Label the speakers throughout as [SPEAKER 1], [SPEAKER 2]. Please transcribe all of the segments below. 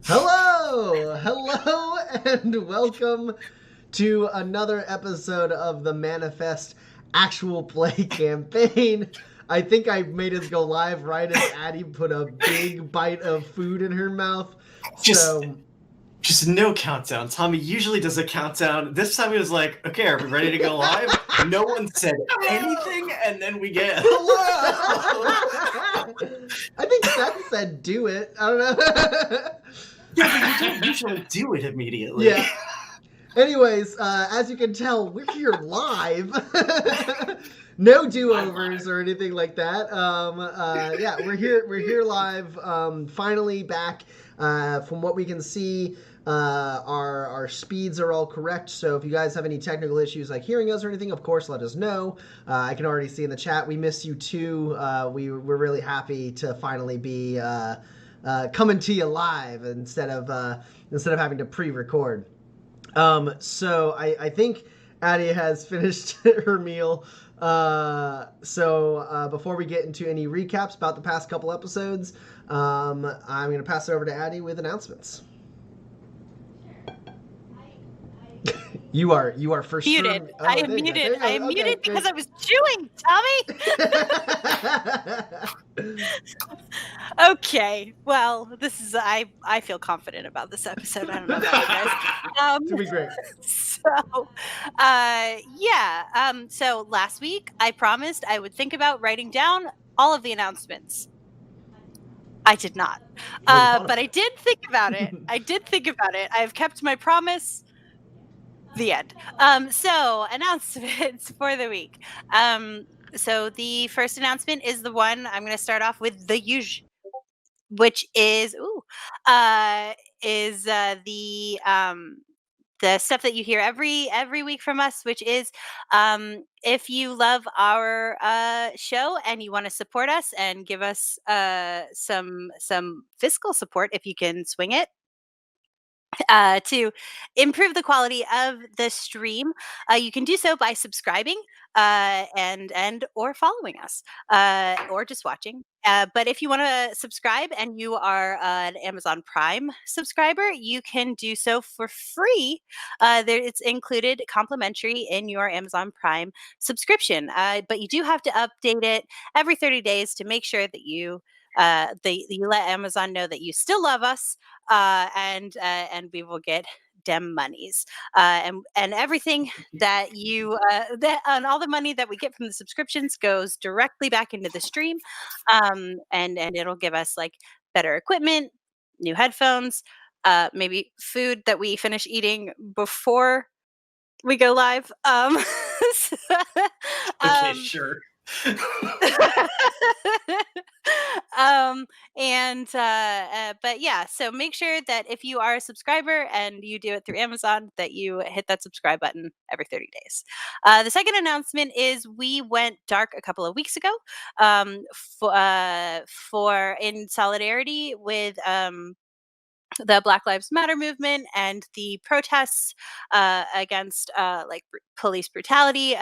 [SPEAKER 1] Hello, and welcome to another episode of the Manifest Actual Play campaign. I think I made us go live right as Addie put a big bite of food in her mouth.
[SPEAKER 2] Just
[SPEAKER 1] So,
[SPEAKER 2] just no countdown. Tommy usually does a countdown. This time he was like, okay, are we ready to go live? No one said anything, and then we get hello.
[SPEAKER 1] I think Seth said do it. I don't know.
[SPEAKER 2] Yeah, but you don't usually do it immediately.
[SPEAKER 1] Yeah. Anyways, as you can tell, we're here live. No do-overs or anything like that. Yeah, we're here. We're here live. Finally back. From what we can see, our speeds are all correct. So if you guys have any technical issues like hearing us or anything, of course, let us know. I can already see in the chat we miss you too. We're really happy to finally be coming to you live instead of having to pre-record. So I think Addie has finished her meal. So before we get into any recaps about the past couple episodes, I'm going to pass it over to Addie with announcements. You are for
[SPEAKER 3] muted.
[SPEAKER 1] sure.
[SPEAKER 3] I am muted. I am muted because I was chewing, Tommy. Okay. Well, this is I feel confident about this episode. I don't know about you guys.
[SPEAKER 1] It's gonna be great.
[SPEAKER 3] So last week I promised I would think about writing down all of the announcements. I did not, but I did think about it. I have kept my promise. The end. So announcements for the week. So the first announcement is the one I'm going to start off with, the usual, which is the stuff that you hear every week from us, which is if you love our show and you want to support us and give us some fiscal support, if you can swing it, to improve the quality of the stream, you can do so by subscribing and or following us, or just watching. But if you want to subscribe and you are an Amazon Prime subscriber, you can do so for free. It's included complimentary in your Amazon Prime subscription. But you do have to update it every 30 days to make sure that you let Amazon know that you still love us, and we will get dem monies, and everything that you and all the money that we get from the subscriptions goes directly back into the stream, and it'll give us like better equipment, new headphones, maybe food that we finish eating before we go live.
[SPEAKER 2] Okay, sure.
[SPEAKER 3] But yeah, so make sure that if you are a subscriber and you do it through Amazon, that you hit that subscribe button every 30 days. The second announcement is we went dark a couple of weeks ago, for in solidarity with the Black Lives Matter movement and the protests against police brutality,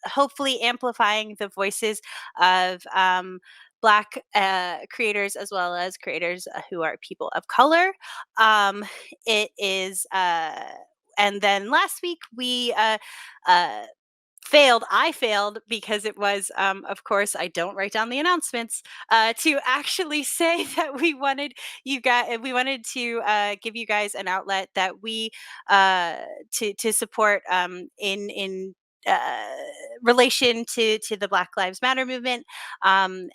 [SPEAKER 3] hopefully amplifying the voices of Black creators as well as creators who are people of color. It is, and then last week we uh, I failed because it was, of course, I don't write down the announcements, to actually say that we wanted to give you guys an outlet that we to support, in relation to the Black Lives Matter movement, and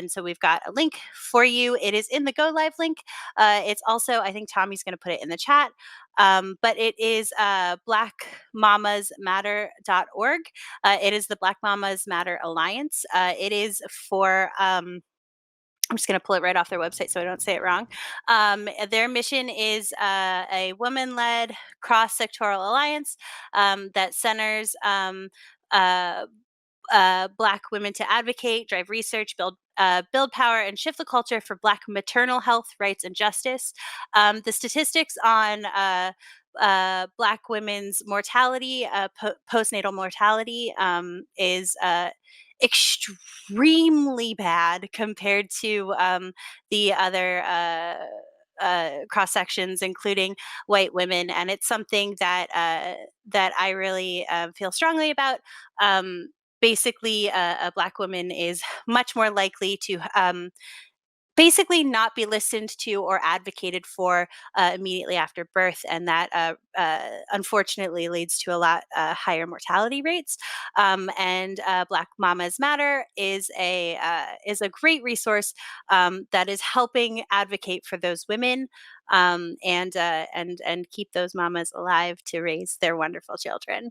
[SPEAKER 3] so we've got a link for you. It is in the Go Live link. It's also, I think Tommy's going to put it in the chat. But it is blackmamasmatter.org. It is the Black Mamas Matter Alliance. It is for I'm just going to pull it right off their website so I don't say it wrong. Their mission is a woman-led cross-sectoral alliance that centers Black women to advocate, drive research, build power, and shift the culture for Black maternal health, rights, and justice. The statistics on Black women's mortality, postnatal mortality, is extremely bad compared to the other cross sections, including white women, and it's something that that I really feel strongly about. Basically, a Black woman is much more likely to basically not be listened to or advocated for immediately after birth, and that unfortunately leads to a lot higher mortality rates. And Black Mamas Matter is a great resource that is helping advocate for those women, and keep those mamas alive to raise their wonderful children.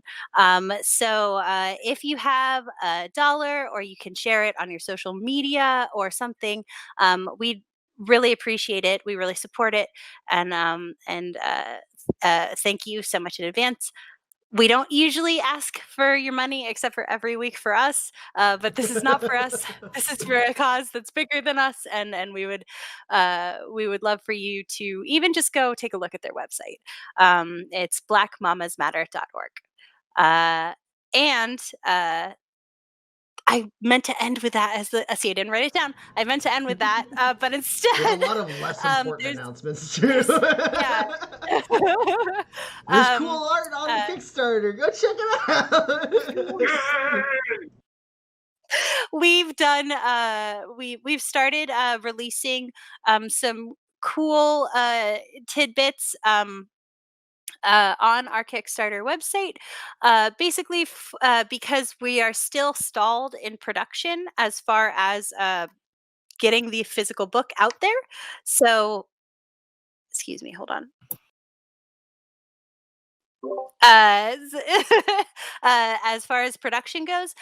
[SPEAKER 3] So if you have a dollar, or you can share it on your social media or something, we really appreciate it. We really support it, and thank you so much in advance. We don't usually ask for your money except for every week for us, but this is not for us. This is for a cause that's bigger than us, and we would love for you to even just go take a look at their website. It's blackmamasmatter.org. And I meant to end with that as the. See, I didn't write it down. I meant to end with that, but instead,
[SPEAKER 1] There's a lot of less important announcements too.
[SPEAKER 3] Yeah.
[SPEAKER 1] There's cool art on Kickstarter. Go check it out.
[SPEAKER 3] We've done. We've started releasing some cool tidbits. On our Kickstarter website, basically because we are still stalled in production as far as getting the physical book out there. So, excuse me, hold on. As far as production goes,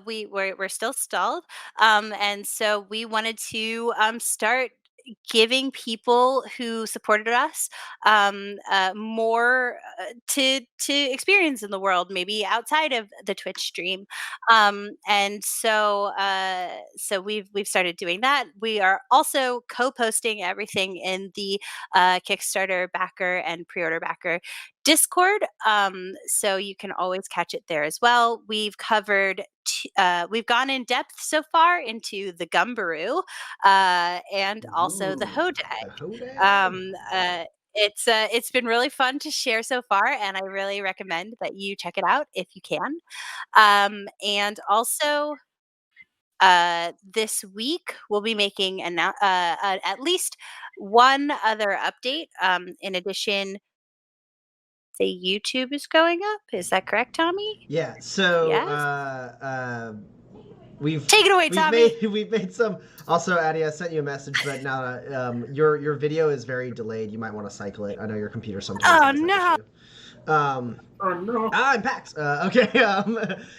[SPEAKER 3] we're still stalled, and so we wanted to start giving people who supported us more to experience in the world, maybe outside of the Twitch stream. And so so we've started doing that. We are also co-posting everything in the Kickstarter backer and pre-order backer Discord, so you can always catch it there as well. We've covered we've gone in depth so far into the Gumbaroo, and also the
[SPEAKER 1] Ooh,
[SPEAKER 3] Hodag.
[SPEAKER 1] the Hodag.
[SPEAKER 3] It's been really fun to share so far, and I really recommend that you check it out if you can. And also, this week we'll be making at least one other update. In addition, the YouTube is going up. Is that correct, Tommy?
[SPEAKER 1] Yeah. So
[SPEAKER 3] Yes?
[SPEAKER 1] we've
[SPEAKER 3] Take it away, Tommy.
[SPEAKER 1] We've made some. Also, Addie, I sent you a message, but now your video is very delayed. You might want to cycle it. I know your computer sometimes.
[SPEAKER 3] Oh
[SPEAKER 1] has that
[SPEAKER 3] no.
[SPEAKER 1] issue.
[SPEAKER 2] Oh no.
[SPEAKER 1] I'm PAX. Okay.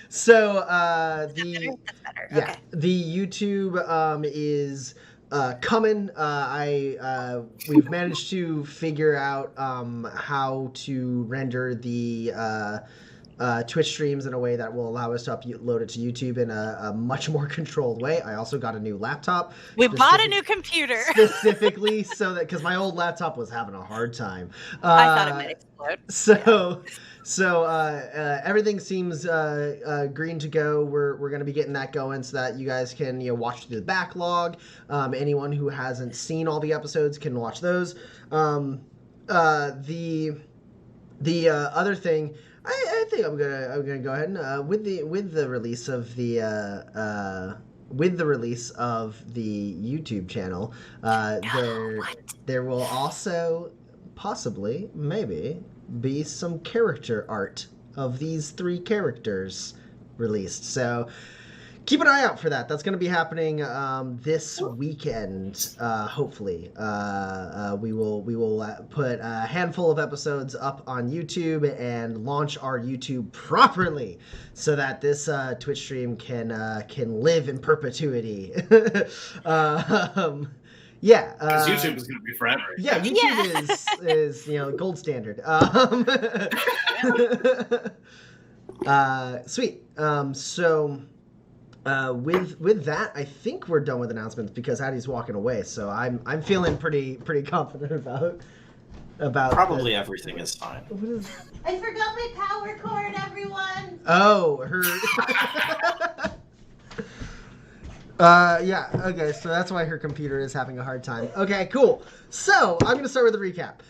[SPEAKER 1] So
[SPEAKER 3] That's
[SPEAKER 1] the
[SPEAKER 3] better.
[SPEAKER 1] yeah,
[SPEAKER 3] Okay.
[SPEAKER 1] the YouTube is coming. We've managed to figure out how to render the Twitch streams in a way that will allow us to upload it to YouTube in a much more controlled way. I also got a new laptop.
[SPEAKER 3] We bought a new computer.
[SPEAKER 1] Specifically so that, because my old laptop was having a hard time.
[SPEAKER 3] I thought it might explode.
[SPEAKER 1] So everything seems green to go. We're going to be getting that going so that you guys can watch through the backlog. Anyone who hasn't seen all the episodes can watch those. The other thing, I think I'm gonna go ahead and with the release of the YouTube channel, there will also possibly maybe be some character art of these 3 characters released. So keep an eye out for that. That's going to be happening this weekend. Hopefully, we will put a handful of episodes up on YouTube and launch our YouTube properly, so that this Twitch stream can live in perpetuity. Yeah,
[SPEAKER 2] because YouTube is going to be forever.
[SPEAKER 1] Yeah, YouTube is gold standard. Sweet. So. With that, I think we're done with announcements because Addie's walking away. So I'm feeling pretty confident about
[SPEAKER 2] probably everything is fine.
[SPEAKER 3] I forgot my power cord, everyone.
[SPEAKER 1] Oh, her. Yeah, okay, so that's why her computer is having a hard time. Okay, cool. So, I'm going to start with a recap.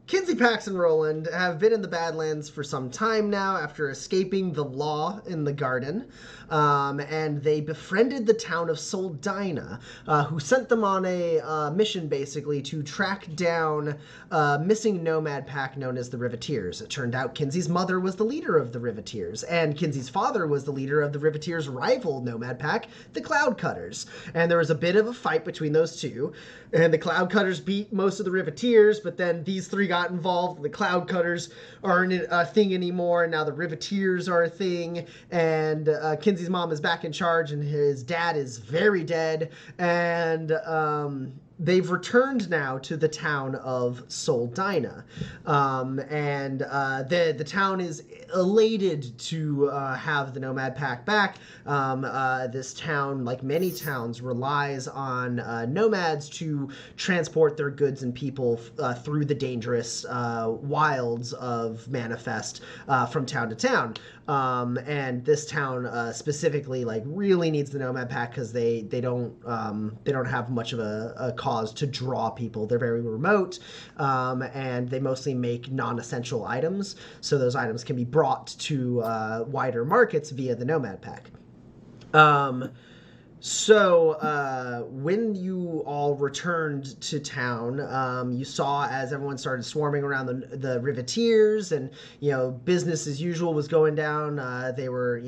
[SPEAKER 1] Kinsey, Pax, and Roland have been in the Badlands for some time now after escaping the law in the garden. And they befriended the town of Soldina, who sent them on a mission, basically, to track down a missing nomad pack known as the Riveteers. It turned out Kinsey's mother was the leader of the Riveteers, and Kinsey's father was the leader of the Riveteers' rival nomad pack, the Cloud Cutters. And there was a bit of a fight between those two, and the Cloud Cutters beat most of the Riveteers, but then these three got involved. The Cloud Cutters aren't a thing anymore, and now the Riveteers are a thing, and Kinsey's mom is back in charge, and his dad is very dead, and they've returned now to the town of Soldina. And the town is elated to have the Nomad Pack back. This town, like many towns, relies on nomads to transport their goods and people through the dangerous wilds of Manifest from town to town. And this town specifically really needs the Nomad Pack because they don't have much of a cause to draw people. They're very remote, and they mostly make non-essential items, so those items can be brought to wider markets via the Nomad Pack. So when you all returned to town, you saw as everyone started swarming around the Riveteers, and business as usual was going down. They were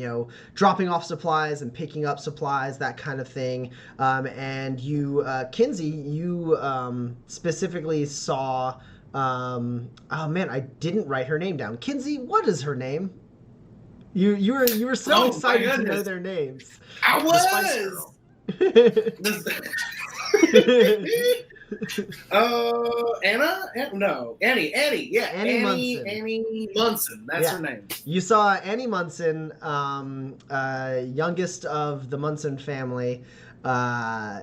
[SPEAKER 1] dropping off supplies and picking up supplies, that kind of thing. And you, Kinsey, you specifically saw. Oh man, I didn't write her name down. Kinsey, what is her name? You were so excited to know their names.
[SPEAKER 4] I was. Anna? No, Annie. Yeah,
[SPEAKER 1] Annie Munson.
[SPEAKER 4] Annie Munson. That's her name.
[SPEAKER 1] You saw Annie Munson, youngest of the Munson family.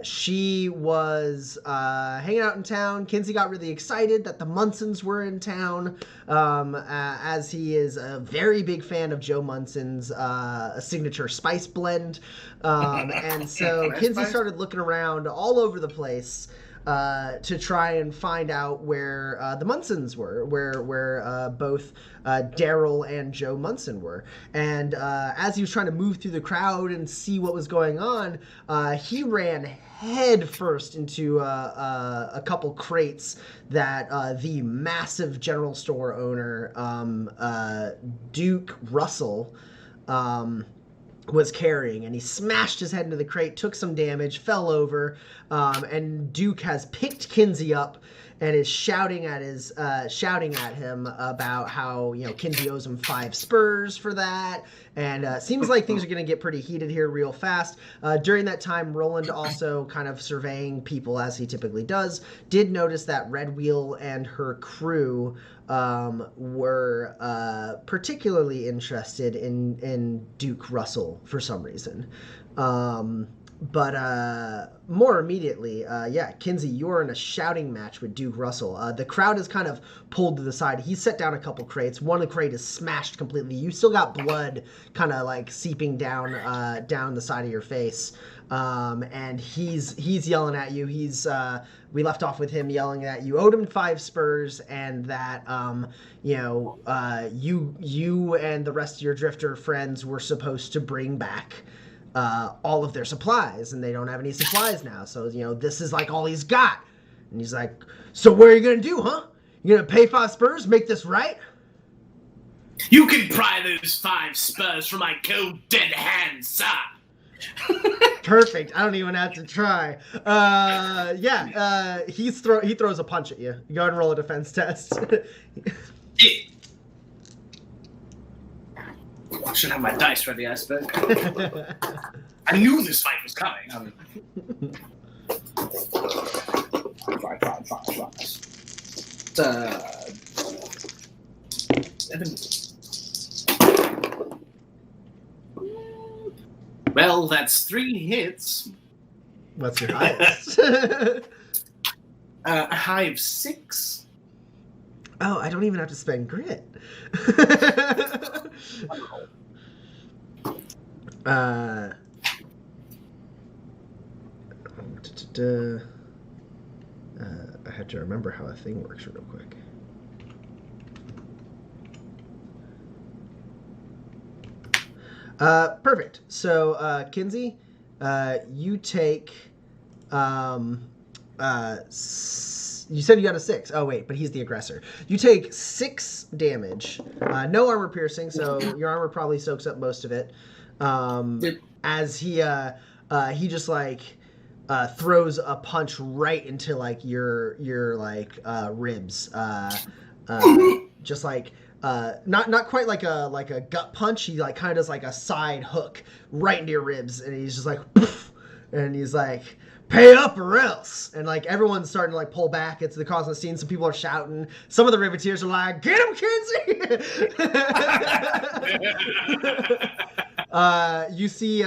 [SPEAKER 1] She was hanging out in town. Kinsey got really excited that the Munsons were in town, as he is a very big fan of Joe Munson's signature spice blend. And so Kinsey started looking around all over the place to try and find out where the Munsons were, where both Daryl and Joe Munson were. And as he was trying to move through the crowd and see what was going on, he ran head first into a couple crates that the massive general store owner, Duke Russell, was carrying, and he smashed his head into the crate, took some damage, fell over, and Duke has picked Kinsey up and is shouting at him about how Kinsey owes him 5 spurs for that, and seems like things are going to get pretty heated here real fast. During that time, Roland, also kind of surveying people as he typically does, did notice that Red Wheel and her crew were particularly interested in Duke Russell for some reason. But more immediately, Kinsey, you're in a shouting match with Duke Russell. The crowd is kind of pulled to the side. He set down a couple crates. One of the crate is smashed completely. You still got blood kind of seeping down the side of your face. And he's yelling at you. We left off with him yelling that you owed him 5 spurs, and that you and the rest of your drifter friends were supposed to bring back all of their supplies, and they don't have any supplies now. So this is all he's got. And he's like, "So what are you gonna do, huh? You gonna pay 5 spurs, make this right?"
[SPEAKER 4] You can pry those 5 spurs from my cold dead hands, sir.
[SPEAKER 1] Perfect. I don't even have to try. He throws a punch at you. You go ahead and roll a defense test.
[SPEAKER 4] Yeah. I should have my dice ready, I suppose. I knew this fight was coming. Seven. Well, that's 3 hits.
[SPEAKER 1] What's your highest?
[SPEAKER 4] A high of 6.
[SPEAKER 1] Oh, I don't even have to spend grit. I had to remember how a thing works real quick. Perfect. So, Kinsey, you take. You said you got a 6. Oh, wait, but he's the aggressor. You take 6 damage. No armor piercing, so your armor probably soaks up most of it. As he just like throws a punch right into like your like ribs. Just like not quite like a gut punch. He like kind of does like a side hook right into your ribs, and he's just like, poof, and he's like, pay up or else. And like everyone's starting to like pull back. It's the cause of the scene. Some people are shouting. Some of the riveteers are like, get him, Kinsey! You see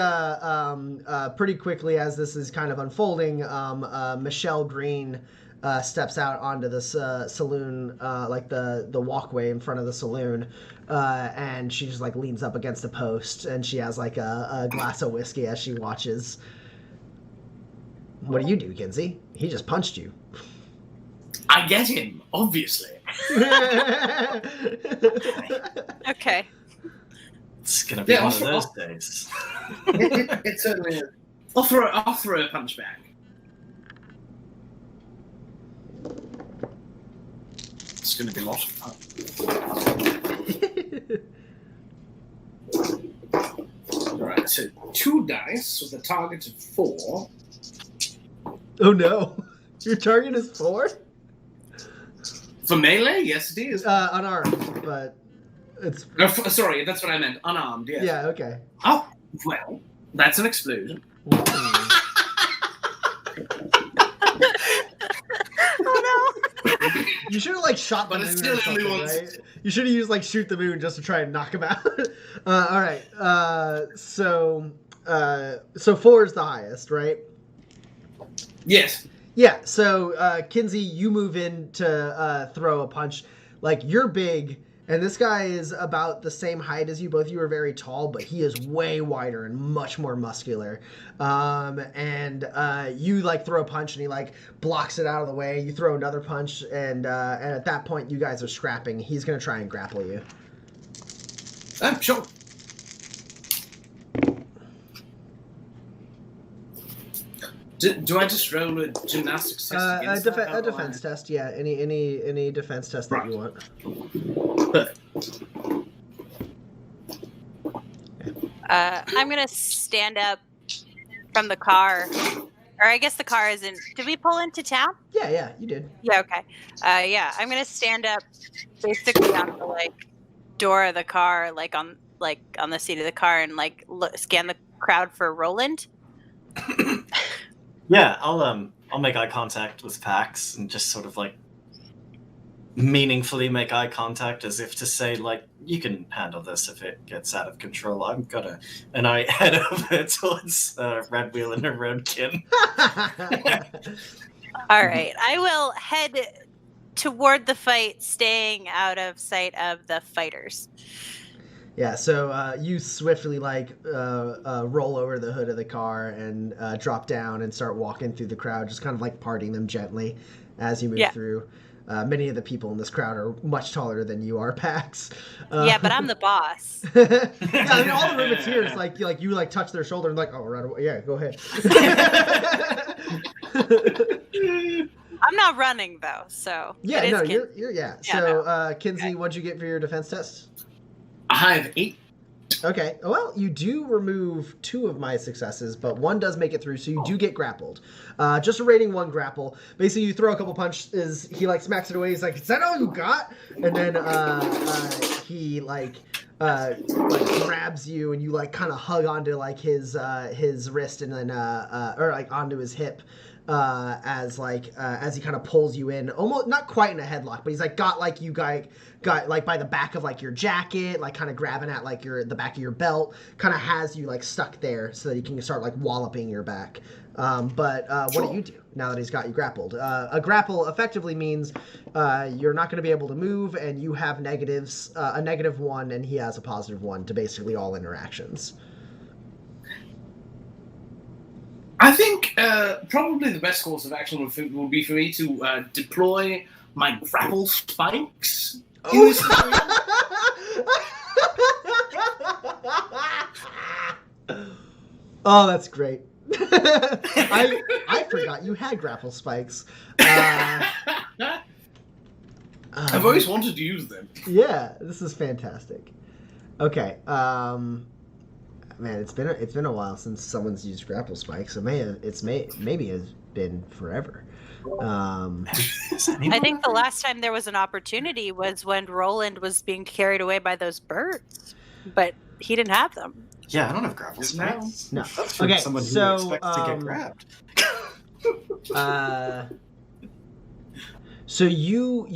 [SPEAKER 1] pretty quickly as this is kind of unfolding, Michelle Green steps out onto this saloon, like the walkway in front of the saloon, and she just like leans up against a post, and she has like a glass of whiskey as she watches. What do you do, Kinsey? He just punched you.
[SPEAKER 4] I get him, obviously.
[SPEAKER 3] Okay.
[SPEAKER 2] It's gonna be one of those days.
[SPEAKER 4] It certainly is. I'll throw a punch back. It's gonna be a lot of fun. Alright, so 2 dice with a target of 4.
[SPEAKER 1] Oh no. Your target is 4?
[SPEAKER 4] For melee, yes it is.
[SPEAKER 1] Unarmed, but it's...
[SPEAKER 4] No, sorry, that's what I meant. Unarmed, yes.
[SPEAKER 1] Yeah, okay.
[SPEAKER 4] Oh, well, that's an explosion.
[SPEAKER 3] Oh no.
[SPEAKER 1] You should have like shot the
[SPEAKER 4] But
[SPEAKER 1] moon
[SPEAKER 4] it's
[SPEAKER 1] or
[SPEAKER 4] still
[SPEAKER 1] something,
[SPEAKER 4] only
[SPEAKER 1] right?
[SPEAKER 4] once.
[SPEAKER 1] You should have used like shoot the moon just to try and knock him out. All right. So 4 is the highest, right?
[SPEAKER 4] Yes.
[SPEAKER 1] Yeah. So Kinsey, you move in to throw a punch. Like you're big, and this guy is about the same height as you. Both of you are very tall, but he is way wider and much more muscular. And you like throw a punch, and he like blocks it out of the way. You throw another punch, and at that point, you guys are scrapping. He's gonna try and grapple you.
[SPEAKER 4] Sure. Do I just roll a gymnastics test against
[SPEAKER 1] a defense test, yeah. Any defense test that you want.
[SPEAKER 3] I'm gonna stand up from the car, or I guess the car isn't. Did we pull into town?
[SPEAKER 1] Yeah, you did.
[SPEAKER 3] Yeah. Okay. Yeah, I'm gonna stand up, basically on the like door of the car, like on the seat of the car, and like scan the crowd for Roland.
[SPEAKER 2] Yeah, I'll make eye contact with Pax and just sort of like meaningfully make eye contact as if to say like, you can handle this if it gets out of control. And I head over towards Red Wheel and Roadkin.
[SPEAKER 3] All right, I will head toward the fight, staying out of sight of the fighters.
[SPEAKER 1] Yeah, so you swiftly like roll over the hood of the car and drop down and start walking through the crowd, just kind of like parting them gently as you move through. Many of the people in this crowd are much taller than you are, Pax.
[SPEAKER 3] Yeah, but I'm the boss.
[SPEAKER 1] Yeah, I mean, all the Riveteers, like you touch their shoulder and like, oh, right away. Yeah, go ahead.
[SPEAKER 3] I'm not running though, so
[SPEAKER 1] yeah, no, you're
[SPEAKER 3] Yeah,
[SPEAKER 1] So, Kinsey, what'd you get for your defense test?
[SPEAKER 4] I have 8.
[SPEAKER 1] Okay. Well, you do remove 2 of my successes, but 1 does make it through, so you do get grappled. Just a rating 1 grapple. Basically, you throw a couple punches, he like smacks it away, he's like, is that all you got? And then he like grabs you and you like kind of hug onto like his wrist and then or like onto his hip. As he kind of pulls you in, almost not quite in a headlock, but he's like got like by the back of like your jacket, like kind of grabbing at like the back of your belt, kind of has you like stuck there so that he can start like walloping your back. But what do you do now that he's got you grappled? A grapple effectively means you're not going to be able to move, and you have negatives, a -1, and he has a +1 to basically all interactions.
[SPEAKER 4] I think probably the best course of action would be for me to deploy my grapple spikes. In this scenario.
[SPEAKER 1] Oh, that's great. I forgot you had grapple spikes.
[SPEAKER 4] I've always wanted to use them.
[SPEAKER 1] Yeah, this is fantastic. Okay, man, it's been a while since someone's used grapple spikes. Maybe has been forever.
[SPEAKER 3] I think the last time there was an opportunity was when Roland was being carried away by those birds, but he didn't have them.
[SPEAKER 2] Yeah, I don't have grapple spikes.
[SPEAKER 1] No.
[SPEAKER 2] That's for
[SPEAKER 1] Okay,
[SPEAKER 2] someone who
[SPEAKER 1] so,
[SPEAKER 2] expects to get grabbed.
[SPEAKER 1] So you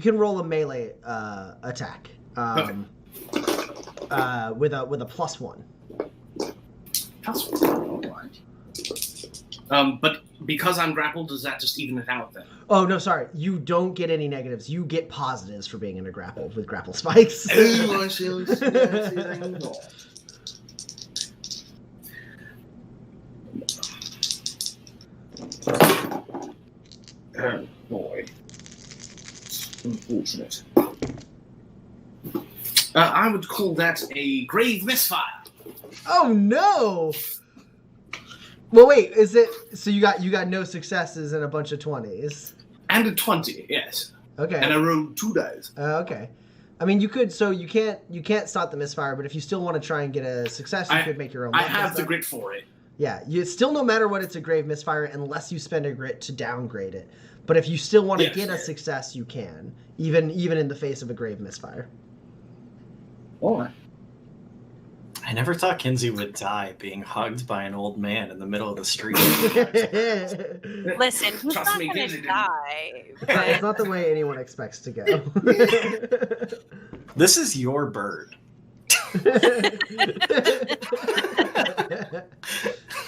[SPEAKER 1] can roll a melee attack with a +1.
[SPEAKER 4] But because I'm grappled, does that just even it out then?
[SPEAKER 1] Oh no, sorry. You don't get any negatives. You get positives for being in a grapple with grapple spikes.
[SPEAKER 4] Oh, I see. Oh boy. Unfortunate. I would call that a grave misfire.
[SPEAKER 1] Oh no! Well, wait. Is it so? You got no successes and a bunch of 20s.
[SPEAKER 4] And a 20, yes.
[SPEAKER 1] Okay.
[SPEAKER 4] And I rolled 2 dice.
[SPEAKER 1] Okay. I mean, you could. So you can't stop the misfire, but if you still want to try and get a success, you could make your own.
[SPEAKER 4] I have the grit for it.
[SPEAKER 1] Yeah, you still, no matter what, it's a grave misfire unless you spend a grit to downgrade it. But if you still want to get a success, you can, even in the face of a grave misfire.
[SPEAKER 4] All right.
[SPEAKER 2] I never thought Kinsey would die being hugged by an old man in the middle of the street.
[SPEAKER 3] Listen, he's
[SPEAKER 4] Trust
[SPEAKER 3] not
[SPEAKER 4] me,
[SPEAKER 3] going
[SPEAKER 4] Kinsey
[SPEAKER 3] to die.
[SPEAKER 1] It's not the way anyone expects to go.
[SPEAKER 2] This is your bird.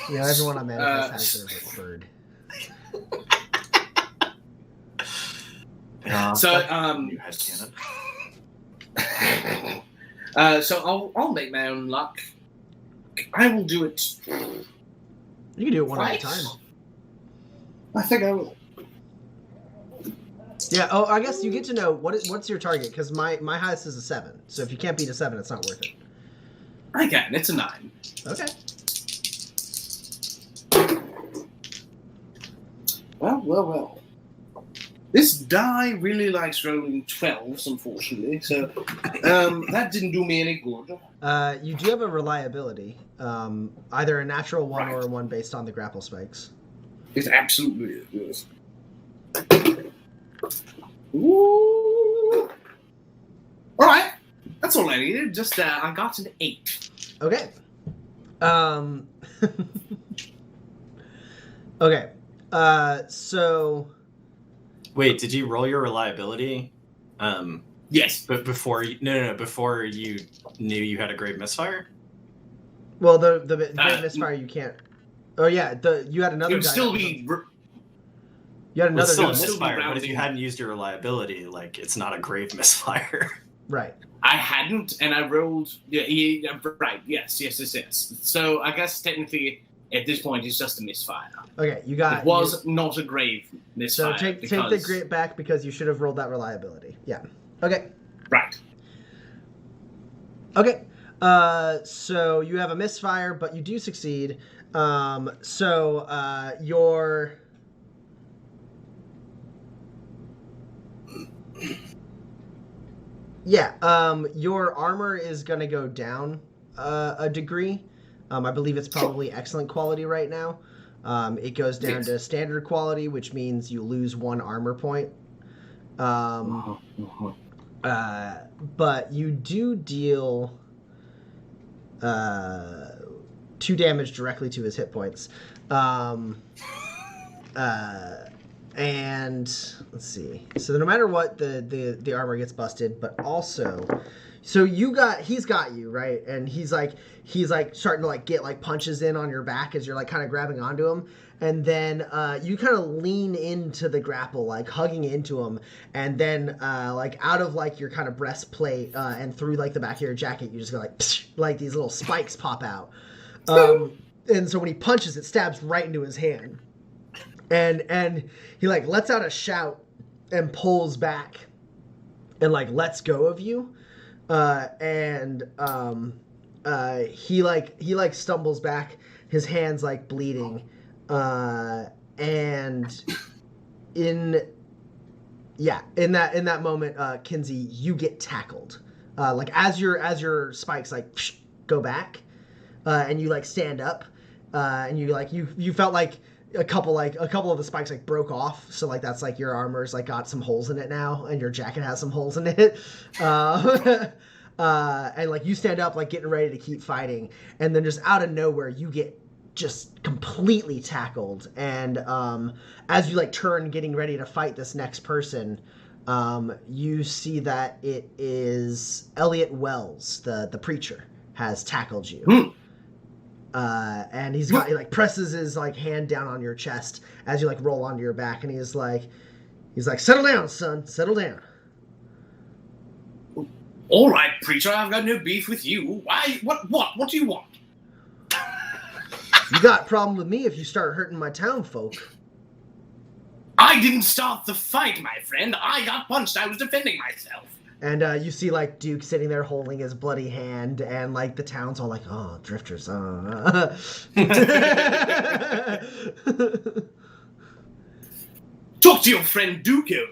[SPEAKER 1] Yeah, everyone on Manifest has their bird.
[SPEAKER 2] You had cannon.
[SPEAKER 4] So I'll make my own luck. I will do it.
[SPEAKER 1] You can do it one at a time.
[SPEAKER 4] I think I will.
[SPEAKER 1] Yeah. Oh, I guess you get to know what's your target, because my highest is a 7. So if you can't beat a 7, it's not worth it.
[SPEAKER 4] I can. It's a 9.
[SPEAKER 1] Okay.
[SPEAKER 4] Well. This die really likes rolling 12s, unfortunately, so that didn't do me any good.
[SPEAKER 1] You do have a reliability, either a natural 1 or a 1 based on the grapple spikes.
[SPEAKER 4] It absolutely is. Ooh. All right, that's all I needed. Just I got an 8.
[SPEAKER 1] Okay. Okay. So.
[SPEAKER 2] Wait, did you roll your reliability?
[SPEAKER 4] Yes.
[SPEAKER 2] But before before you knew you had a grave misfire?
[SPEAKER 1] Well, the grave misfire you can't. Oh yeah, you had another.
[SPEAKER 4] It would still be.
[SPEAKER 1] You had another.
[SPEAKER 2] It's still a
[SPEAKER 1] die.
[SPEAKER 2] misfire, but if you hadn't used your reliability, like, it's not a grave misfire.
[SPEAKER 1] Right.
[SPEAKER 4] I hadn't, and I rolled. Yeah, right. Yes. So I guess technically, at this point, it's just a misfire.
[SPEAKER 1] Okay, you got.
[SPEAKER 4] It was not a grave misfire.
[SPEAKER 1] So take the grit back because you should have rolled that reliability. Yeah. Okay.
[SPEAKER 4] Right.
[SPEAKER 1] Okay. So you have a misfire, but you do succeed. Your. Yeah. Your armor is gonna go down a degree. I believe it's probably excellent quality right now. It goes down to standard quality, which means you lose 1 armor point. But you do deal 2 damage directly to his hit points. And let's see. So no matter what, the armor gets busted, but also, so he's got you, right? And he's like starting to like get like punches in on your back as you're like kind of grabbing onto him. And then you kind of lean into the grapple, like hugging into him, and then like out of like your kind of breastplate and through like the back of your jacket, you just go like these little spikes pop out. and so when he punches, it stabs right into his hand, and he like lets out a shout and pulls back, and like lets go of you, he stumbles back, his hands like bleeding, and in that moment, Kinsey, you get tackled, like as your spikes like go back, and you like stand up, and you felt like a couple of the spikes like broke off, so like that's like your armor's like got some holes in it now, and your jacket has some holes in it, and like you stand up like getting ready to keep fighting, and then just out of nowhere you get just completely tackled, and as you like turn getting ready to fight this next person, you see that it is Elliot Wells, the preacher, has tackled you. And he like presses his like hand down on your chest as you like roll onto your back, and he's like, settle down, son, settle down.
[SPEAKER 4] All right, preacher, I've got no beef with you. Why? What do you want?
[SPEAKER 1] You got a problem with me if you start hurting my town folk.
[SPEAKER 4] I didn't start the fight, my friend. I got punched. I was defending myself.
[SPEAKER 1] And you see like Duke sitting there holding his bloody hand, and like the town's all like, oh, drifters.
[SPEAKER 4] Talk to your friend Duke over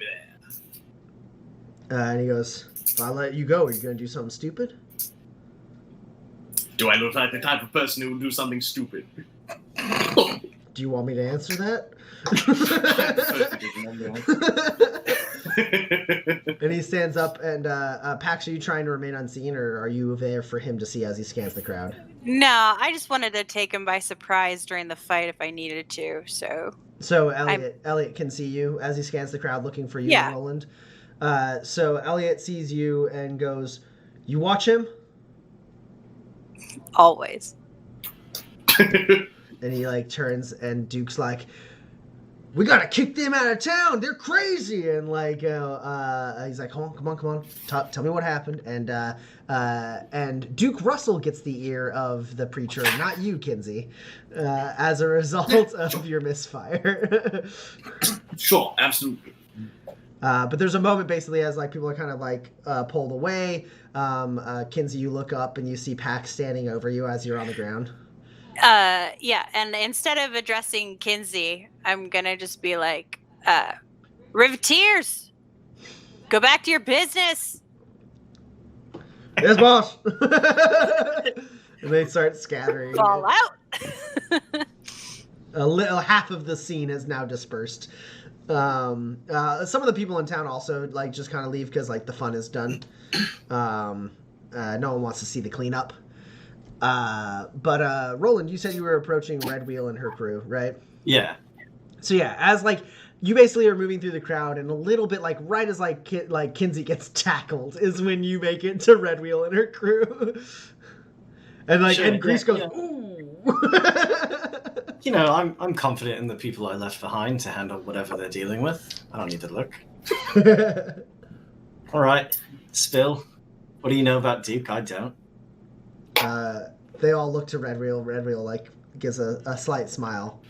[SPEAKER 4] there.
[SPEAKER 1] And he goes, if I let you go, are you going to do something stupid?
[SPEAKER 4] Do I look like the type of person who would do something stupid?
[SPEAKER 1] Do you want me to answer that? And he stands up and, Pax, are you trying to remain unseen, or are you there for him to see as he scans the crowd?
[SPEAKER 3] No, I just wanted to take him by surprise during the fight if I needed to, so...
[SPEAKER 1] So Elliot can see you as he scans the crowd looking for you,
[SPEAKER 3] yeah.
[SPEAKER 1] Roland. So Elliot sees you and goes, you watch him?
[SPEAKER 3] Always.
[SPEAKER 1] And he like turns, and Duke's like, we gotta kick them out of town, they're crazy, and like he's like, come on, tell me what happened. And Duke Russell gets the ear of the preacher, not you, Kinsey, as a result of your misfire.
[SPEAKER 4] Sure, absolutely.
[SPEAKER 1] But there's a moment basically as like people are kind of like pulled away. Kinsey, you look up and you see Pax standing over you as you're on the ground.
[SPEAKER 3] Yeah, and instead of addressing Kinsey, I'm gonna just be like, Riveteers, go back to your business.
[SPEAKER 1] Yes, boss. And they start scattering.
[SPEAKER 3] Fall out.
[SPEAKER 1] Half of the scene has now dispersed. Some of the people in town also like just kind of leave because like the fun is done. No one wants to see the cleanup. But Roland, you said you were approaching Red Wheel and her crew, right?
[SPEAKER 2] Yeah.
[SPEAKER 1] So yeah, as like you basically are moving through the crowd, and a little bit like right as like Kinsey gets tackled is when you make it to Red Wheel and her crew. And like, sure, and Grease goes, ooh.
[SPEAKER 2] You know, I'm confident in the people I left behind to handle whatever they're dealing with. I don't need to look. All right, Spill. What do you know about Duke? I don't.
[SPEAKER 1] They all look to Red Wheel. Red Wheel like gives a slight smile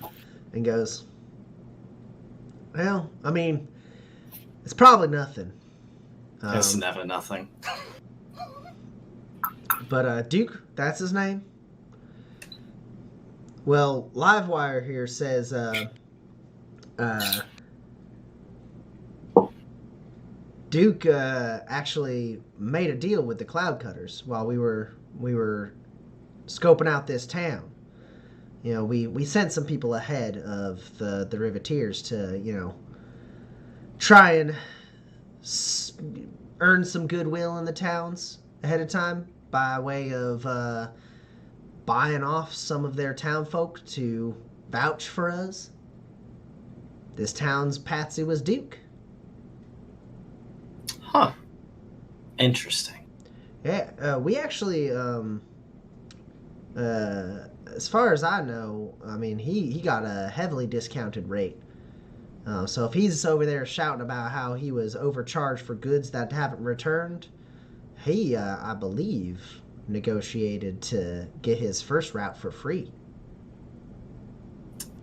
[SPEAKER 1] and goes, well, I mean, it's probably nothing.
[SPEAKER 2] It's never nothing.
[SPEAKER 1] But Duke, that's his name? Well, Livewire here says Duke actually made a deal with the Cloud Cutters while we were scoping out this town. You know, we sent some people ahead of the Riveteers to, you know, try and earn some goodwill in the towns ahead of time by way of buying off some of their town folk to vouch for us. This town's patsy was Duke.
[SPEAKER 2] Huh. Interesting.
[SPEAKER 1] Yeah, we actually, as far as I know, I mean, he got a heavily discounted rate. So if he's over there shouting about how he was overcharged for goods that haven't returned, he, I believe, negotiated to get his first route for free.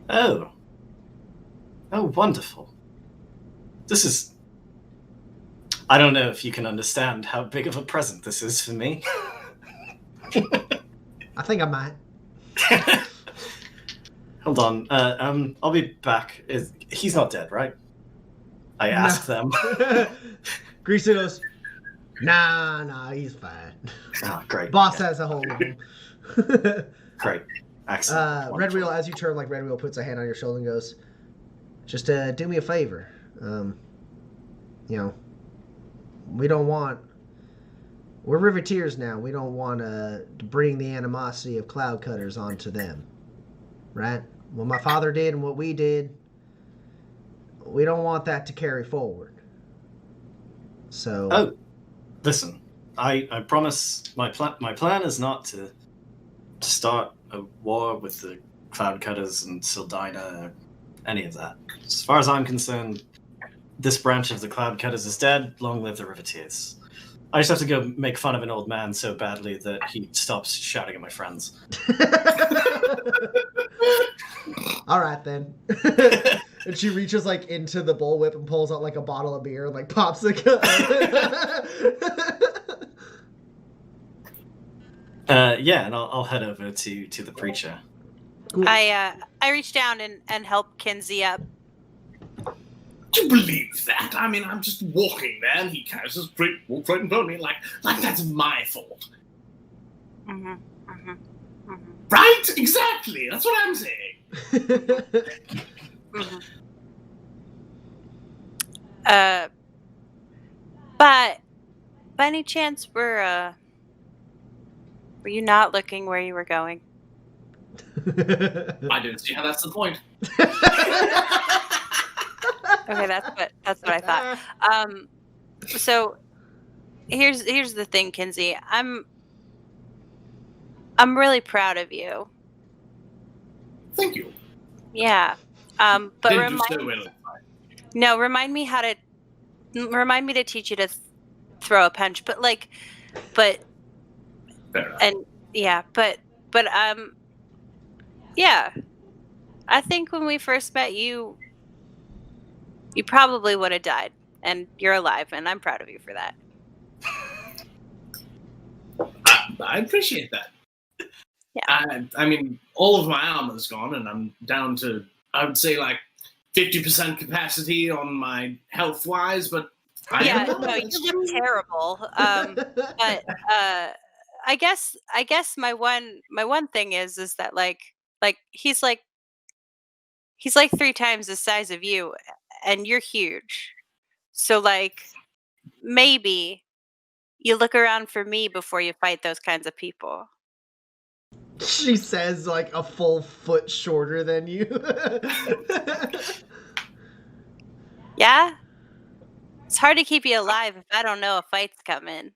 [SPEAKER 2] Oh. Oh, wonderful. This is... I don't know if you can understand how big of a present this is for me.
[SPEAKER 1] I think I might.
[SPEAKER 2] Hold on. I'll be back. He's not dead, right? I asked them.
[SPEAKER 1] Greasy goes, nah, he's fine.
[SPEAKER 2] Oh, great.
[SPEAKER 1] Boss has a hold of him.
[SPEAKER 2] Great. Excellent.
[SPEAKER 1] Red Wheel, as you turn, like Red Wheel puts a hand on your shoulder and goes, just do me a favor. We don't want... We're Riveteers now. We don't want to bring the animosity of Cloud Cutters onto them. Right? What my father did and what we did, we don't want that to carry forward. So...
[SPEAKER 2] Oh, listen. I promise my plan is not to start a war with the Cloud Cutters and Sildina or any of that. As far as I'm concerned, this branch of the Cloud Cutters is dead. Long live the Riveteers. I just have to go make fun of an old man so badly that he stops shouting at my friends.
[SPEAKER 1] All right, then. And she reaches, like, into the bullwhip and pulls out, like, a bottle of beer and, like, pops it.
[SPEAKER 2] Yeah, and I'll head over to the preacher.
[SPEAKER 1] Cool.
[SPEAKER 3] I reach down and help Kinsey up.
[SPEAKER 4] Do you believe that? I mean, I'm just walking there, and he carries his walks right in front of me, like that's my fault.
[SPEAKER 3] Mm-hmm. Mm-hmm. Mm-hmm.
[SPEAKER 4] Right? Exactly. That's what I'm saying.
[SPEAKER 3] Mm-hmm. But by any chance, were you not looking where you were going?
[SPEAKER 4] I don't see how that's the point.
[SPEAKER 3] Okay, that's what I thought. So here's the thing, Kinsey. I'm really proud of you.
[SPEAKER 4] Thank you.
[SPEAKER 3] Yeah. But
[SPEAKER 4] Didn't do so well.
[SPEAKER 3] remind me to teach you to throw a punch. But
[SPEAKER 4] Fair enough.
[SPEAKER 3] and yeah, but yeah. I think when we first met you probably would have died, and you're alive, and I'm proud of you for that.
[SPEAKER 4] I appreciate that.
[SPEAKER 3] Yeah.
[SPEAKER 4] I mean, all of my armor's gone, and I'm down to, I would say, like 50% capacity on my health-wise, but
[SPEAKER 3] You look terrible. But I guess my one thing is that like he's like 3 times the size of you, and you're huge. So like maybe you look around for me before you fight those kinds of people.
[SPEAKER 1] She says, like, a full foot shorter than you.
[SPEAKER 3] Yeah? It's hard to keep you alive if I don't know a fight's coming.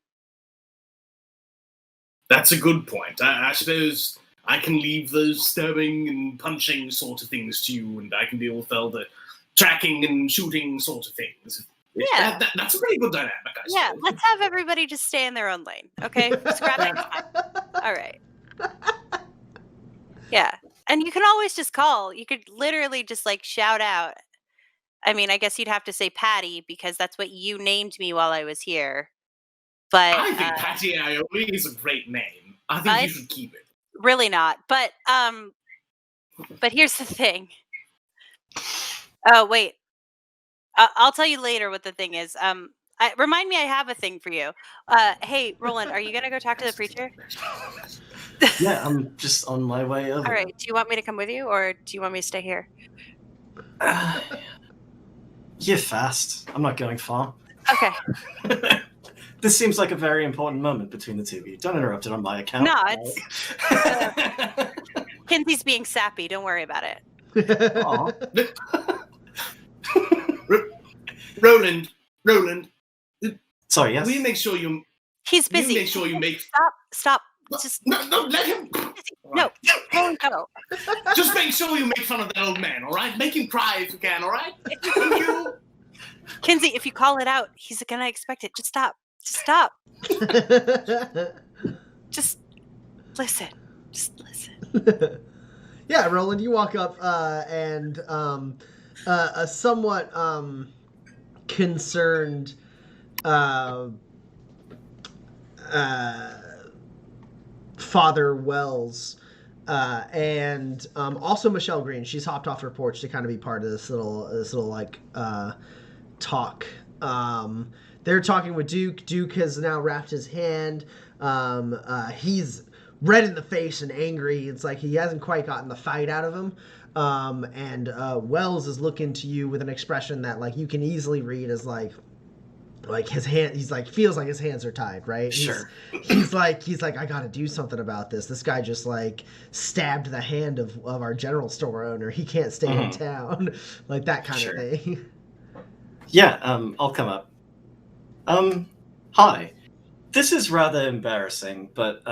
[SPEAKER 4] That's a good point. I suppose I can leave those stabbing and punching sort of things to you, and I can deal with all the tracking and shooting sort of things.
[SPEAKER 3] Yeah.
[SPEAKER 4] That's a pretty good dynamic, I suppose.
[SPEAKER 3] Yeah, let's have everybody just stay in their own lane, okay? Scrapping time. All right. Yeah. And you can always just call. You could literally just like shout out. I mean, I guess you'd have to say Patty because that's what you named me while I was here. But
[SPEAKER 4] I think Patty Ioli is a great name. I think you should keep it.
[SPEAKER 3] Really not. But here's the thing. Oh, wait. I'll tell you later what the thing is. Remind me I have a thing for you. Hey, Roland, are you going to go talk to the preacher?
[SPEAKER 2] Yeah, I'm just on my way over.
[SPEAKER 3] All right. Do you want me to come with you, or do you want me to stay here?
[SPEAKER 2] You're fast. I'm not going far.
[SPEAKER 3] Okay.
[SPEAKER 2] This seems like a very important moment between the two of you. Don't interrupt it on my account.
[SPEAKER 3] No, it's Kinsey's being sappy. Don't worry about it.
[SPEAKER 4] Roland.
[SPEAKER 2] Sorry, yes?
[SPEAKER 4] Will you make sure you...
[SPEAKER 3] He's busy.
[SPEAKER 4] Will you make sure you make...
[SPEAKER 3] Stop. Just
[SPEAKER 4] No, let him...
[SPEAKER 3] no. Roland, go.
[SPEAKER 4] Just make sure you make fun of that old man, all right? Make him cry if you can, all right? Thank you.
[SPEAKER 3] Kinsey, if you call it out, he's gonna expect it. Just stop. Just listen. Just listen.
[SPEAKER 1] Yeah, Roland, you walk up and a somewhat concerned Father Wells and also Michelle Green. She's hopped off her porch to kind of be part of this little like talk. They're talking with Duke. Duke has now wrapped his hand. He's red in the face and angry. It's like he hasn't quite gotten the fight out of him. And Wells is looking to you with an expression that like you can easily read as like his hand, he's like feels like his hands are tied, right?
[SPEAKER 2] Sure.
[SPEAKER 1] He's like I gotta do something about this. This guy just like stabbed the hand of our general store owner. He can't stay in town. Like that kind of thing.
[SPEAKER 2] Yeah, I'll come up. Hi. This is rather embarrassing, but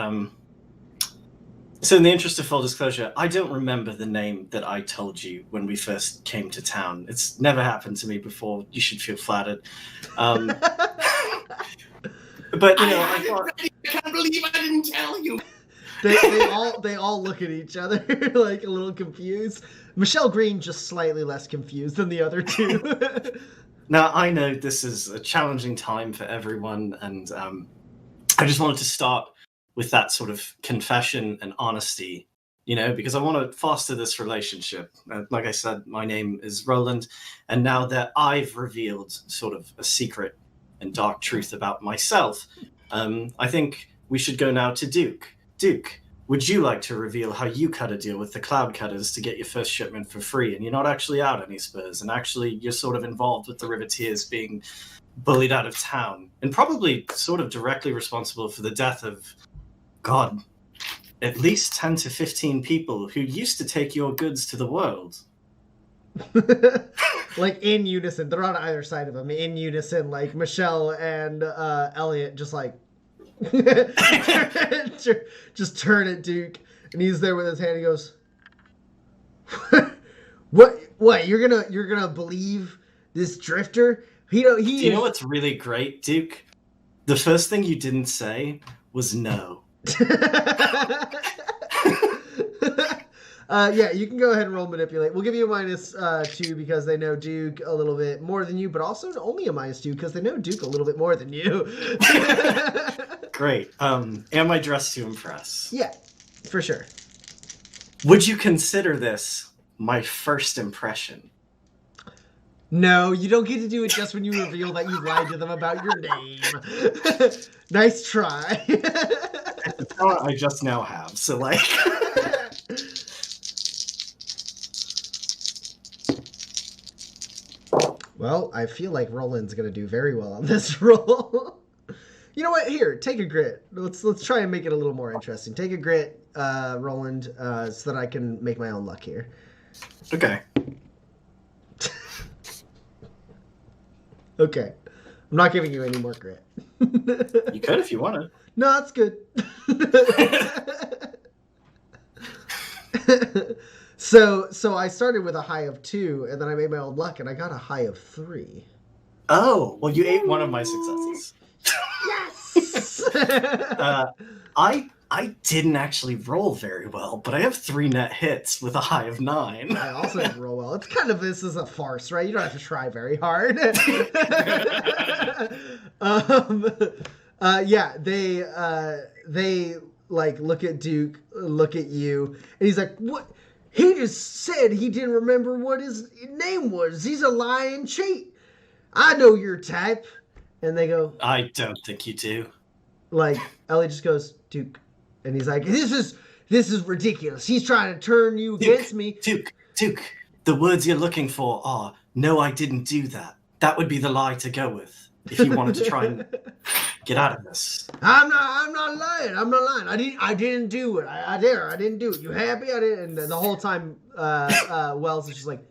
[SPEAKER 2] so in the interest of full disclosure, I don't remember the name that I told you when we first came to town. It's never happened to me before. You should feel flattered. But you know,
[SPEAKER 4] I can't believe I didn't tell you.
[SPEAKER 1] They all look at each other like a little confused. Michelle Green just slightly less confused than the other two.
[SPEAKER 2] Now I know this is a challenging time for everyone, and I just wanted to start with that sort of confession and honesty, you know, because I want to foster this relationship. Like I said, my name is Roland, and now that I've revealed sort of a secret and dark truth about myself, I think we should go now to Duke. Duke, would you like to reveal how you cut a deal with the Cloud Cutters to get your first shipment for free, and you're not actually out any spurs, and actually you're sort of involved with the Riveteers being bullied out of town, and probably sort of directly responsible for the death of, God, at least 10 to 15 people who used to take your goods to the world.
[SPEAKER 1] Like in unison. They're on either side of him. In unison, like Michelle and Elliot just like just turn at Duke, and he's there with his hand. He goes, What? You're gonna believe this drifter? Do
[SPEAKER 2] you know what's really great, Duke? The first thing you didn't say was no.
[SPEAKER 1] Yeah, you can go ahead and roll manipulate. We'll give you a -2 because they know Duke a little bit more than you, but also only a -2 because they know Duke a little bit more than you.
[SPEAKER 2] Great. Am I dressed to impress?
[SPEAKER 1] Yeah, for sure.
[SPEAKER 2] Would you consider this my first impression?
[SPEAKER 1] No, you don't get to do it just when you reveal that you lied to them about your name. Nice try.
[SPEAKER 2] It's not I just now have, so like...
[SPEAKER 1] Well, I feel like Roland's gonna do very well on this roll. You know what? Here, take a grit. Let's try and make it a little more interesting. Take a grit, Roland, so that I can make my own luck here.
[SPEAKER 2] Okay.
[SPEAKER 1] Okay. I'm not giving you any more grit.
[SPEAKER 2] You could if you wanted.
[SPEAKER 1] No, it's good. So I started with a high of 2, and then I made my own luck, and I got a high of 3.
[SPEAKER 2] Oh, well, you ate one of my successes.
[SPEAKER 1] Yes!
[SPEAKER 2] I didn't actually roll very well, but I have 3 net hits with a high of 9.
[SPEAKER 1] I also didn't roll well. It's kind of, this is a farce, right? You don't have to try very hard. Yeah, they like look at Duke, look at you, and he's like, "What? He just said he didn't remember what his name was. He's a lying cheat. I know your type." And they go,
[SPEAKER 2] I don't think you do.
[SPEAKER 1] Like, Ellie just goes, "Duke," and he's like, This is ridiculous. He's trying to turn you against me."
[SPEAKER 2] Duke, the words you're looking for are, "No, I didn't do that." That would be the lie to go with if you wanted to try and get out of this.
[SPEAKER 1] I'm not lying. I didn't do it. I didn't do it. You happy? I didn't. And the whole time, Wells is just like,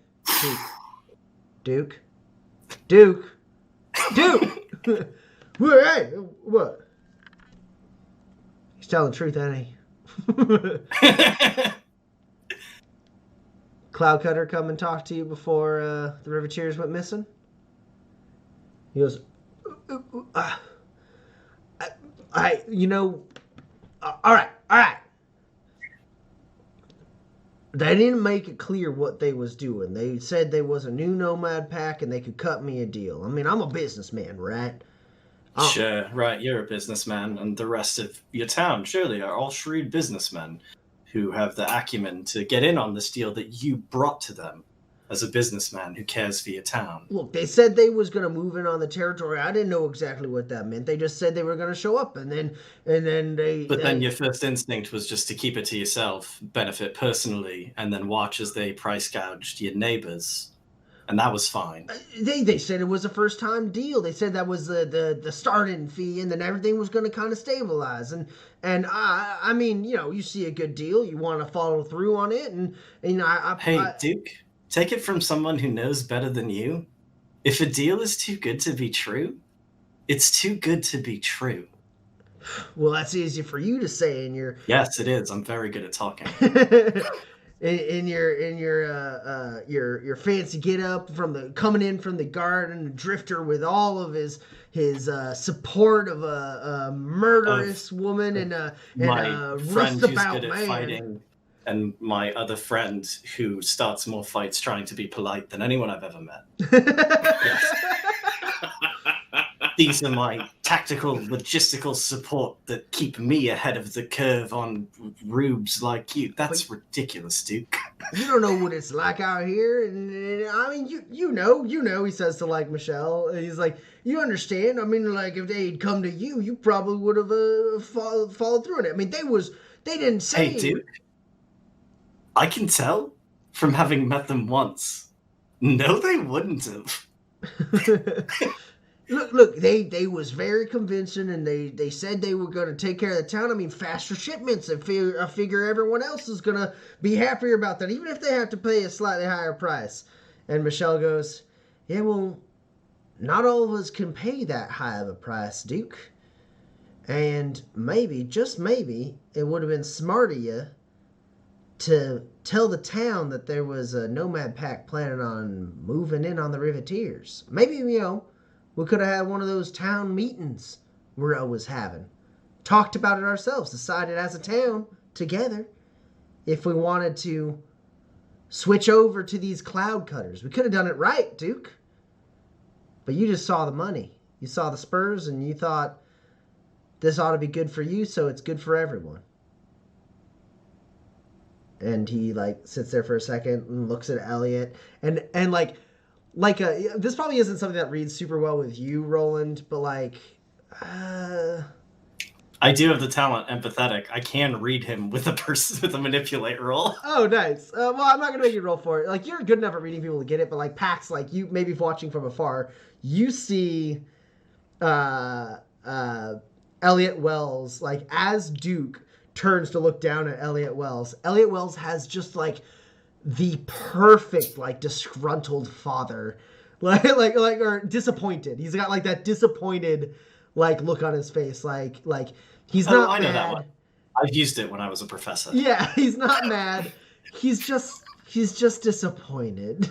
[SPEAKER 1] Duke. Hey, what? He's telling the truth, ain't he? Cloud Cutter come and talk to you before the Riveteers went missing? He goes, all right. They didn't make it clear what they was doing. They said they was a new nomad pack and they could cut me a deal. I mean, I'm a businessman, right?
[SPEAKER 2] Sure, right, you're a businessman, and the rest of your town surely are all shrewd businessmen who have the acumen to get in on this deal that you brought to them as a businessman who cares for your town.
[SPEAKER 1] Look, they said they was going to move in on the territory. I didn't know exactly what that meant. They just said they were going to show up, and then they...
[SPEAKER 2] But then your first instinct was just to keep it to yourself, benefit personally, and then watch as they price gouged your neighbors. And that was fine.
[SPEAKER 1] They said it was a first-time deal. They said that was the starting fee, and then everything was going to kind of stabilize. And I mean, you know, you see a good deal, you want to follow through on it, and you know,
[SPEAKER 2] Hey, Duke, take it from someone who knows better than you. If a deal is too good to be true, it's too good to be true.
[SPEAKER 1] Well, that's easy for you to say in your...
[SPEAKER 2] Yes, it is. I'm very good at talking.
[SPEAKER 1] in your fancy get up coming in from the garden, a drifter with all of his support of a murderous woman and a
[SPEAKER 2] friend who's
[SPEAKER 1] rustabout
[SPEAKER 2] good at
[SPEAKER 1] man.
[SPEAKER 2] fighting, and my other friend who starts more fights trying to be polite than anyone I've ever met. Yes. These are my tactical, logistical support that keep me ahead of the curve on rubes like you. That's ridiculous, Duke.
[SPEAKER 1] You don't know what it's like out here, and I mean, you know. He says to like Michelle, and he's like, you understand? I mean, like if they'd come to you, you probably would have followed through on it. I mean, they didn't say.
[SPEAKER 2] Hey, Duke. I can tell from having met them once. No, they wouldn't have.
[SPEAKER 1] Look, they was very convincing, and they said they were going to take care of the town. I mean, faster shipments. I figure everyone else is going to be happier about that, even if they have to pay a slightly higher price. And Michelle goes, yeah, well, not all of us can pay that high of a price, Duke. And maybe, just maybe, it would have been smart of you to tell the town that there was a nomad pack planning on moving in on the Riveteers. Maybe, you know, we could have had one of those town meetings we're always having. Talked about it ourselves, decided as a town, together, if we wanted to switch over to these cloud cutters. We could have done it right, Duke. But you just saw the money. You saw the spurs, and you thought, this ought to be good for you, so it's good for everyone. And he, like, sits there for a second and looks at Elliot, and this probably isn't something that reads super well with you, Roland, but
[SPEAKER 2] I do have the talent, empathetic. I can read him with a manipulate roll.
[SPEAKER 1] Oh, nice. Well, I'm not gonna make you roll for it. Like, you're good enough at reading people to get it, but like Pax, like you maybe watching from afar, you see Elliot Wells, like as Duke turns to look down at Elliot Wells has just like the perfect like disgruntled father, like or disappointed. He's got like that disappointed like look on his face, like he's not
[SPEAKER 2] I know
[SPEAKER 1] mad.
[SPEAKER 2] that one. I've used it when I was a professor.
[SPEAKER 1] Yeah, he's not mad. He's just disappointed.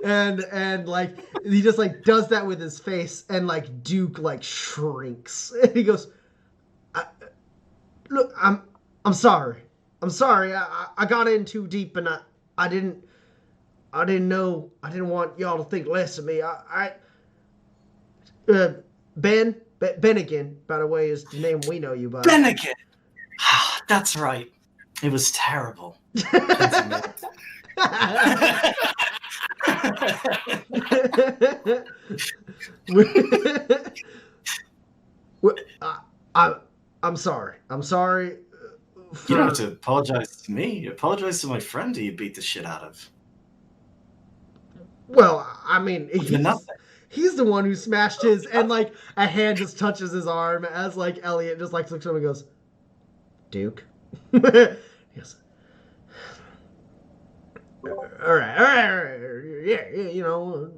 [SPEAKER 1] and like he just like does that with his face, and like Duke like shrinks. And he goes, look, I'm sorry. I'm sorry. I got in too deep, and I didn't know. I didn't want y'all to think less of me. Ben again, by the way, is the name we know you by.
[SPEAKER 2] Ben again. That's right. It was terrible.
[SPEAKER 1] I'm sorry. I'm sorry.
[SPEAKER 2] You don't have to apologize to me. You apologize to my friend who you beat the shit out of.
[SPEAKER 1] Well, I mean, he's the one who smashed his, and like a hand just touches his arm as like Elliot just like looks at him and goes, Duke. Yes. All right. Yeah, you know,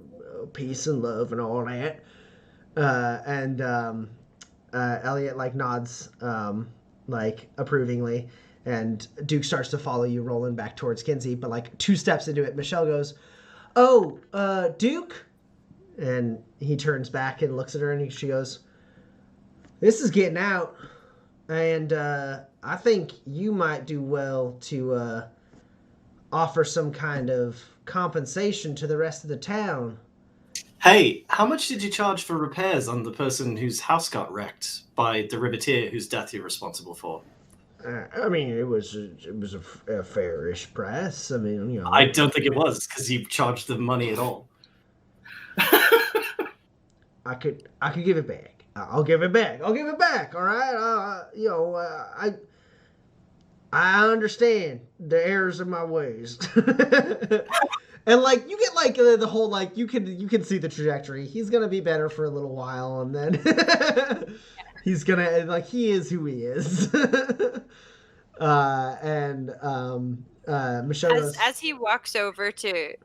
[SPEAKER 1] peace and love and all that. Elliot like nods like approvingly, and Duke starts to follow you, rolling back towards Kinsey, but like 2 steps into it, Michelle goes, "Oh, Duke," and he turns back and looks at her, and she goes, "This is getting out, and I think you might do well to offer some kind of compensation to the rest of the town.
[SPEAKER 2] Hey, how much did you charge for repairs on the person whose house got wrecked by the riveteer whose death you're responsible for?
[SPEAKER 1] I mean, it was a fairish price. I mean, you know.
[SPEAKER 2] I don't think it was, because you charged them money at all.
[SPEAKER 1] I could give it back. I'll give it back. All right. I understand the errors of my ways. And like you get like the whole like you can see the trajectory. He's gonna be better for a little while, and then he's gonna like he is who he is. Michelle goes,
[SPEAKER 3] as he walks over to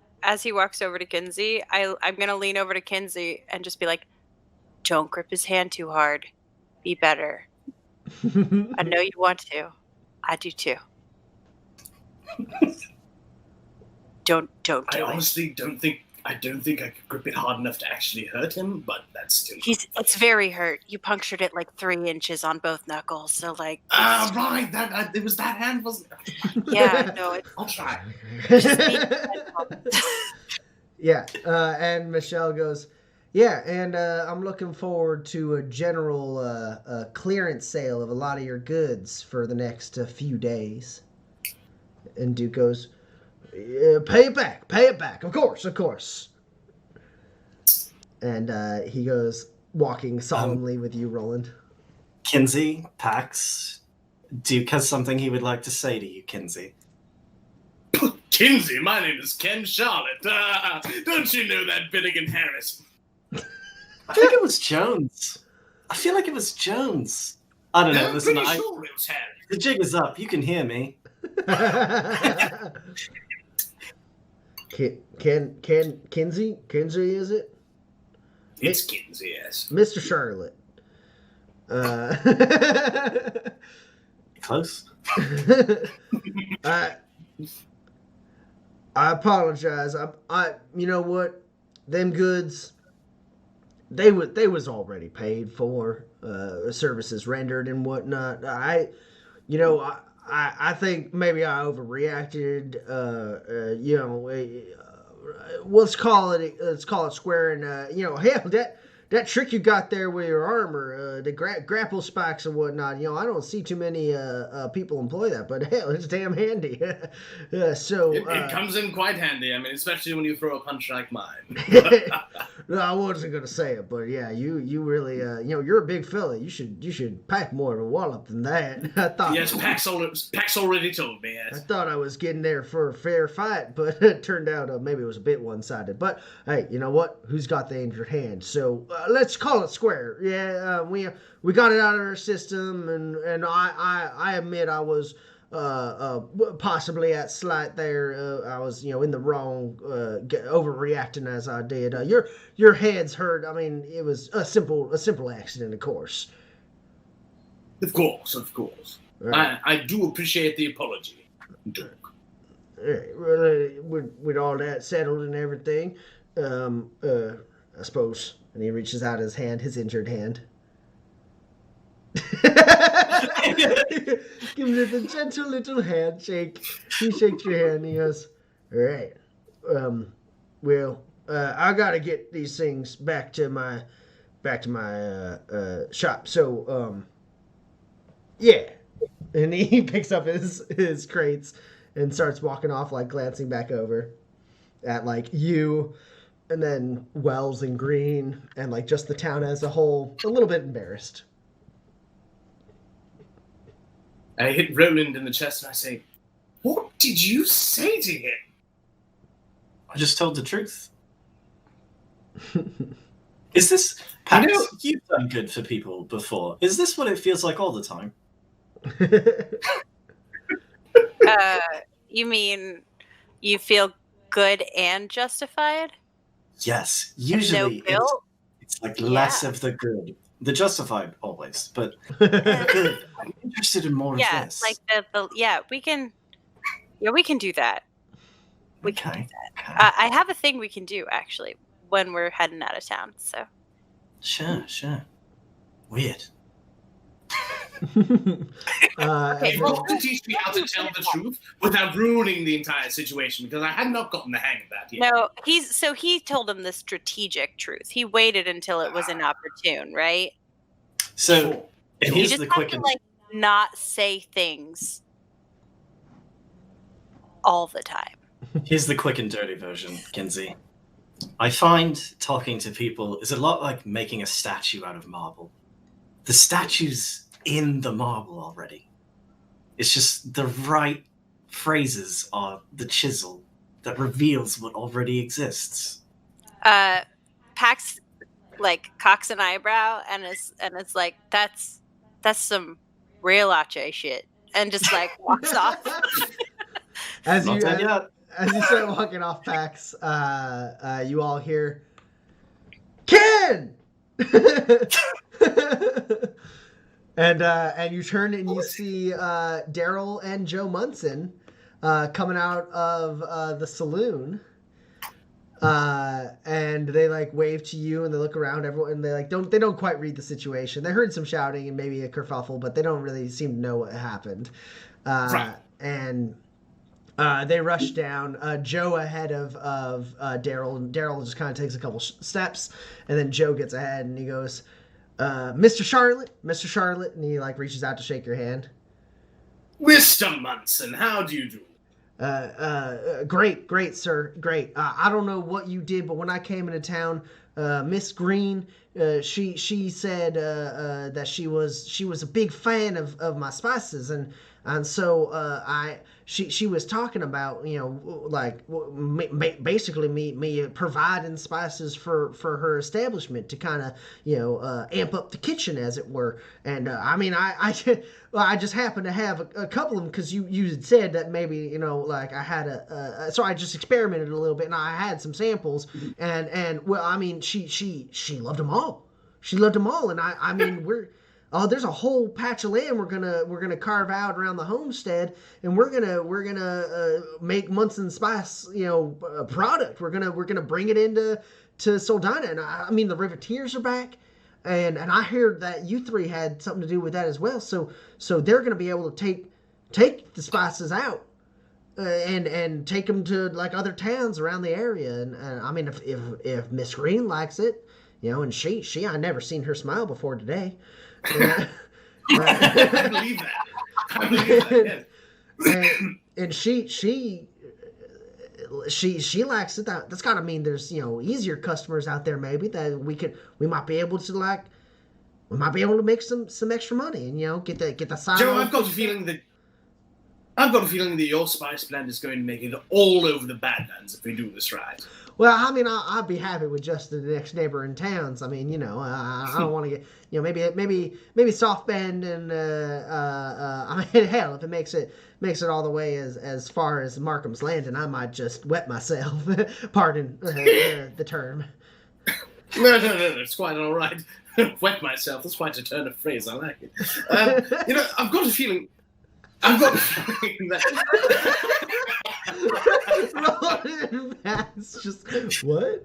[SPEAKER 3] Kinsey, I'm gonna lean over to Kinsey and just be like, "Don't grip his hand too hard. Be better. I know you want to. I do too. Don't do
[SPEAKER 4] I
[SPEAKER 3] it."
[SPEAKER 4] honestly don't think I could grip it hard enough to actually hurt him, but that's still.
[SPEAKER 3] It's very hurt. You punctured it like 3 inches on both knuckles, so like.
[SPEAKER 4] Right. It was that hand, wasn't it?
[SPEAKER 3] Yeah, no,
[SPEAKER 4] I'll try.
[SPEAKER 1] Yeah, and Michelle goes, yeah, and I'm looking forward to a general clearance sale of a lot of your goods for the next few days. And Duke goes, pay it back, of course. And he goes, walking solemnly with you, Roland.
[SPEAKER 2] Kinsey, Pax, Duke has something he would like to say to you, Kinsey.
[SPEAKER 4] Kinsey, my name is Ken Charlotte. Don't you know that Finnegan Harris?
[SPEAKER 2] I think it was Jones. I feel like it was Jones. I don't know.
[SPEAKER 4] I'm
[SPEAKER 2] Listen,
[SPEAKER 4] pretty sure it was Harris.
[SPEAKER 2] the jig is up. You can hear me.
[SPEAKER 1] Kinsey, is it?
[SPEAKER 4] It's Kinsey, yes.
[SPEAKER 1] Mr. Charlotte.
[SPEAKER 2] Close.
[SPEAKER 1] I apologize. I you know what? Them goods, they was already paid for, services rendered and whatnot. I think maybe I overreacted. Let's call it square. And hell, that trick you got there with your armor, the grapple spikes and whatnot. I don't see too many people employ that, but hell, it's damn handy.
[SPEAKER 4] It comes in quite handy. I mean, especially when you throw a punch like mine.
[SPEAKER 1] No, I wasn't gonna say it, but yeah, you really, you're a big fella. You should pack more of a wallop than that. I thought.
[SPEAKER 4] Yes, Pax already told me. Yes.
[SPEAKER 1] I thought I was getting there for a fair fight, but it turned out maybe it was a bit one-sided. But hey, you know what? Who's got the injured hand? So let's call it square. Yeah, we got it out of our system, and I admit I was possibly at slight there. I was in the wrong, overreacting as I did. Your head's hurt. I mean, it was a simple accident, of course.
[SPEAKER 4] Of course. Right. I do appreciate the apology.
[SPEAKER 1] With all that settled and everything, I suppose. And he reaches out his hand, his injured hand. Give him a gentle little handshake. He shakes your hand and he goes, all right. I gotta get these things back to my shop. So, yeah. And he picks up his crates and starts walking off, like glancing back over at like you, and then Wells and Green, and like just the town as a whole, a little bit embarrassed.
[SPEAKER 4] I hit Roland in the chest and I say, "What did you say to him?"
[SPEAKER 2] I just told the truth. Is this... Pax, you've done good for people before. Is this what it feels like all the time?
[SPEAKER 3] You mean you feel good and justified?
[SPEAKER 2] Yes. Usually it's like less of the good. The justified always, but good. I'm interested in more of this.
[SPEAKER 3] Like we can do that. We can do that.
[SPEAKER 2] Okay.
[SPEAKER 3] I have a thing we can do actually when we're heading out of town. So
[SPEAKER 2] Sure. Weird.
[SPEAKER 3] Okay,
[SPEAKER 4] You also teach me how to tell the truth without ruining the entire situation, because I had not gotten the hang of that yet.
[SPEAKER 3] No, he told him the strategic truth. He waited until it was inopportune, right?
[SPEAKER 2] So,
[SPEAKER 4] Sure.
[SPEAKER 2] and
[SPEAKER 3] You
[SPEAKER 2] here's
[SPEAKER 3] just
[SPEAKER 2] the
[SPEAKER 3] have
[SPEAKER 2] quick
[SPEAKER 3] to
[SPEAKER 2] and
[SPEAKER 3] like not say things all the time.
[SPEAKER 2] here's the quick and dirty version, Kinsey. I find talking to people is a lot like making a statue out of marble. The statue's in the marble already. It's just the right phrases are the chisel that reveals what already exists.
[SPEAKER 3] Pax like cocks an eyebrow and is like, that's some real Ache shit, and just like walks off.
[SPEAKER 1] As
[SPEAKER 2] Not
[SPEAKER 1] you
[SPEAKER 2] done yet.
[SPEAKER 1] as you start walking off, Pax, you all hear, Ken! and you turn and you see Daryl and Joe Munson coming out of the saloon. And they like wave to you and they look around everyone and they don't quite read the situation. They heard some shouting and maybe a kerfuffle, but they don't really seem to know what happened.
[SPEAKER 4] Right.
[SPEAKER 1] And they rush down. Joe ahead of Daryl, and Daryl just kind of takes a couple steps, and then Joe gets ahead and he goes, Mr. Charlotte, and he like reaches out to shake your hand.
[SPEAKER 4] Mr. Munson, how do you do?
[SPEAKER 1] Great, sir, great. I don't know what you did, but when I came into town, Miss Green, she said that she was a big fan of my spices, and so she was talking about, you know, like basically me providing spices for her establishment to kind of, you know, amp up the kitchen, as it were. And I mean, I just happened to have a couple of them because you had said that maybe, you know, like I had so I just experimented a little bit and I had some samples, and well, I mean, she loved them all. She loved them all, and I mean, there's a whole patch of land we're gonna carve out around the homestead, and we're gonna make Munson Spice, you know, product. We're gonna bring it into Soldina, and I mean the Riveteers are back, and I heard that you three had something to do with that as well. So they're gonna be able to take the spices out. And take them to like other towns around the area, and I mean if Miss Green likes it, you know, and she I never seen her smile before today.
[SPEAKER 4] I believe that. I believe that. Yes.
[SPEAKER 1] And she likes it. That's gotta mean there's, you know, easier customers out there maybe that we might be able to make some extra money and, you know, get the side.
[SPEAKER 4] Joe, I've got a feeling that your spice blend is going to make it all over the Badlands if we do this right.
[SPEAKER 1] Well, I mean, I'd be happy with just the next neighboring towns. I mean, you know, I don't want to get, you know, maybe Soft Bend and I mean, hell, if it makes it all the way as far as Markham's Landing, I might just wet myself. Pardon the term.
[SPEAKER 4] No, it's quite all right. Wet myself. That's quite a turn of phrase. I like it. You know, I've got a feeling that.
[SPEAKER 1] That's just what?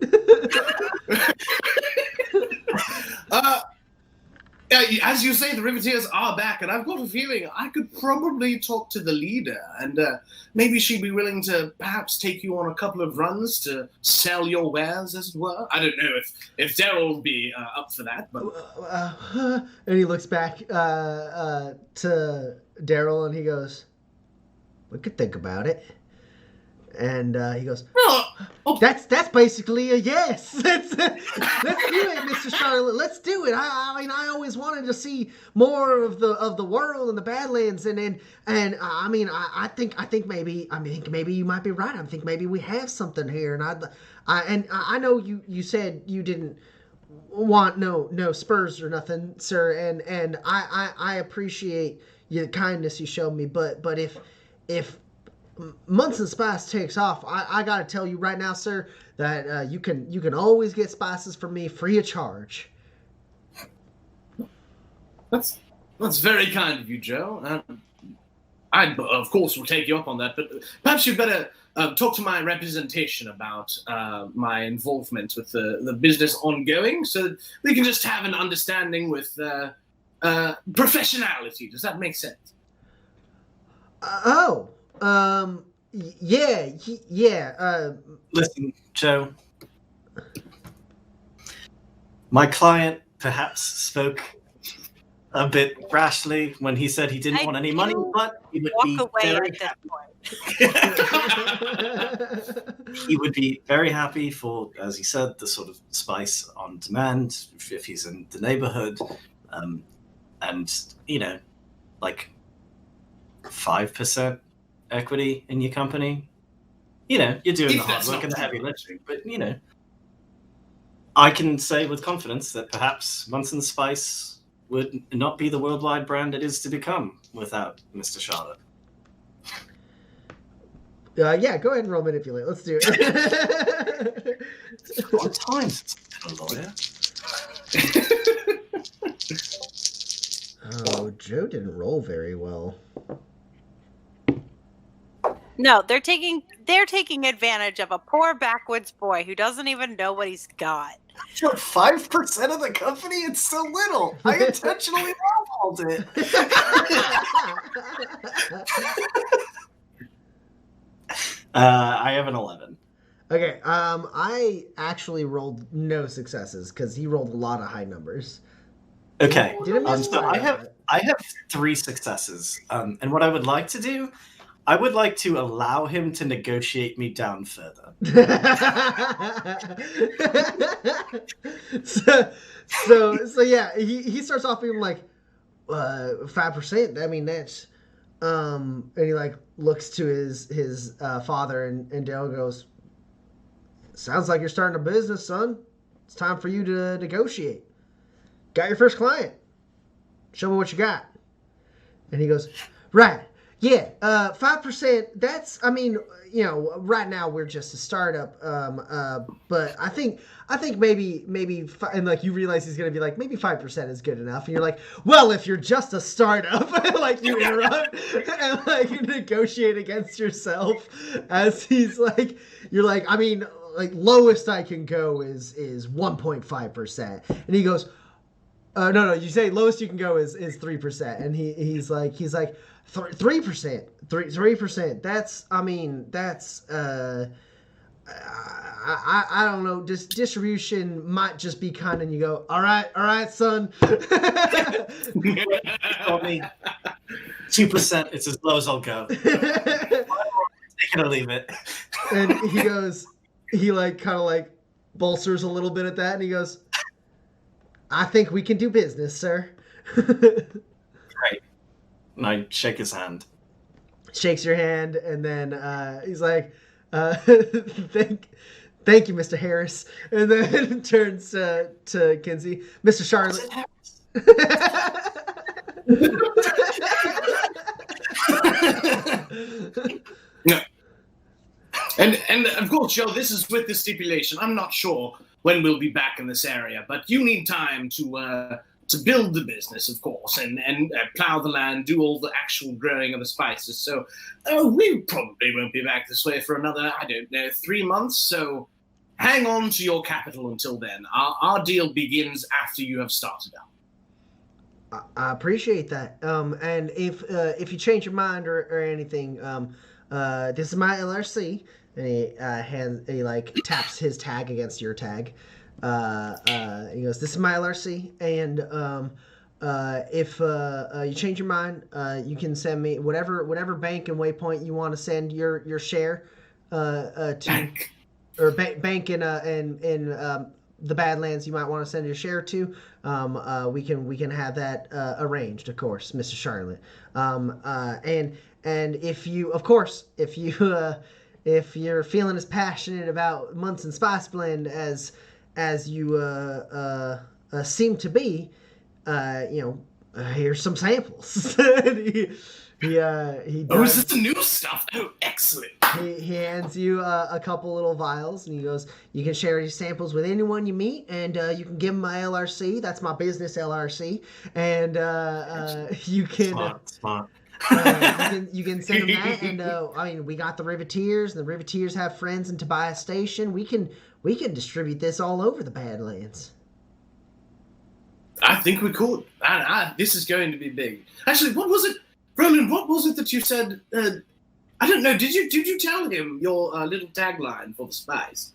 [SPEAKER 4] As you say, the Riveteers are back, and I've got a feeling I could probably talk to the leader, and maybe she'd be willing to perhaps take you on a couple of runs to sell your wares, as it were. I don't know if Daryl will be up for that, but
[SPEAKER 1] and he looks back to Daryl and he goes, "We could think about it." And he goes, "That's basically a yes. Let's do it, Mr. Charlotte. Let's do it. I mean, I always wanted to see more of the world and the Badlands, and I mean, I think maybe you might be right. I think maybe we have something here, and I know you said you didn't want no spurs or nothing, sir, and I appreciate the kindness you showed me, but if Munson Spice takes off, I gotta tell you right now, sir, that you can always get spices from me free of charge."
[SPEAKER 4] That's very kind of you, Joe. I of course will take you up on that, but perhaps you'd better talk to my representation about my involvement with the business ongoing, so that we can just have an understanding with professionality. Does that make sense?
[SPEAKER 1] Yeah.
[SPEAKER 2] Listen, Joe. My client perhaps spoke a bit rashly when he said he didn't want any money, but he would be very happy. He would be very happy for, as he said, the sort of spice on demand if he's in the neighborhood, and like 5% equity in your company. You're doing the hard work and the heavy lifting, but I can say with confidence that perhaps Munson Spice would not be the worldwide brand it is to become without Mr. Charlotte.
[SPEAKER 1] Yeah, go ahead and roll manipulate. Let's do it.
[SPEAKER 2] It's a long time since I've been a lawyer.
[SPEAKER 1] Oh, Joe didn't roll very well.
[SPEAKER 3] No, they're taking advantage of a poor backwoods boy who doesn't even know what he's got.
[SPEAKER 2] For 5% of the company, it's so little. I intentionally lowballed it. I have an 11.
[SPEAKER 1] Okay, I actually rolled no successes because he rolled a lot of high numbers.
[SPEAKER 2] Okay,
[SPEAKER 1] so
[SPEAKER 2] I have 3 successes, and what I would like to do, I would like to allow him to negotiate me down further.
[SPEAKER 1] so yeah, he starts off being like 5%. I mean, that's and he like looks to his father, and Dale goes, "Sounds like you're starting a business, son. It's time for you to negotiate. Got your first client. Show me what you got." And he goes, "Right. Yeah, 5%, that's, I mean, right now we're just a startup, but I think maybe, and like you realize he's going to be like, maybe 5% is good enough. And you're like, well, if you're just a startup, like you interrupt and like you negotiate against yourself as he's like, you're like, I mean, like lowest I can go is 1.5%. And he goes, no, you say lowest you can go is 3%. And he's like, 3%. 3%. That's, I mean, that's, I don't know. Distribution might just be kind, and you go, all right, son.
[SPEAKER 2] Told me 2%. It's as low as I'll go. Take it or leave it.
[SPEAKER 1] And he goes, he like kind of like bolsters a little bit at that, and he goes, I think we can do business, sir.
[SPEAKER 2] Right. And I shake his hand.
[SPEAKER 1] Shakes your hand, and then he's like, thank you, Mr. Harris. And then turns to Kinsey. Mr. Charlotte.
[SPEAKER 4] No. And of course, Joe, this is with the stipulation. I'm not sure when we'll be back in this area, but you need time to build the business, of course, and plow the land, do all the actual growing of the spices. So we probably won't be back this way for another, 3 months. So hang on to your capital until then. Our deal begins after you have started out.
[SPEAKER 1] I appreciate that. And if you change your mind or anything, this is my LRC. And he like taps his tag against your tag. He goes, "This is my LRC, and if you change your mind, you can send me whatever bank and waypoint you want to send your share to,
[SPEAKER 4] Bank.
[SPEAKER 1] or bank in the Badlands you might want to send your share to. We can have that arranged, of course, Mr. Charlotte. And if you, of course, if you're feeling as passionate about Munson Spice Blend as you seem to be, here's some samples."
[SPEAKER 4] Is this the new stuff? Oh, excellent.
[SPEAKER 1] He hands you a couple little vials, and he goes, "You can share your samples with anyone you meet, and you can give them my LRC. That's my business LRC, and you can."
[SPEAKER 2] Smart.
[SPEAKER 1] You can send them that, and I mean, we got the Riveteers, and the Riveteers have friends in Tobias Station. We can distribute this all over the Badlands.
[SPEAKER 4] I think we could. This is going to be big. Actually, what was it, Roland? What was it that you said? I don't know. Did you tell him your little tagline for the spice?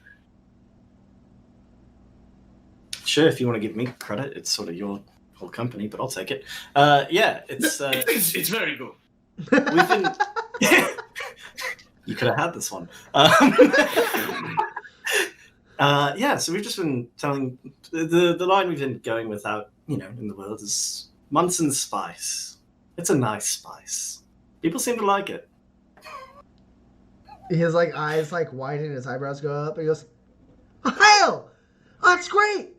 [SPEAKER 2] Sure, if you want to give me credit, it's sort of your whole company, but I'll take it. Yeah,
[SPEAKER 4] It's very good.
[SPEAKER 2] we've been. You could have had this one. Yeah, so we've just been telling the line we've been going with out, in the world is Munson's spice. It's a nice spice. People seem to like it.
[SPEAKER 1] His eyes widen, his eyebrows go up, and he goes, "Oh, hell, that's great.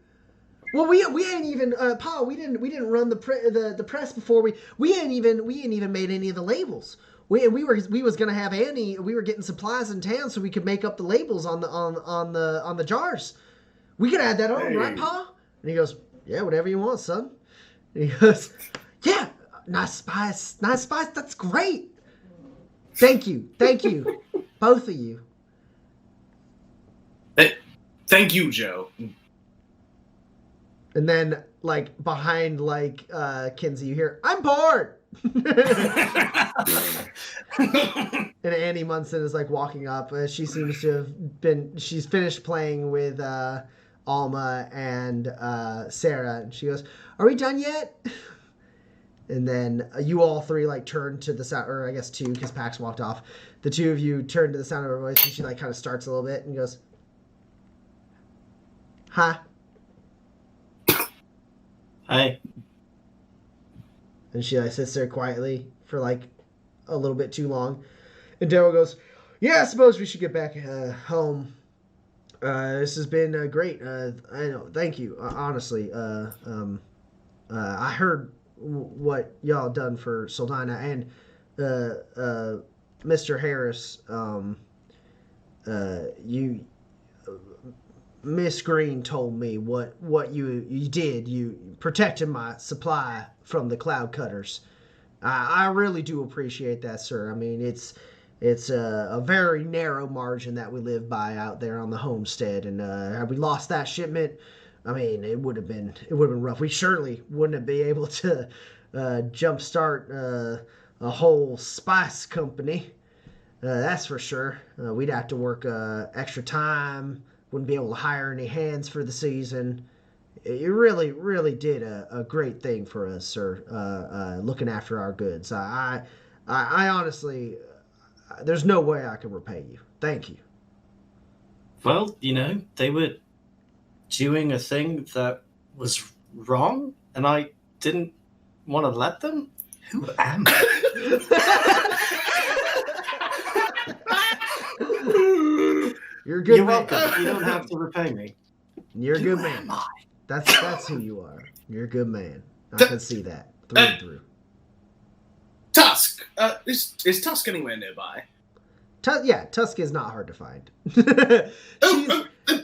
[SPEAKER 1] Well, we ain't even Paul. We didn't run the press before we ain't even made any of the labels. We was gonna have Annie. We were getting supplies in town so we could make up the labels on the jars. We could add that on, right, Pa?" And he goes, "Yeah, whatever you want, son." And he goes, "Yeah, nice spice. That's great. Thank you, both of you."
[SPEAKER 4] Thank you, Joe.
[SPEAKER 1] And then, behind, Kinsey, you hear, "I'm bored!" And Annie Munson is, walking up. She seems to have she's finished playing with Alma and Sarah. And she goes, "Are we done yet?" And then you all three, turn to the sound, or I guess two, because Pax walked off. The two of you turn to the sound of her voice, and she, kind of starts a little bit and goes, "Hi."
[SPEAKER 2] Hi.
[SPEAKER 1] And she sits there quietly for a little bit too long. And Daryl goes, "Yeah, I suppose we should get back home. This has been great. I know. Thank you. Honestly, I heard what y'all done for Soldina and Mr. Harris. Miss Green told me what you did. You protected my supply from the cloud cutters. I really do appreciate that, sir. I mean, it's a very narrow margin that we live by out there on the homestead, and had we lost that shipment, I mean, it would have been rough. We surely wouldn't be able to jumpstart a whole spice company. That's for sure. We'd have to work extra time. Wouldn't be able to hire any hands for the season. You really, really did a great thing for us, sir, looking after our goods. I honestly, there's no way I can repay you. Thank you."
[SPEAKER 2] Well, they were doing a thing that was wrong, and I didn't want to let them. Who am I?
[SPEAKER 1] You're a good
[SPEAKER 2] You're
[SPEAKER 1] man.
[SPEAKER 2] welcome. You don't have to repay me.
[SPEAKER 1] You're a good
[SPEAKER 2] Who
[SPEAKER 1] man.
[SPEAKER 2] am I?
[SPEAKER 1] That's who you are. You're a good man. I can see that through and through.
[SPEAKER 4] Tusk. Is Tusk anywhere nearby?
[SPEAKER 1] Tusk is not hard to find.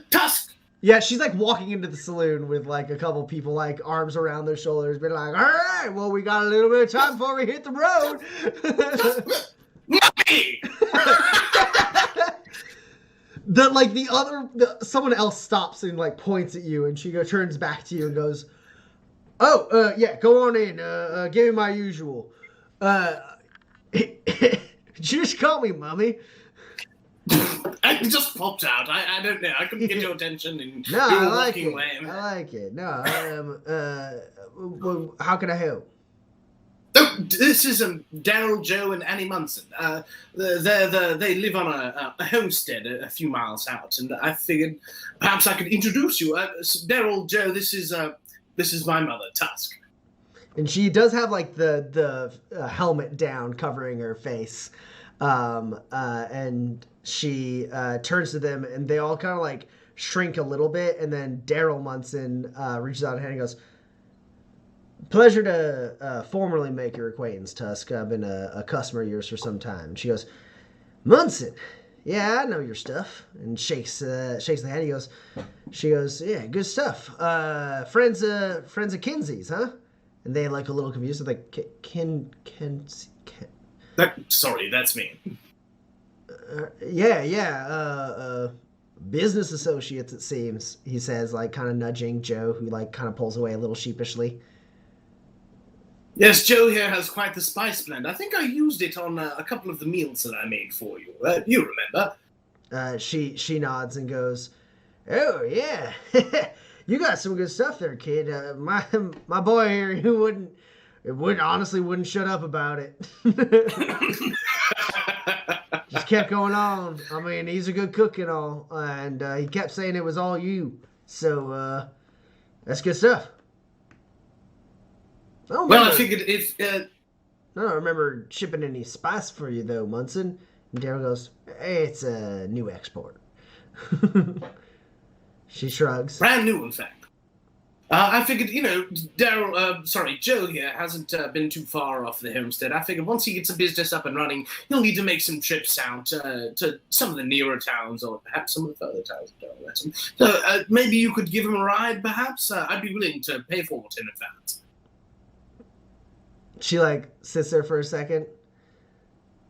[SPEAKER 4] Tusk.
[SPEAKER 1] Yeah, she's walking into the saloon with a couple people arms around their shoulders, being "All right, well, we got a little bit of time before we hit the road." Someone else stops and points at you, and she turns back to you and goes, "Oh, yeah, go on in. Give me my usual. Just call me Mummy."
[SPEAKER 4] I just popped out. I don't know. I couldn't get your attention, and
[SPEAKER 1] No,
[SPEAKER 4] you
[SPEAKER 1] I
[SPEAKER 4] were
[SPEAKER 1] like
[SPEAKER 4] walking
[SPEAKER 1] it.
[SPEAKER 4] away.
[SPEAKER 1] I like it. No, well, how can I help?
[SPEAKER 4] Oh, this is Daryl, Joe, and Annie Munson. They live on a homestead a few miles out, and I figured perhaps I could introduce you. Daryl, Joe, this is my mother, Tusk.
[SPEAKER 1] And she does have the helmet down covering her face, and she turns to them, and they all kind of shrink a little bit, and then Daryl Munson reaches out a hand and goes, "Pleasure to formally make your acquaintance, Tusk. I've been a customer of yours for some time." And she goes, "Munson, yeah, I know your stuff." And shakes the head. She goes, "Yeah, good stuff. Friends of Kinsey's, huh?" And they a little confused. They're Ken.
[SPEAKER 4] Sorry, that's me.
[SPEAKER 1] Yeah. business associates, it seems, he says, like, kind of nudging Joe, who, like, kind of pulls away a little sheepishly.
[SPEAKER 4] Yes, Joe here has quite the spice blend. I think I used it on a couple of the meals that I made for you. You remember?
[SPEAKER 1] She nods and goes, "Oh, yeah. You got some good stuff there, kid. My boy here, he wouldn't shut up about it. Just kept going on. I mean, he's a good cook and all, and he kept saying it was all you. So, that's good stuff."
[SPEAKER 4] Well, I figured if...
[SPEAKER 1] I don't remember shipping any spice for you, though, Munson. And Daryl goes, "Hey, it's a new export." She shrugs.
[SPEAKER 4] Brand new, in fact. I figured, Joe here hasn't been too far off the homestead. I figured once he gets the business up and running, he'll need to make some trips out to some of the nearer towns, or perhaps some of the further towns. So maybe you could give him a ride, perhaps? I'd be willing to pay for it in advance.
[SPEAKER 1] She, like, sits there for a second,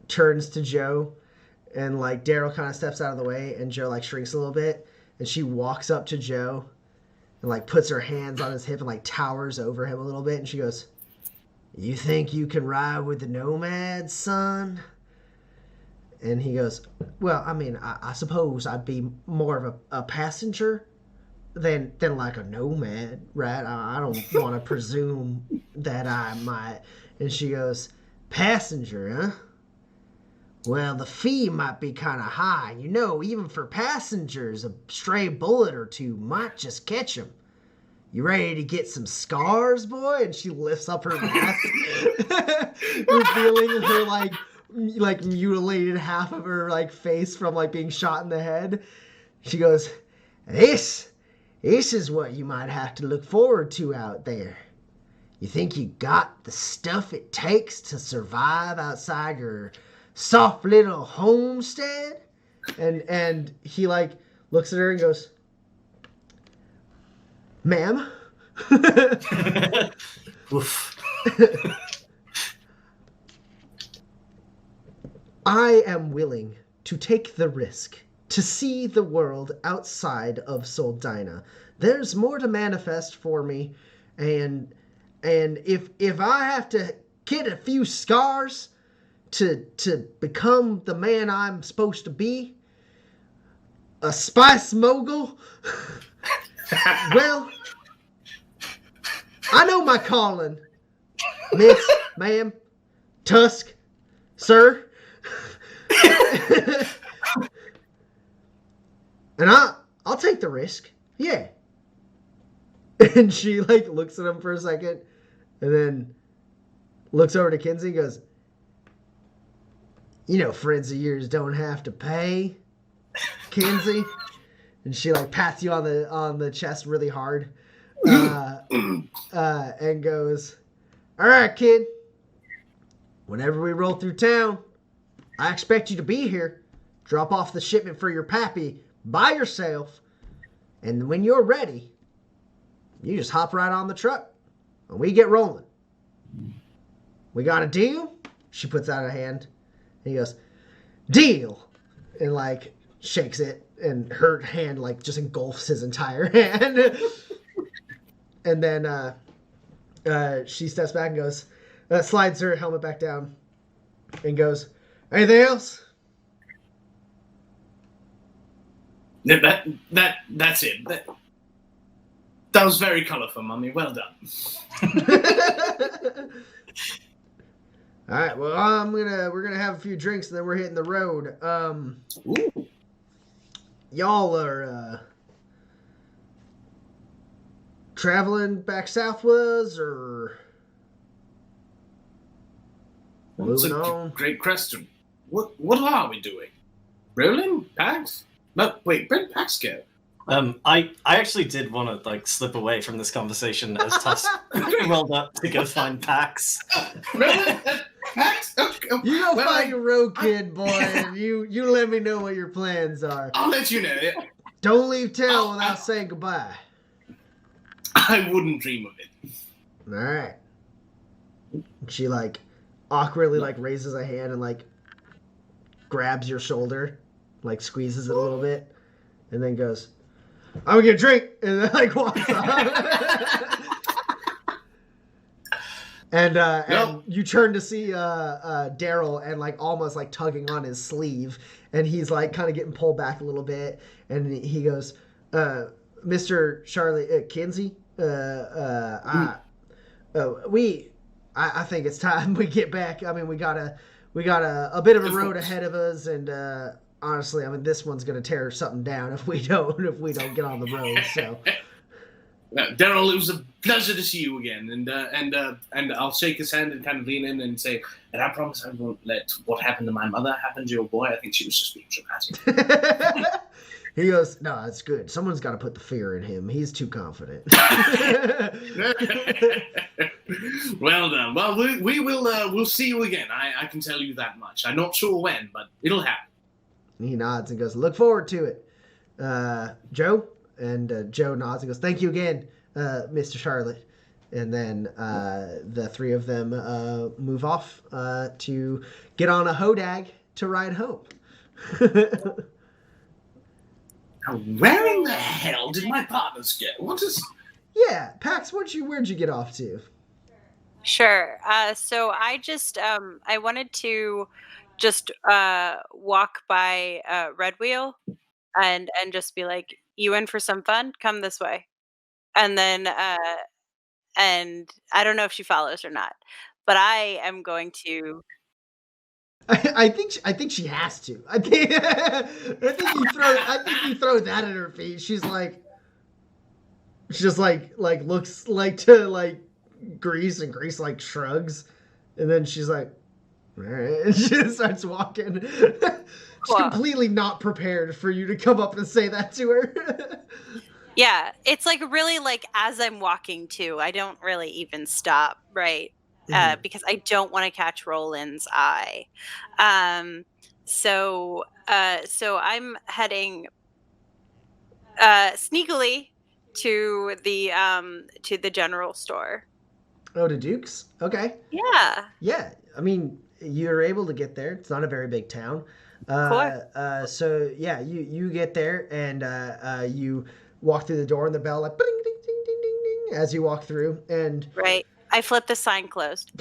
[SPEAKER 1] turns to Joe, and, like, Daryl kind of steps out of the way, and Joe, like, shrinks a little bit, and she walks up to Joe and, like, puts her hands on his hip and, like, towers over him a little bit, and she goes, "You think you can ride with the nomads, son?" And he goes, "Well, I mean, I suppose I'd be more of a passenger than like a nomad, right? I don't want to presume that I might." And she goes, "Passenger, huh? Well, the fee might be kind of high. You know, even for passengers, a stray bullet or two might just catch them. You ready to get some scars, boy?" And she lifts up her mask, revealing her, like mutilated half of her, like, face from, like, being shot in the head. She goes, This is what you might have to look forward to out there. You think you got the stuff it takes to survive outside your soft little homestead?" And he, like, looks at her and goes, "Ma'am?"
[SPEAKER 2] Oof.
[SPEAKER 1] "I am willing to take the risk to see the world outside of Soldina. There's more to manifest for me, and if I have to get a few scars to become the man I'm supposed to be, a spice mogul, well, I know my calling, miss, ma'am, Tusk, sir." "And I'll take the risk, yeah." And she, like, looks at him for a second, and then looks over to Kinsey and goes, "You know, friends of yours don't have to pay, Kinsey." And she, like, pats you on the chest really hard, and goes, "All right, kid. Whenever we roll through town, I expect you to be here. Drop off the shipment for your pappy by yourself, and when you're ready, you just hop right on the truck, and we get rolling. We got a deal?" She puts out a hand, and he goes, "Deal," and, like, shakes it, and her hand, like, just engulfs his entire hand. And then she steps back and goes, slides her helmet back down, and goes, "Anything else?"
[SPEAKER 4] No, that's it. That was very colourful, Mummy. Well done.
[SPEAKER 1] All right. Well, we're gonna have a few drinks, and then we're hitting the road.
[SPEAKER 4] Ooh.
[SPEAKER 1] Y'all are traveling back southwards, or
[SPEAKER 4] That's
[SPEAKER 1] moving
[SPEAKER 4] a
[SPEAKER 1] on?
[SPEAKER 4] great question. What are we doing? Rolling? Pax? No, wait, where did Pax go?
[SPEAKER 2] I actually did want to, like, slip away from this conversation as Tusk rolled up to go find Pax.
[SPEAKER 4] Rolling? Pax? Okay.
[SPEAKER 1] You go
[SPEAKER 4] Well,
[SPEAKER 1] find your road kid, boy, and you let me know what your plans are.
[SPEAKER 4] I'll let you know.
[SPEAKER 1] Don't leave town without saying goodbye.
[SPEAKER 4] I wouldn't dream of it.
[SPEAKER 1] All right. She, like, awkwardly, like, raises a hand and, like, grabs your shoulder, like, squeezes it a little bit, and then goes, "I'm gonna get a drink," and then like walks off. And you turn to see Daryl and like almost like tugging on his sleeve, and he's like kind of getting pulled back a little bit, and he goes, "Mr. Charlie Kinsey, I think it's time we get back. I mean, we got a bit of a road ahead of us, and honestly, I mean, this one's gonna tear something down if we don't get on the road. So."
[SPEAKER 4] Daryl, it was a pleasure to see you again, and I'll shake his hand and kind of lean in and say, and I promise I won't let what happened to my mother happen to your boy. I think she was just being dramatic.
[SPEAKER 1] He goes, "No, that's good. Someone's got to put the fear in him. He's too confident."
[SPEAKER 4] Well done. Well, we'll see you again. I can tell you that much. I'm not sure when, but it'll happen.
[SPEAKER 1] He nods and goes, "Look forward to it." Joe? And Joe nods and goes, "Thank you again, Mr. Charlotte." And then the three of them move off to get on a hodag to ride home.
[SPEAKER 4] Now, where in the hell did my partners get? What is...
[SPEAKER 1] Yeah, Pax, where'd you get off to?
[SPEAKER 3] Sure. So I just I wanted to just walk by Red Wheel and just be like, "You in for some fun? Come this way." And then and I don't know if she follows or not, but I am going to.
[SPEAKER 1] I think she has to. I think you throw that at her feet. She just like looks like to like Grease, and Grease like shrugs, and then she's like, "All right," and she just starts walking. She's completely not prepared for you to come up and say that to her.
[SPEAKER 3] Yeah, it's like really like as I'm walking too, I don't really even stop, right? Because I don't want to catch Roland's eye. So I'm heading sneakily to the general store.
[SPEAKER 1] Oh, to Duke's? Okay.
[SPEAKER 3] Yeah.
[SPEAKER 1] Yeah, I mean, you're able to get there. It's not a very big town.
[SPEAKER 3] Cool.
[SPEAKER 1] So yeah, you get there, and you walk through the door, and the bell like ding ding ding ding ding ding as you walk through, and
[SPEAKER 3] Right. I flipped the sign closed.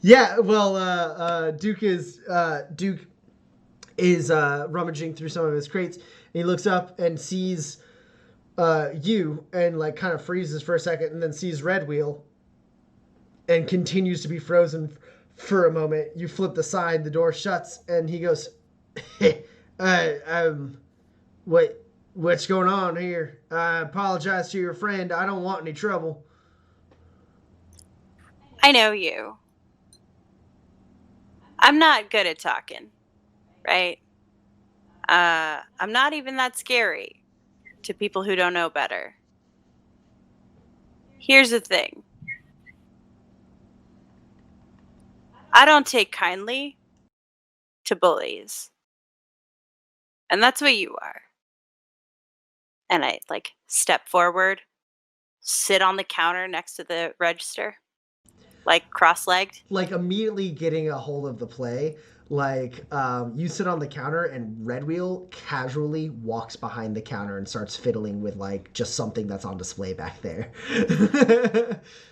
[SPEAKER 1] yeah, well, Duke is rummaging through some of his crates, and he looks up and sees you, and like kind of freezes for a second, and then sees Red Wheel, and continues to be frozen for a moment. You flip the sign, the door shuts, and he goes, what's going on here? I apologize to your friend. I don't want any trouble."
[SPEAKER 3] I know you. I'm not good at talking, right? I'm not even that scary to people who don't know better. Here's the thing. I don't take kindly to bullies. And that's what you are. And I like step forward, sit on the counter next to the register, like cross-legged.
[SPEAKER 1] Like immediately getting a hold of the play, like you sit on the counter, and Red Wheel casually walks behind the counter and starts fiddling with like just something that's on display back there.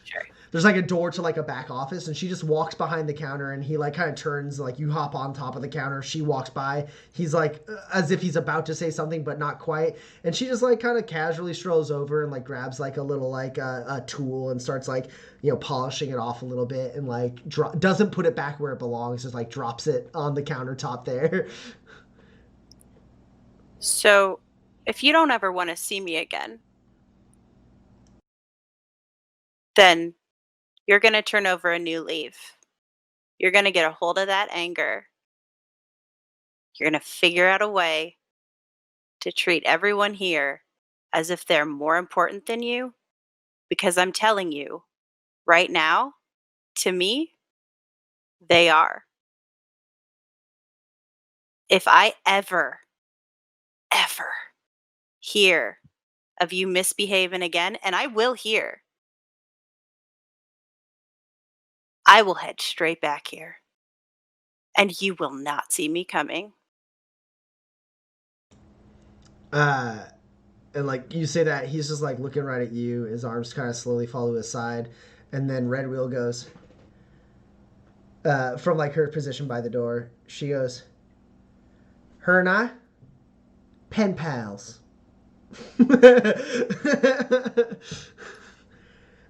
[SPEAKER 3] Sure.
[SPEAKER 1] There's like a door to like a back office, and she just walks behind the counter, and he like kind of turns, like you hop on top of the counter, she walks by, he's like as if he's about to say something but not quite, and she just like kind of casually strolls over and like grabs like a little like a tool and starts like, you know, polishing it off a little bit, and like doesn't put it back where it belongs, just like drops it on the countertop there.
[SPEAKER 3] So, if you don't ever want to see me again, then you're going to turn over a new leaf. You're going to get a hold of that anger. You're going to figure out a way to treat everyone here as if they're more important than you. Because I'm telling you, right now, to me, they are. If I ever hear of you misbehaving again, and I will hear, I will head straight back here. And you will not see me coming.
[SPEAKER 1] And like you say that, he's just like looking right at you. His arms kind of slowly fall to his side, and then Red Wheel goes from like her position by the door. She goes, "Her and I, pen pals."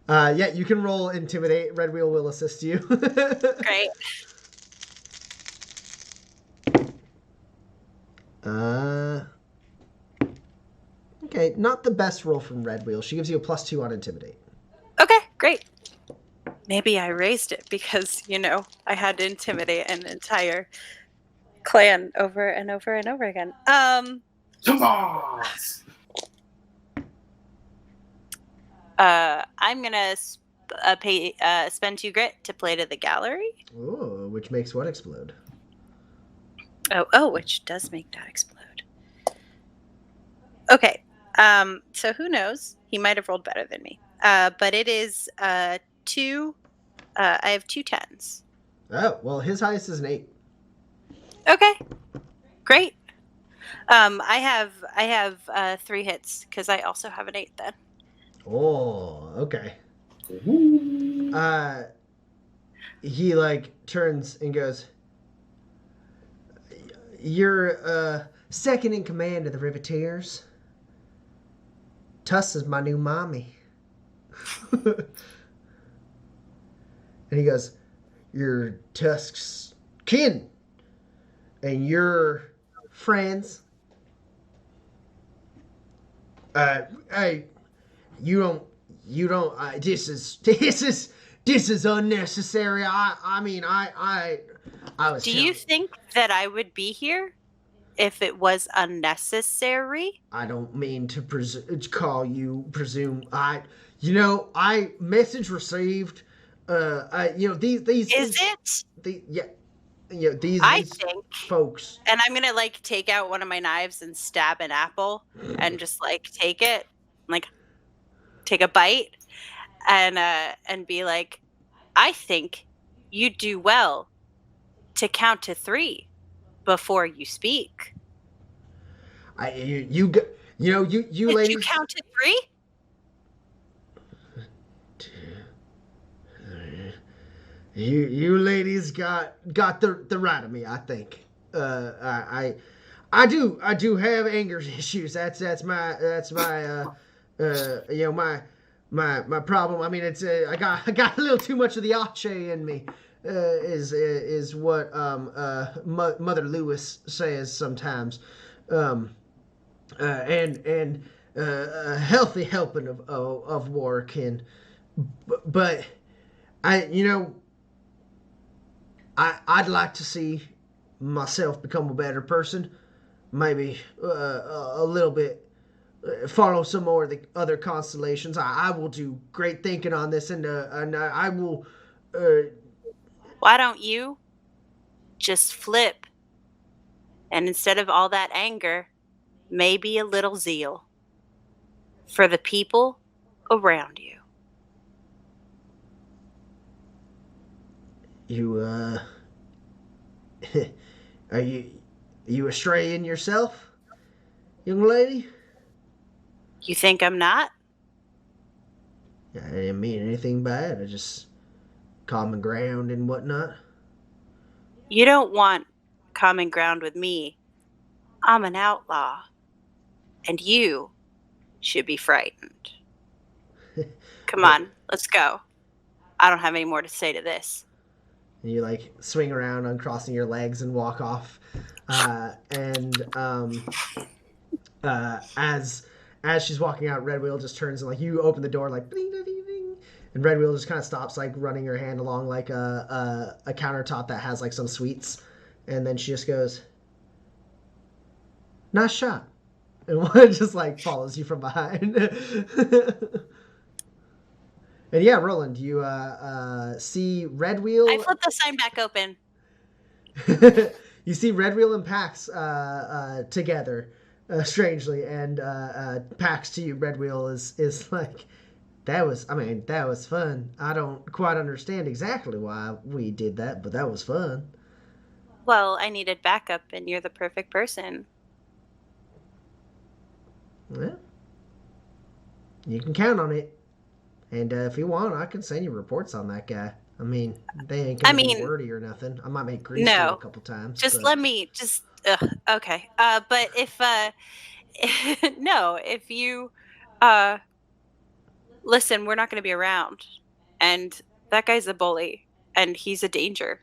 [SPEAKER 1] Yeah, you can roll intimidate. Red Wheel will assist you.
[SPEAKER 3] Great.
[SPEAKER 1] Okay, not the best roll from Red Wheel. She gives you a +2 on intimidate.
[SPEAKER 3] Okay, great. Maybe I raised it because, I had to intimidate an entire clan over and over and over again.
[SPEAKER 4] Tomas!
[SPEAKER 3] I'm gonna spend 2 grit to play to the gallery.
[SPEAKER 1] Oh, which makes what explode?
[SPEAKER 3] Oh, which does make that explode. Okay. So who knows? He might have rolled better than me. But it is 2. I have 2 10s.
[SPEAKER 1] Oh, well, his highest is an 8.
[SPEAKER 3] Okay. Great. I have 3 hits because I also have an 8 then.
[SPEAKER 1] Oh, okay.
[SPEAKER 4] Ooh.
[SPEAKER 1] He like turns and goes, "You're second in command of the Riveteers. Tuss is my new mommy." And he goes, "You're Tusk's kin, and you're friends. Hey, you don't. This is unnecessary. I was.
[SPEAKER 3] Do you think that I would be here if it was unnecessary?
[SPEAKER 1] I don't mean to call you presume. I message received. These
[SPEAKER 3] I think
[SPEAKER 1] folks.
[SPEAKER 3] And I'm gonna take out one of my knives and stab an apple and just take it, take a bite, and be like, I think you do well to count to 3 before you speak.
[SPEAKER 1] You
[SPEAKER 3] Did
[SPEAKER 1] ladies.
[SPEAKER 3] you count to 3?
[SPEAKER 1] You ladies got the right of me, I think. I do have anger issues. That's my my problem. I mean, it's I got a little too much of the Ache in me. Is what Mother Lewis says sometimes. And a healthy helping of war can, but I'd like to see myself become a better person. Maybe a little bit follow some more of the other constellations. I will do great thinking on this, and I will.
[SPEAKER 3] Why don't you just flip? And instead of all that anger, maybe a little zeal for the people around you.
[SPEAKER 1] You are you astraying yourself, young lady?
[SPEAKER 3] You think I'm not?
[SPEAKER 1] I didn't mean anything bad. I just common ground and whatnot.
[SPEAKER 3] You don't want common ground with me. I'm an outlaw. And you should be frightened. Come on, let's go. I don't have any more to say to this.
[SPEAKER 1] And you swing around, uncrossing your legs, and walk off. As she's walking out, Red Wheel just turns and you open the door bling, bling, bling, bling, and Red Wheel just kind of stops running her hand along a countertop that has some sweets, and then she just goes, "Nice shot," and one just follows you from behind. And yeah, Roland, you see Red Wheel.
[SPEAKER 3] I flip the sign back open.
[SPEAKER 1] You see Red Wheel and Pax together, strangely, and Pax to you, Red Wheel is like, that was fun. I don't quite understand exactly why we did that, but that was fun.
[SPEAKER 3] Well, I needed backup, and you're the perfect person.
[SPEAKER 1] Well, you can count on it. And if you want, I can send you reports on that guy. I mean, they ain't gonna be wordy or nothing. I might make grease for you a couple times.
[SPEAKER 3] Just
[SPEAKER 1] but...
[SPEAKER 3] let me okay. But if no, if you listen, we're not going to be around, and that guy's a bully, and he's a danger,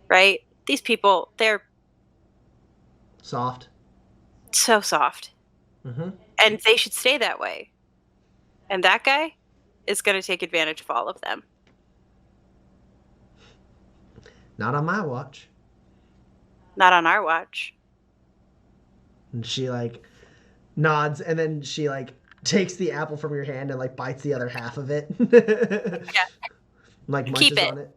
[SPEAKER 3] right? These people, they're
[SPEAKER 1] soft,
[SPEAKER 3] so soft, and they should stay that way. And that guy is going to take advantage of all of them.
[SPEAKER 1] Not on my watch.
[SPEAKER 3] Not on our watch.
[SPEAKER 1] And she like nods, and then she like takes the apple from your hand and like bites the other half of it.
[SPEAKER 3] Yeah.
[SPEAKER 1] Like munches
[SPEAKER 3] Keep it.
[SPEAKER 1] on it.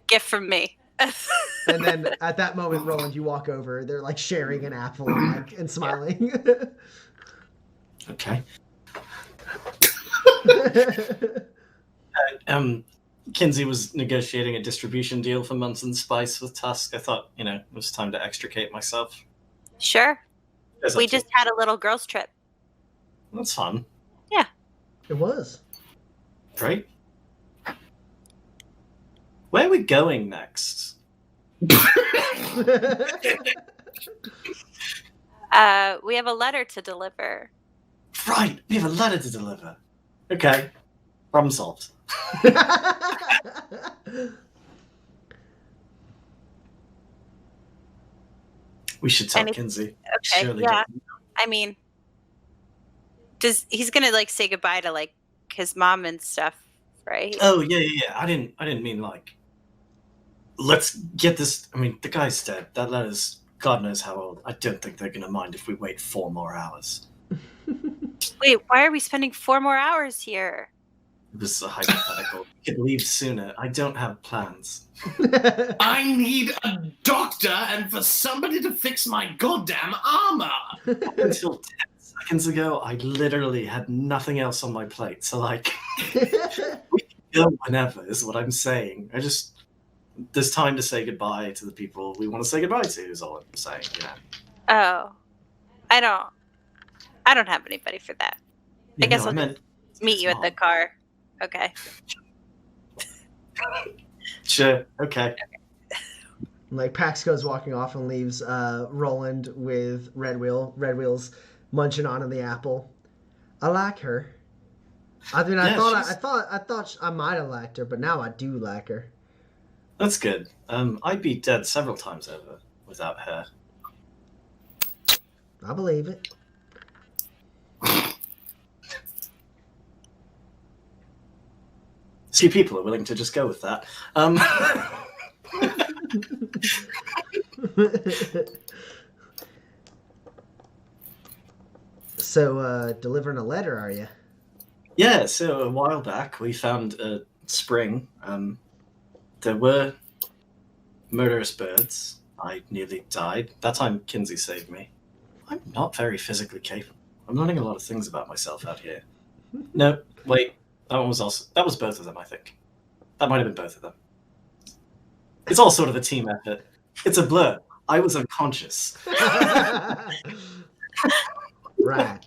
[SPEAKER 3] Gift from me.
[SPEAKER 1] And then at that moment, Roland, you walk over. They're like sharing an apple and smiling.
[SPEAKER 2] Okay. Kinsey was negotiating a distribution deal for Munson's Spice with Tusk. I thought, it was time to extricate myself.
[SPEAKER 3] Sure. We just had a little girls' trip.
[SPEAKER 2] That's fun.
[SPEAKER 3] Yeah.
[SPEAKER 1] It was.
[SPEAKER 2] Great. Where are we going next?
[SPEAKER 3] We have a letter to deliver.
[SPEAKER 2] Right, we have a letter to deliver. Okay. Problem solved. We should tell Kinsey.
[SPEAKER 3] Okay,
[SPEAKER 2] Surely
[SPEAKER 3] yeah. I mean, he's gonna like say goodbye to like his mom and stuff, right?
[SPEAKER 2] Oh yeah. I didn't mean like. Let's get this. I mean, the guy's dead. That letter's God knows how old. I don't think they're gonna mind if we wait 4 more hours.
[SPEAKER 3] Wait, why are we spending 4 more hours here?
[SPEAKER 2] This is a hypothetical. We could leave sooner. I don't have plans.
[SPEAKER 4] I need a doctor and for somebody to fix my goddamn armor.
[SPEAKER 2] Until 10 seconds ago, I literally had nothing else on my plate. So, like, we can go whenever is what I'm saying. There's time to say goodbye to the people we want to say goodbye to, is all I'm saying,
[SPEAKER 3] Oh. I don't have anybody for that.
[SPEAKER 2] Yeah,
[SPEAKER 3] I guess
[SPEAKER 2] no,
[SPEAKER 3] I'll just meet you at the car. Okay.
[SPEAKER 2] Sure. Okay.
[SPEAKER 1] Like Pax goes walking off and leaves Roland with Red Wheel. Red Wheel's munching on the apple. I like her. I mean, I thought I might have liked her, but now I do like her.
[SPEAKER 2] That's good. I'd be dead several times over without her.
[SPEAKER 1] I believe it.
[SPEAKER 2] See, people are willing to just go with that.
[SPEAKER 1] So, delivering a letter, are you?
[SPEAKER 2] Yeah, so a while back we found a spring. There were murderous birds. I nearly died. That time Kinsey saved me. I'm not very physically capable. I'm learning a lot of things about myself out here. No, wait. That was both of them, I think. That might have been both of them. It's all sort of a team effort. It's a blur. I was unconscious.
[SPEAKER 1] Right.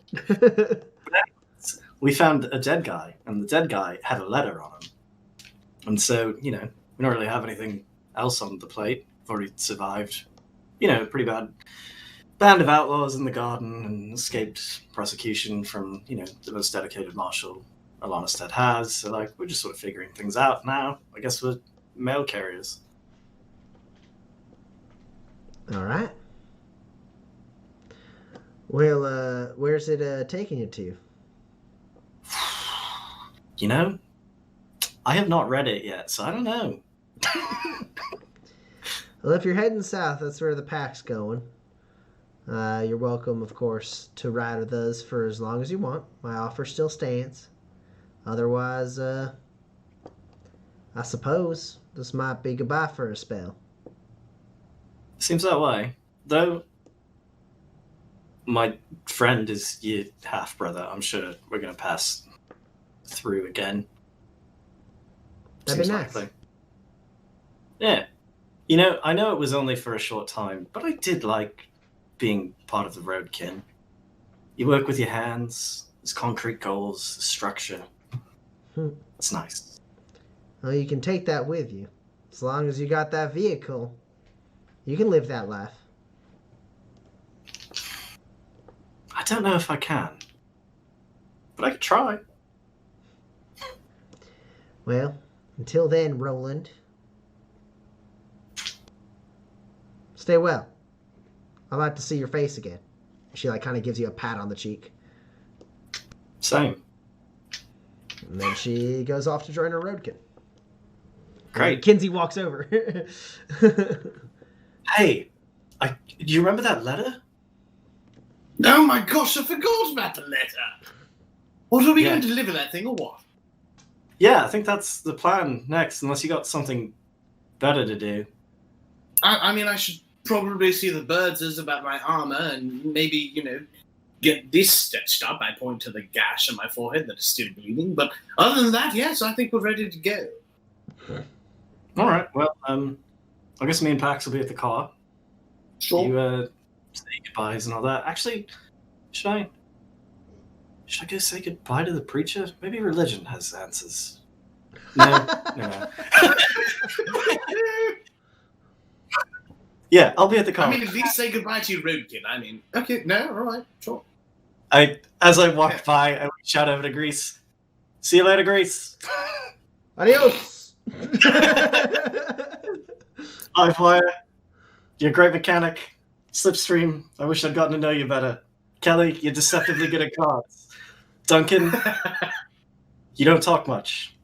[SPEAKER 2] We found a dead guy, and the dead guy had a letter on him. And so, we don't really have anything else on the plate. We've already survived, pretty bad band of outlaws in the garden and escaped prosecution from, the most dedicated marshal Alonestead has. So, we're just sort of figuring things out now. I guess we're mail carriers.
[SPEAKER 1] All right. Well, where's it taking you to?
[SPEAKER 2] I have not read it yet, so I don't know.
[SPEAKER 1] Well, if you're heading south, that's where the pack's going. You're welcome, of course, to ride with us for as long as you want. My offer still stands. Otherwise, I suppose this might be goodbye for a spell.
[SPEAKER 2] Seems that way. Though, my friend is your half-brother. I'm sure we're going to pass through again.
[SPEAKER 1] That'd be
[SPEAKER 2] Seems
[SPEAKER 1] nice.
[SPEAKER 2] likely. Yeah. I know it was only for a short time, but I did like being part of the Roadkin. You work with your hands. There's concrete goals, structure. It's nice.
[SPEAKER 1] Well, you can take that with you. As long as you got that vehicle, you can live that life.
[SPEAKER 2] I don't know if I can. But I could try.
[SPEAKER 1] Well, until then, Roland, stay well. I'd like to see your face again. She like kind of gives you a pat on the cheek.
[SPEAKER 2] Same.
[SPEAKER 1] And then she goes off to join her roadkin.
[SPEAKER 2] Great.
[SPEAKER 1] And Kinsey walks over.
[SPEAKER 2] Hey, do you remember that letter?
[SPEAKER 4] Oh my gosh, I forgot about the letter. What, are we going to deliver that thing or what?
[SPEAKER 2] Yeah, I think that's the plan next, unless you got something better to do.
[SPEAKER 4] I mean, I should probably see the birds about my armor and maybe, get this stitched up. I point to the gash on my forehead that is still bleeding. But other than that, yes, I think we're ready to go.
[SPEAKER 2] All right, well, I guess me and Pax will be at the car.
[SPEAKER 4] Sure.
[SPEAKER 2] You say goodbyes and all that. Actually, should I go say goodbye to the preacher? Maybe religion has answers. No. Yeah, I'll be at the car.
[SPEAKER 4] I mean, at least say goodbye to your roadkin. I mean, okay, no, all right, sure.
[SPEAKER 2] As I walked by, I shout over to Grease. See you later, Grease.
[SPEAKER 1] Adios.
[SPEAKER 2] Livewire, you're a great mechanic. Slipstream, I wish I'd gotten to know you better. Kelly, you're deceptively good at cards. Duncan, you don't talk much.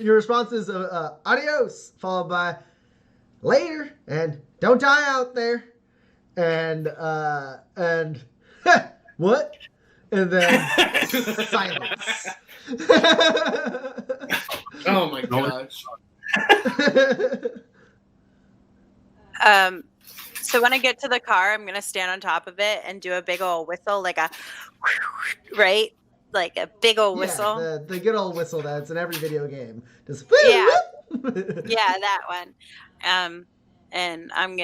[SPEAKER 1] Your response is adios, followed by later, and don't die out there, and what? And then silence.
[SPEAKER 4] Oh my gosh.
[SPEAKER 3] So when I get to the car, I'm gonna stand on top of it and do a big old whistle, like a right, like a big old whistle.
[SPEAKER 1] Yeah, the good old whistle that's in every video game. Just
[SPEAKER 3] yeah, that one. And I'm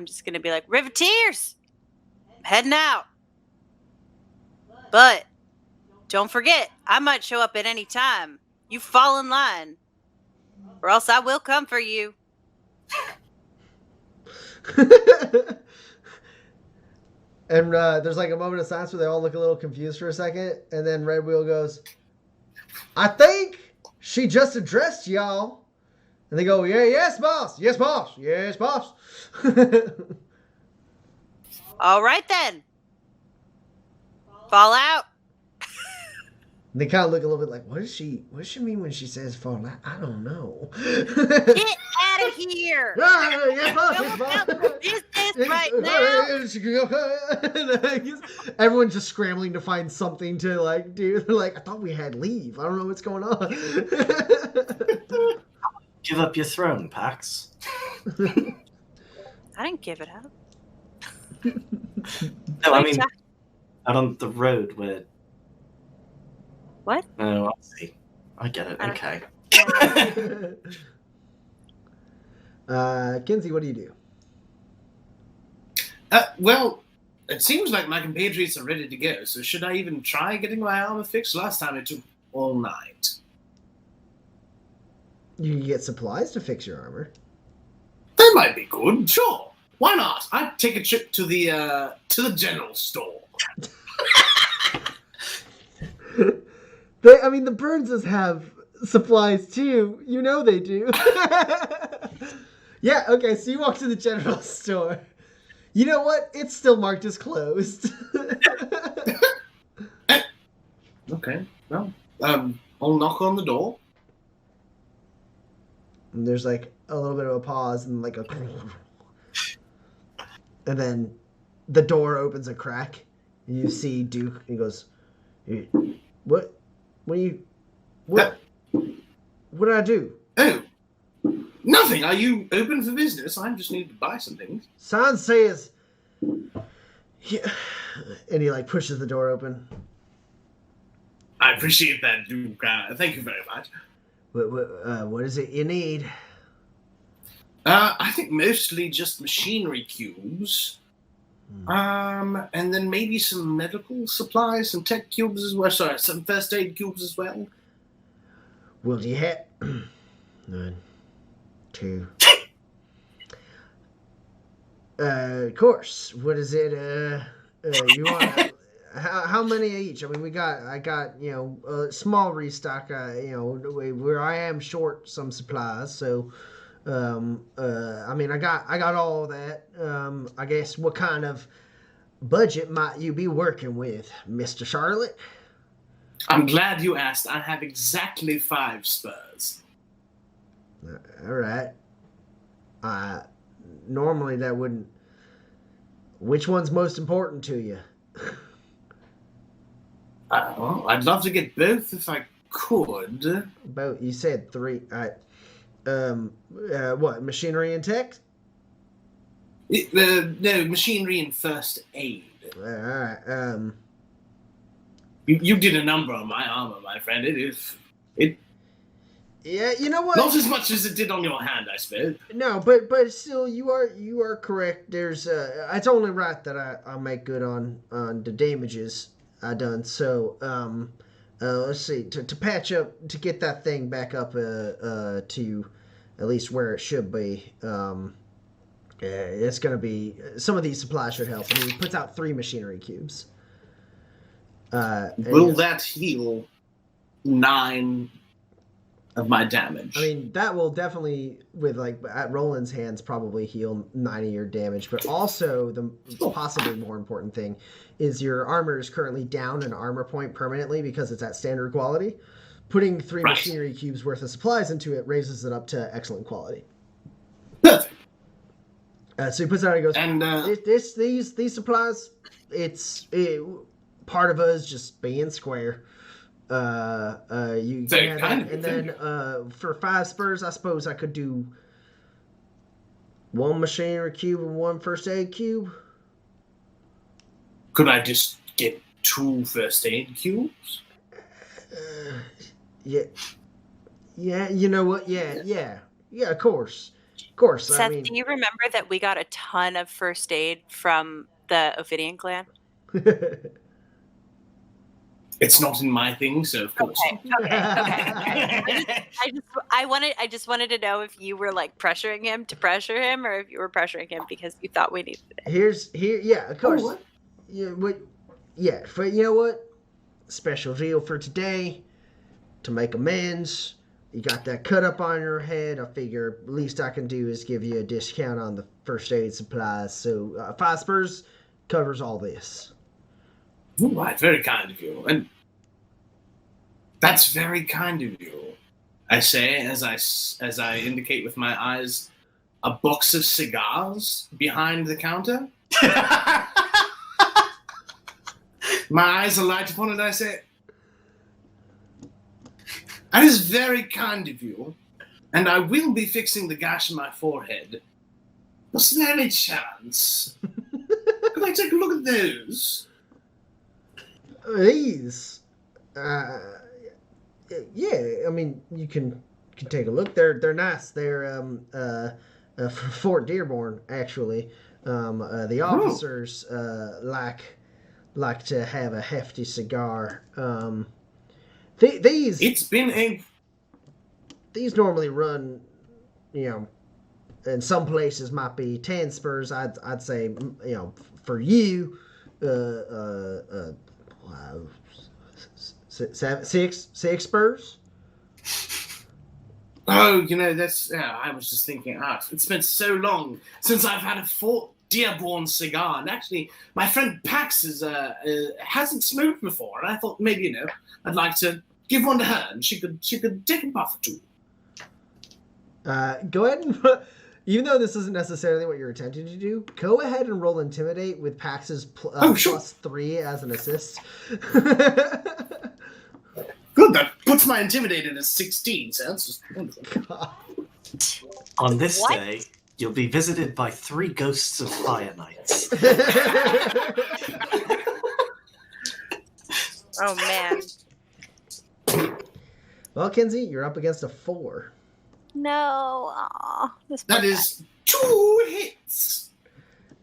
[SPEAKER 3] just gonna be like, Riveteers, heading out. But don't forget, I might show up at any time. You fall in line, or else I will come for you.
[SPEAKER 1] And there's like a moment of silence where they all look a little confused for a second, and then Red Wheel goes, I think she just addressed y'all. And they go, yeah, yes, boss. Yes, boss. Yes, boss.
[SPEAKER 3] All right, then. Fall out.
[SPEAKER 1] And they kind of look a little bit like, what does she mean when she says fall out? I don't know.
[SPEAKER 3] Get out of here.
[SPEAKER 1] Yes, boss. Yes, boss.
[SPEAKER 3] Business right now.
[SPEAKER 1] Everyone's just scrambling to find something to like do. They're like, I thought we had leave. I don't know what's going on.
[SPEAKER 2] Give up your throne, Pax.
[SPEAKER 3] I didn't give it up.
[SPEAKER 2] No, I mean, out on the road where...
[SPEAKER 3] What?
[SPEAKER 2] Oh, I see. I get it. Okay.
[SPEAKER 1] Kinsey, what do you do?
[SPEAKER 4] Well, it seems like my compatriots are ready to go, so should I even try getting my armor fixed? Last time it took all night.
[SPEAKER 1] You can get supplies to fix your armor.
[SPEAKER 4] That might be good, sure. Why not? I'd take a trip to the general store.
[SPEAKER 1] The Burnses have supplies too. You know they do. Yeah, okay, so you walk to the general store. You know what? It's still marked as closed.
[SPEAKER 4] Okay, well, I'll knock on the door.
[SPEAKER 1] And there's like a little bit of a pause and like a... And then the door opens a crack. And you see Duke. He goes, What? What do you... What did I do?
[SPEAKER 4] Oh, nothing. Are you open for business? I just need to buy some things.
[SPEAKER 1] Sign says... Yeah. And he like pushes the door open.
[SPEAKER 4] I appreciate that, Duke. Thank you very much.
[SPEAKER 1] what is it you need?
[SPEAKER 4] I think mostly just machinery cubes. And then maybe some medical supplies, some tech cubes as well. Sorry, some first aid cubes as well.
[SPEAKER 1] Well, do you have 1, 2? Of course. What is it? You want? How many each? I mean, I got a small restock. Where I am short some supplies, so. I mean, I got all that. I guess what kind of budget might you be working with, Mr. Charlotte?
[SPEAKER 4] I'm glad you asked. I have exactly 5 spurs.
[SPEAKER 1] All right. Normally that wouldn't. Which one's most important to you?
[SPEAKER 4] Well, I'd love to get both if I could.
[SPEAKER 1] Both. You said 3. What? Machinery and tech?
[SPEAKER 4] No, machinery and first aid.
[SPEAKER 1] All right.
[SPEAKER 4] You did a number on my armor, my friend.
[SPEAKER 1] Yeah, you know what?
[SPEAKER 4] Not as much as it did on your hand, I suppose.
[SPEAKER 1] No, but still, you are correct. There's it's only right that I make good on the damages I done. So let's see, to patch up, to get that thing back up to at least where it should be. It's gonna be, some of these supplies should help. I mean, he puts out 3 machinery cubes.
[SPEAKER 4] Will that heal 9 of my damage?
[SPEAKER 1] I mean, that will definitely, with at Roland's hands, probably heal 9 of your damage. But also, the possibly more important thing is your armor is currently down an armor point permanently because it's at standard quality. Putting 3 machinery cubes worth of supplies into it raises it up to excellent quality.
[SPEAKER 4] Perfect.
[SPEAKER 1] So he puts it out and goes,
[SPEAKER 4] and
[SPEAKER 1] these supplies, part of us just being square. You can have that. And then for 5 spurs, I suppose I could do 1 machinery cube and 1 first aid cube.
[SPEAKER 4] Could I just get 2 first aid cubes?
[SPEAKER 1] Yeah. You know what? Yeah. Of course.
[SPEAKER 3] Seth,
[SPEAKER 1] I mean,
[SPEAKER 3] do you remember that we got a ton of first aid from the Ophidian clan?
[SPEAKER 4] It's not in my thing, so of course.
[SPEAKER 3] Okay. I just wanted to know if you were pressuring him to pressure him, or if you were pressuring him because you thought we needed it.
[SPEAKER 1] Yeah, of course. For you know what? Special deal for today to make amends. You got that cut up on your head. I figure least I can do is give you a discount on the first aid supplies. So 5 spurs covers all this.
[SPEAKER 4] All right, very kind of you. And that's very kind of you, I say, as I indicate with my eyes a box of cigars behind the counter. My eyes are light upon it, and I say, that is very kind of you, and I will be fixing the gash in my forehead. Was there any chance? Could I take a look at those?
[SPEAKER 1] These, yeah. I mean, you can take a look. They're nice. They're from Fort Dearborn, actually. The officers like to have a hefty cigar. These normally run, and some places might be 10 spurs. I'd say, for you, 6 spurs.
[SPEAKER 4] Oh, that's. I was just thinking. It's been so long since I've had a Fort Dearborn cigar, and actually, my friend Pax hasn't smoked before, and I thought maybe I'd like to give one to her, and she could take a puff or 2.
[SPEAKER 1] Go ahead and, even though this isn't necessarily what you're attempting to do, go ahead and roll Intimidate with Pax's plus 3 as an assist.
[SPEAKER 4] Good, that puts my Intimidate at a 16, so that's just wonderful.
[SPEAKER 2] On this day, you'll be visited by 3 ghosts of fire knights.
[SPEAKER 3] Oh, man.
[SPEAKER 1] Well, Kinsey, you're up against a 4.
[SPEAKER 3] No. Aw, this poor
[SPEAKER 4] That
[SPEAKER 3] guy.
[SPEAKER 4] is 2 hits.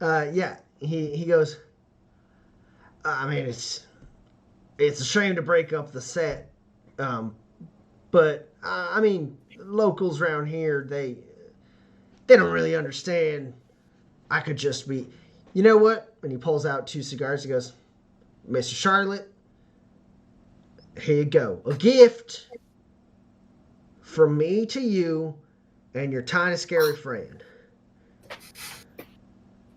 [SPEAKER 1] Yeah, he goes, I mean, it's a shame to break up the set, but I mean, locals around here, they don't really understand. I could just be, you know what? And he pulls out 2 cigars. He goes, Mr. Charlotte, here you go, a gift from me to you and your tiny scary friend.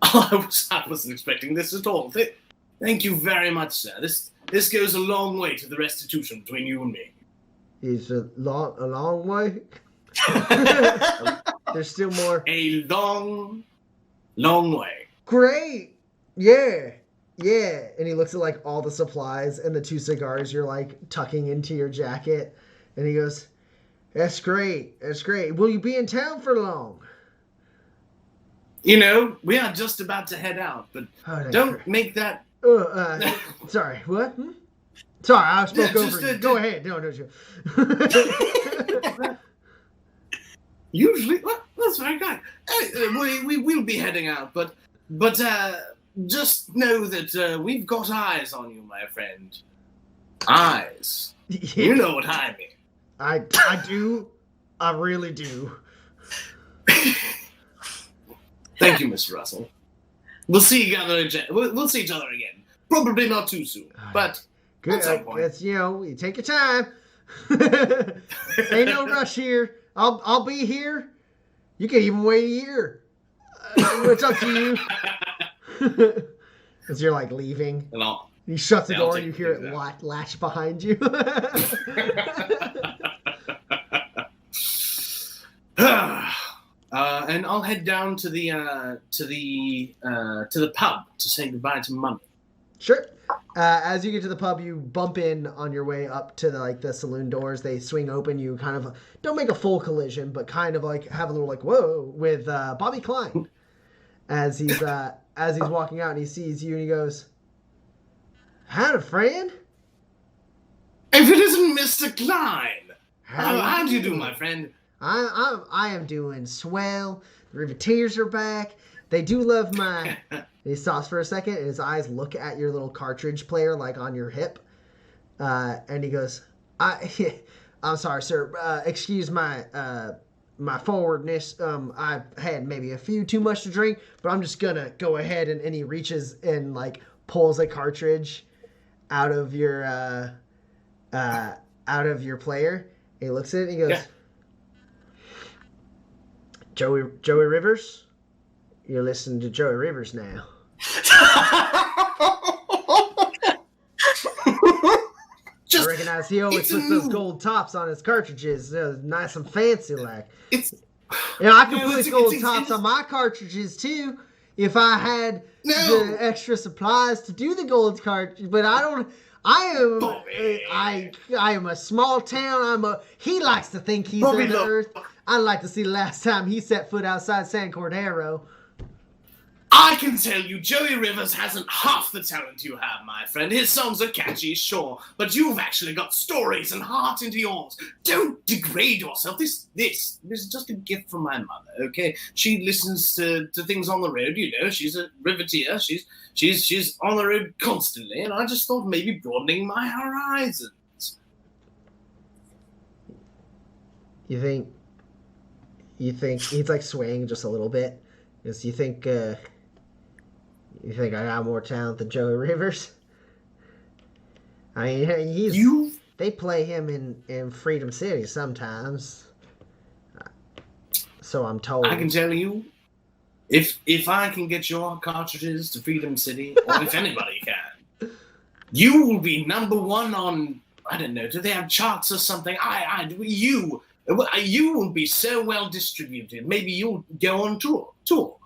[SPEAKER 4] I wasn't expecting this at all. Thank you very much, sir. This goes a long way to the restitution between you and me.
[SPEAKER 1] It's a long way. There's still more.
[SPEAKER 4] A long, long way.
[SPEAKER 1] Great. Yeah. And he looks at like all the supplies and the 2 cigars you're like tucking into your jacket. And he goes, That's great. Will you be in town for long?
[SPEAKER 4] You know, we are just about to head out, but don't make that...
[SPEAKER 1] Sorry, what? Sorry, I spoke over you. Go ahead. No.
[SPEAKER 4] Usually, well, that's very kind. We'll be heading out, but just know that we've got eyes on you, my friend. Eyes.
[SPEAKER 1] Yeah.
[SPEAKER 4] You know what I mean.
[SPEAKER 1] I do. I really do.
[SPEAKER 4] Thank you, Mr. Russell. We'll see each other again. Probably not too soon, but
[SPEAKER 1] Good.
[SPEAKER 4] at some point.
[SPEAKER 1] That's, you take your time. Ain't no rush here. I'll be here. You can even wait a year. It's up to you. As you're like leaving,
[SPEAKER 4] And
[SPEAKER 1] he shuts the
[SPEAKER 4] Yeah, I'll
[SPEAKER 1] door
[SPEAKER 4] take
[SPEAKER 1] and you hear it
[SPEAKER 4] that.
[SPEAKER 1] latch behind you.
[SPEAKER 4] and I'll head down to the pub to say goodbye to Mummy.
[SPEAKER 1] Sure. As you get to the pub, you bump in on your way up to the saloon doors. They swing open. You kind of don't make a full collision, but kind of like have a little like whoa with Bobby Klein as he's walking out and he sees you and he goes, "Had a friend?
[SPEAKER 4] If it isn't Mr. Klein,
[SPEAKER 1] How
[SPEAKER 4] how do you do, my friend?
[SPEAKER 1] I am doing swell. The Riveteers are back. They do love my." He stops for a second, and his eyes look at your little cartridge player, like on your hip, and he goes, "I'm sorry, sir. Excuse my my forwardness. I've had maybe a few too much to drink, but I'm just gonna go ahead." And he reaches and like pulls a cartridge out of your player. He looks at it and he goes,
[SPEAKER 4] Yeah.
[SPEAKER 1] Joey Rivers? You're listening to Joey Rivers now. I recognize he always puts those gold tops on his cartridges. Nice and fancy like. I could put gold tops on my cartridges too if I had the extra supplies to do the gold cartridge. But I don't. I am a small town. He likes to think he's on the earth. I'd like to see the last time he set foot outside San Cordero.
[SPEAKER 4] I can tell you, Joey Rivers hasn't half the talent you have, my friend. His songs are catchy, sure, but you've actually got stories and heart into yours. Don't degrade yourself. This is just a gift from my mother, okay? She listens to things on the road, you know. She's a riveteer. She's on the road constantly, and I just thought maybe broadening my horizons.
[SPEAKER 1] You think he's like swaying just a little bit? Because you think I got more talent than Joey Rivers? I mean, they play him in Freedom City sometimes. So I'm told.
[SPEAKER 4] I can tell you, if I can get your cartridges to Freedom City, or if anybody can, you will be number one on, I don't know, do they have charts or something? You will be so well distributed. Maybe you'll go on tour. You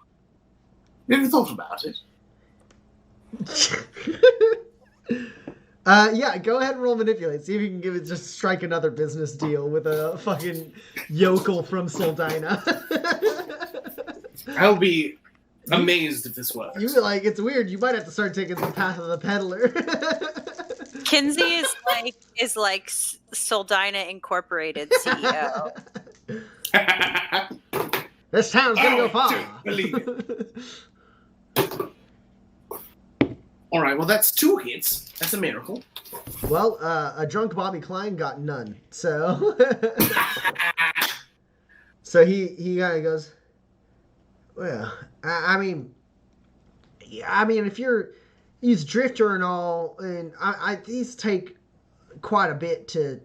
[SPEAKER 4] ever thought about it?
[SPEAKER 1] Yeah, go ahead and roll manipulate. See if you can strike another business deal with a fucking yokel from Soldina.
[SPEAKER 4] I'll be amazed if this works.
[SPEAKER 1] It's weird. You might have to start taking the path of the peddler.
[SPEAKER 3] Kinsey is like Soldina Incorporated CEO.
[SPEAKER 1] This town's gonna go far.
[SPEAKER 4] Don't believe it. All right, well, that's 2 hits. That's a miracle.
[SPEAKER 1] Well, a drunk Bobby Klein got none. So, so he kind of goes, well, I mean, if he's drifter and all, and these take quite a bit to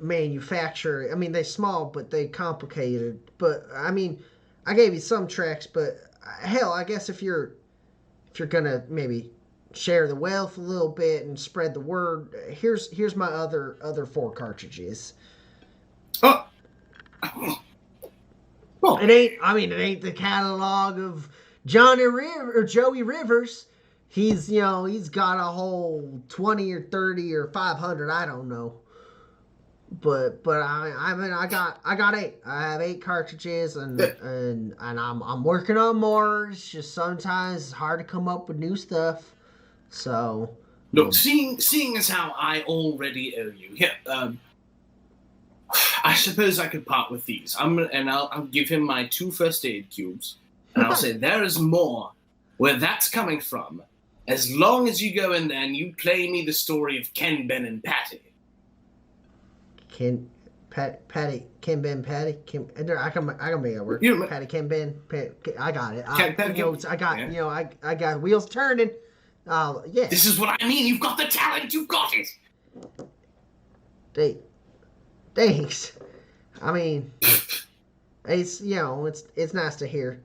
[SPEAKER 1] manufacture. I mean, they're small, but they complicated. But I mean, I gave you some tracks, but hell, I guess if you're gonna maybe share the wealth a little bit and spread the word, here's my other 4 cartridges.
[SPEAKER 4] Oh. Well,
[SPEAKER 1] It ain't the catalog of Johnny River or Joey Rivers. He's got a whole 20 or 30 or 500, I don't know. But I got 8. I have 8 cartridges, and I'm working on more. It's just sometimes it's hard to come up with new stuff. So
[SPEAKER 4] look, seeing as how I already owe you, here, I suppose I could part with these. I'll give him my 2 first aid cubes, and I'll say there is more where that's coming from. As long as you go in there and you play me the story of Ken, Ben, and Patty.
[SPEAKER 1] Patty, Ken, Ben, Patty, Ken. I can make it work. Patty, Ken, Ben, Patty, I got it. I got wheels turning. Yeah.
[SPEAKER 4] This is what I mean. You've got the talent. You've got it.
[SPEAKER 1] Thanks. I mean, it's it's nice to hear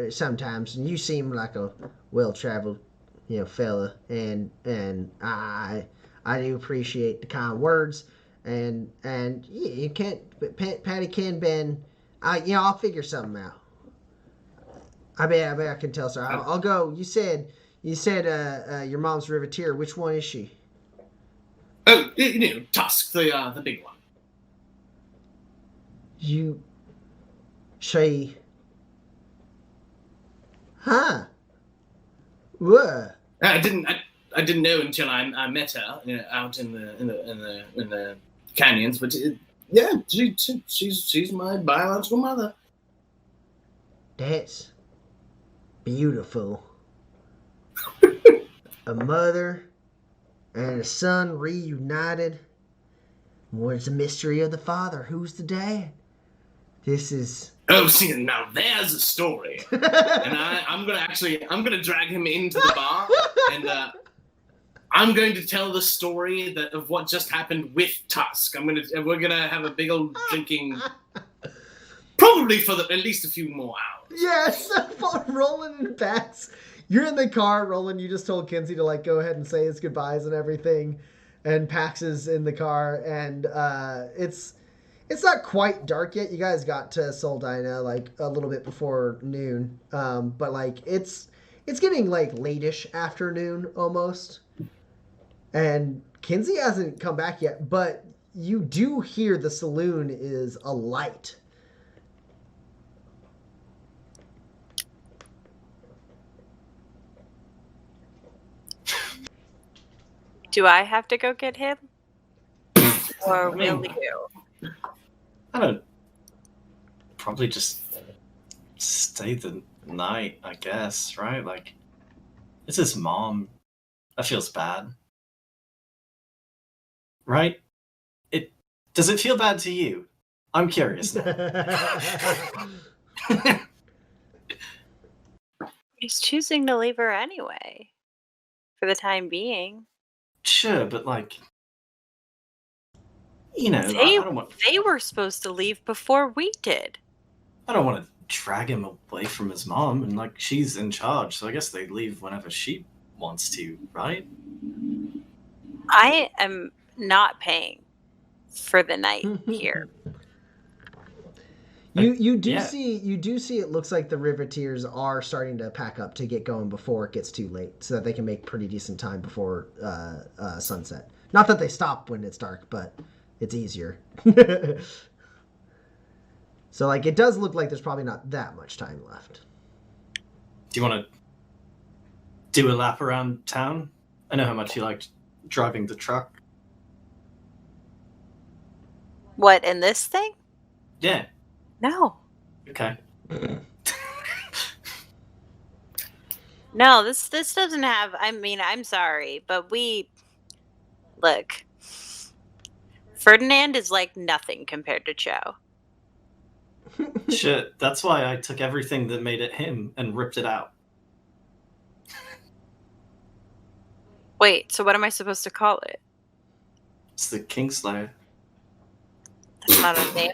[SPEAKER 1] sometimes, and you seem like a well-traveled fella, and I do appreciate the kind words. And you can't, Patty, Ken, Ben, I'll figure something out. I bet I can tell, sir. I'll go. You said your mom's Riveteer. Which one is she?
[SPEAKER 4] Oh, Tusk, the big one.
[SPEAKER 1] She. Huh. What?
[SPEAKER 4] I didn't know until I met her out in the canyons, but she's my biological mother.
[SPEAKER 1] That's beautiful. A mother and a son reunited. What's the mystery of the father? Who's the dad? This is.
[SPEAKER 4] Oh, see, now there's a story, and I'm gonna drag him into the bar, and I'm going to tell the story of what just happened with Tusk. We're gonna have a big old drinking, probably for at least a few more hours.
[SPEAKER 1] Yes, Roland and Pax. You're in the car, Roland. You just told Kinsey to go ahead and say his goodbyes and everything, and Pax is in the car, and it's not quite dark yet. You guys got to Soldina a little bit before noon, but it's getting late-ish afternoon almost. And Kinsey hasn't come back yet, but you do hear the saloon is alight.
[SPEAKER 3] Do I have to go get him? Or will you?
[SPEAKER 2] I don't. Probably just stay the night, I guess, right? It's his mom. That feels bad. Right? Does it feel bad to you? I'm curious now.
[SPEAKER 3] He's choosing to leave her anyway. For the time being.
[SPEAKER 2] Sure, but I don't want.
[SPEAKER 3] They were supposed to leave before we did.
[SPEAKER 2] I don't want to drag him away from his mom, and she's in charge, so I guess they leave whenever she wants to, right?
[SPEAKER 3] I am not paying for the night here.
[SPEAKER 1] You do see it looks like the Riveteers are starting to pack up to get going before it gets too late, so that they can make pretty decent time before sunset. Not that they stop when it's dark, but it's easier. So it does look like there's probably not that much time left.
[SPEAKER 2] Do you want to do a lap around town I know how much you liked driving the truck.
[SPEAKER 3] What, in this thing?
[SPEAKER 2] Yeah.
[SPEAKER 3] No.
[SPEAKER 2] Okay.
[SPEAKER 3] No, this doesn't have, I mean, I'm sorry, but look, Ferdinand is like nothing compared to Cho.
[SPEAKER 2] Shit, that's why I took everything that made it him and ripped it out.
[SPEAKER 3] Wait, so what am I supposed to call it?
[SPEAKER 2] It's the Kingslayer.
[SPEAKER 3] That's not a name.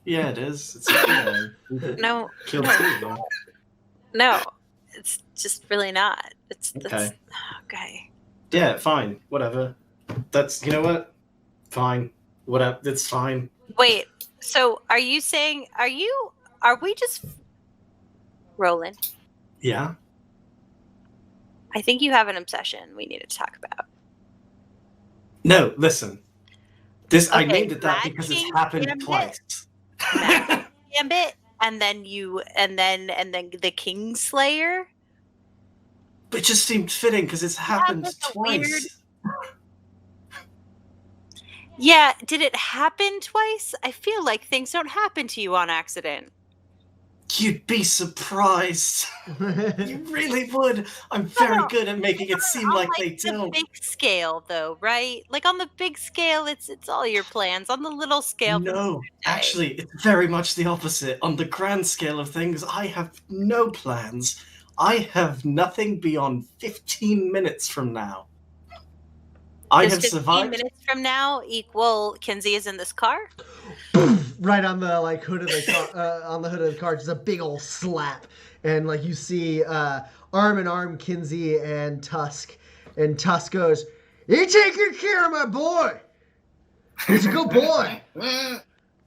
[SPEAKER 2] Yeah, it is. It's a cool name.
[SPEAKER 3] No,
[SPEAKER 2] Killed two of them.
[SPEAKER 3] no, it's just really not.
[SPEAKER 2] Okay.
[SPEAKER 3] Okay.
[SPEAKER 2] Yeah, fine. Whatever. That's, you know what? Fine. Whatever. It's fine.
[SPEAKER 3] Wait, so are you saying, are we just, Roland,
[SPEAKER 2] Yeah?
[SPEAKER 3] I think you have an obsession we need to talk about.
[SPEAKER 2] No, listen. I
[SPEAKER 3] Okay,
[SPEAKER 2] named it that
[SPEAKER 3] Mad
[SPEAKER 2] because
[SPEAKER 3] King
[SPEAKER 2] it's happened
[SPEAKER 3] Gambit.
[SPEAKER 2] twice.
[SPEAKER 3] Gambit, and then the Kingslayer.
[SPEAKER 2] It just seemed fitting because it's happened
[SPEAKER 3] that's a
[SPEAKER 2] twice.
[SPEAKER 3] Yeah, did it happen twice? I feel like things don't happen to you on accident.
[SPEAKER 2] You'd be surprised. You really would. I'm very good at making it seem like they
[SPEAKER 3] the
[SPEAKER 2] don't.
[SPEAKER 3] big scale, though, right? Like on the big scale, it's all your plans. On the little scale,
[SPEAKER 2] No, actually, it's very much the opposite. On the grand scale of things, I have no plans. I have nothing beyond 15 minutes from now. I
[SPEAKER 3] Does
[SPEAKER 2] have
[SPEAKER 3] 15
[SPEAKER 2] survived.
[SPEAKER 3] minutes from now equal Kinsey is in this car?
[SPEAKER 1] Right on the like hood of the car, on the hood of the car, just a big old slap, and like you see arm in arm Kinsey and Tusk goes, "You take good care of my boy. He's a good boy.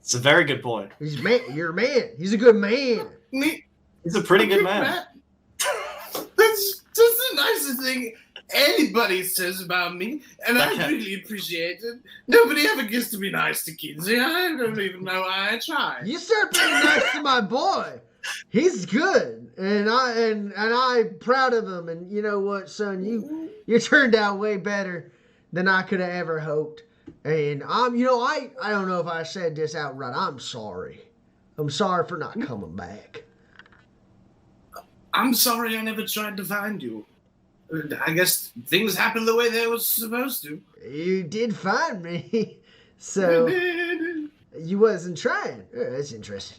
[SPEAKER 2] It's a very good boy.
[SPEAKER 1] He's man. You're a man. He's a good man.
[SPEAKER 2] He's a pretty good man.
[SPEAKER 4] That's just the nicest thing anybody says about me, and I really appreciate it. Nobody ever gets to be nice to Kinsey. I don't even know why I try.
[SPEAKER 1] You start being nice to my boy. He's good, and I'm proud of him. And you know what, son, you turned out way better than I could have ever hoped. And I don't know if I said this outright. I'm sorry. I'm sorry for not coming back.
[SPEAKER 4] I'm sorry I never tried to find you. I guess things happened the way they were supposed to.
[SPEAKER 1] You did find me, so you wasn't trying. Oh, that's interesting.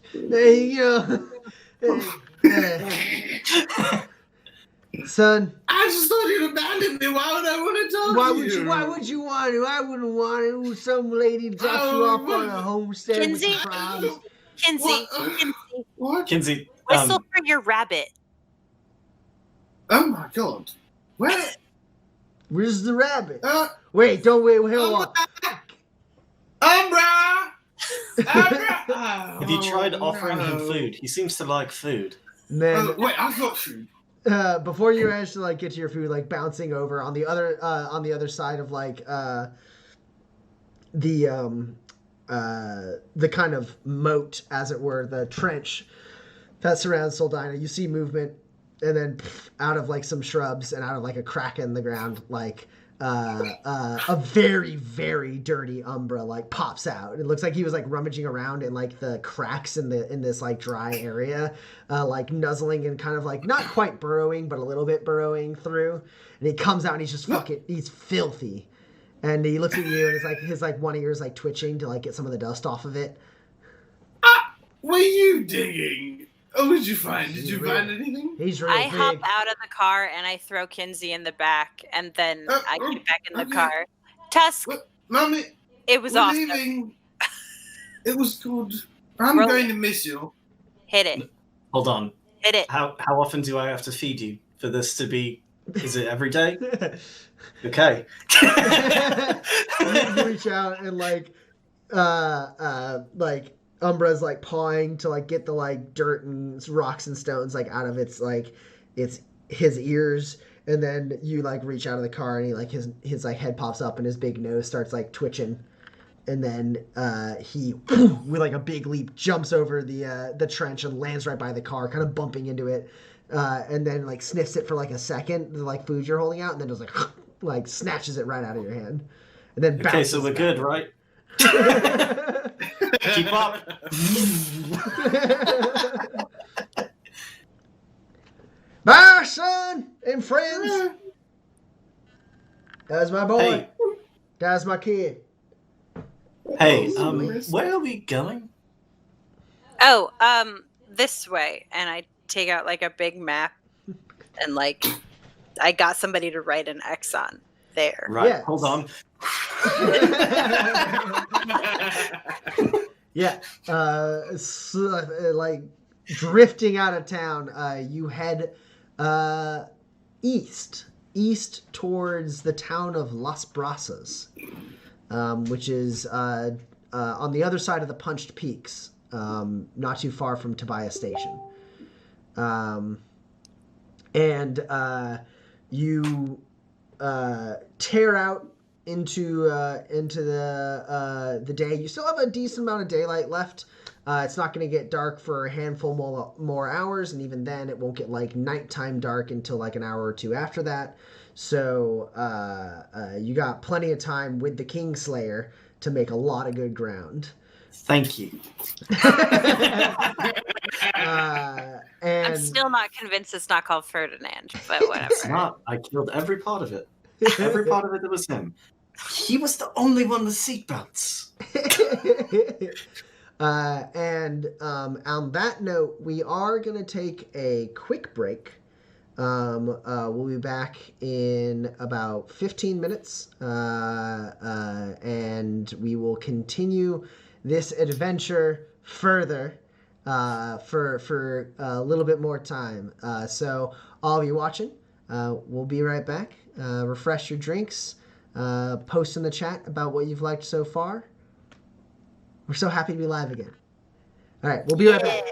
[SPEAKER 1] Son.
[SPEAKER 4] I just thought you'd abandon me. Why would I want to talk to you?
[SPEAKER 1] Why would you want to? I wouldn't want to. Some lady drops you off on a homestead
[SPEAKER 3] Kinsey?
[SPEAKER 1] with surprise.
[SPEAKER 3] Kinsey,
[SPEAKER 4] What?
[SPEAKER 2] Kinsey,
[SPEAKER 3] whistle for your rabbit.
[SPEAKER 4] Oh my god. Where?
[SPEAKER 1] Where's the rabbit? Wait, don't wait. Hold on.
[SPEAKER 4] Umbra!
[SPEAKER 2] have you tried offering him food? He seems to like food.
[SPEAKER 1] Man,
[SPEAKER 4] wait, I've got food.
[SPEAKER 1] Before you manage to like get to your food, like bouncing over on the other side of like the kind of moat, as it were, the trench that surrounds Soldina, you see movement, and then out of like some shrubs and out of like a crack in the ground, like a very, very dirty Umbra like pops out. It looks like he was like rummaging around in like the cracks in this like dry area, like nuzzling and kind of like not quite burrowing, but a little bit burrowing through. And he comes out and he's just he's filthy. And he looks at you and it's like his like one ear is like twitching to like get some of the dust off of it.
[SPEAKER 4] Were you digging? Oh, what did you find? Did you find anything?
[SPEAKER 1] He's real
[SPEAKER 3] I
[SPEAKER 1] big.
[SPEAKER 3] hop out of the car and I throw Kinsey in the back, and then I get back in the car. Tusk,
[SPEAKER 4] Mommy,
[SPEAKER 3] it was
[SPEAKER 4] we're
[SPEAKER 3] awesome.
[SPEAKER 4] leaving. It was good. I'm going to miss you.
[SPEAKER 3] Hit it.
[SPEAKER 2] Hold on.
[SPEAKER 3] Hit it.
[SPEAKER 2] How often do I have to feed you for this to be? Is it every day? Okay.
[SPEAKER 1] You reach out and like Umbra's like pawing to like get the like dirt and rocks and stones like out of its his ears, and then you like reach out of the car and he like his like head pops up and his big nose starts like twitching, and then he with like a big leap jumps over the trench and lands right by the car, kind of bumping into it, and then like sniffs it for like a second, the like food you're holding out, and then just like like snatches it right out of your hand, and then
[SPEAKER 2] Okay, so
[SPEAKER 1] bounces
[SPEAKER 2] we're good, right? Keep up.
[SPEAKER 1] Bye, son and friends. That's my boy.
[SPEAKER 2] Hey,
[SPEAKER 1] That's my kid.
[SPEAKER 2] hey,
[SPEAKER 1] Oh,
[SPEAKER 2] where are we going?
[SPEAKER 3] Oh, this way. And I take out like a big map and like I got somebody to write an X on there.
[SPEAKER 2] Right,
[SPEAKER 1] Yeah.
[SPEAKER 2] hold on.
[SPEAKER 1] Yeah. Like drifting out of town, you head east towards the town of Las Brasas, which is on the other side of the Punched Peaks, not too far from Tobias Station. And you tear out into the day. You still have a decent amount of daylight left. It's not going to get dark for a handful more hours, and even then it won't get like nighttime dark until like an hour or two after that. So you got plenty of time with the Kingslayer to make a lot of good ground.
[SPEAKER 2] Thank you.
[SPEAKER 1] And
[SPEAKER 3] I'm still not convinced it's not called Ferdinand, but whatever.
[SPEAKER 2] It's not. I killed every part of it. Every part of it that was him. He was the only one with seatbelts.
[SPEAKER 1] And on that note, we are going to take a quick break. We'll be back in about 15 minutes, and we will continue this adventure further for a little bit more time. So all of you watching, we'll be right back. Refresh your drinks. Post in the chat about what you've liked so far. We're so happy to be live again. All right, we'll be right back.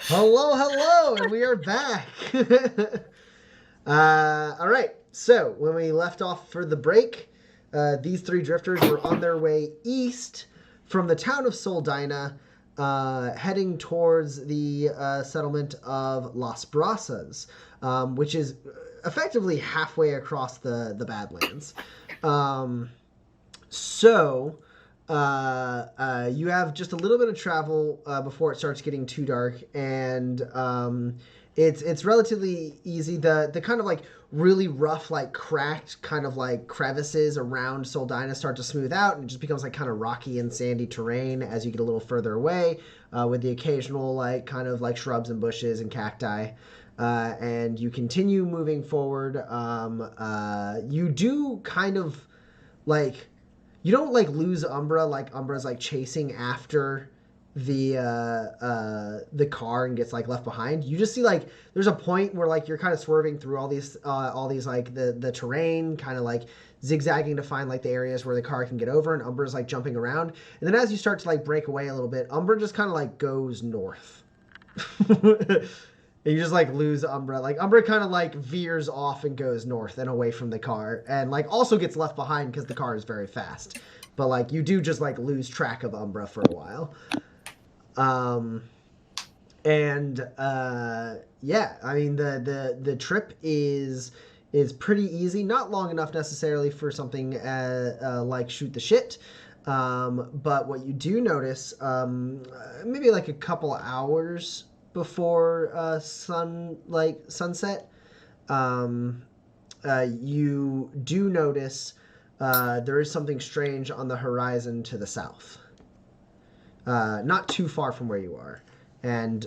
[SPEAKER 1] Hello, and we are back. All right. So when we left off for the break, these three drifters were on their way east from the town of Soldina, heading towards the settlement of Las Brasas, which is effectively halfway across the Badlands. So you have just a little bit of travel before it starts getting too dark, and it's relatively easy. The kind of like really rough, like cracked kind of like crevices around Soldina start to smooth out, and it just becomes like kind of rocky and sandy terrain as you get a little further away, with the occasional like kind of like shrubs and bushes and cacti. And you continue moving forward. You do kind of like, you don't like lose Umbra, like Umbra's like chasing after the car and gets like left behind. You just see like there's a point where like you're kind of swerving through all these like the terrain, kind of like zigzagging to find like the areas where the car can get over, and Umbra's like jumping around. And then as you start to like break away a little bit, Umbra just kind of like goes north. And you just like lose Umbra. Like Umbra kind of like veers off and goes north and away from the car, and like also gets left behind because the car is very fast. But like you do just like lose track of Umbra for a while. Yeah, I mean the trip is pretty easy. Not long enough necessarily for something like shoot the shit. But what you do notice, maybe like a couple hours before sunset, you do notice there is something strange on the horizon to the south, not too far from where you are. And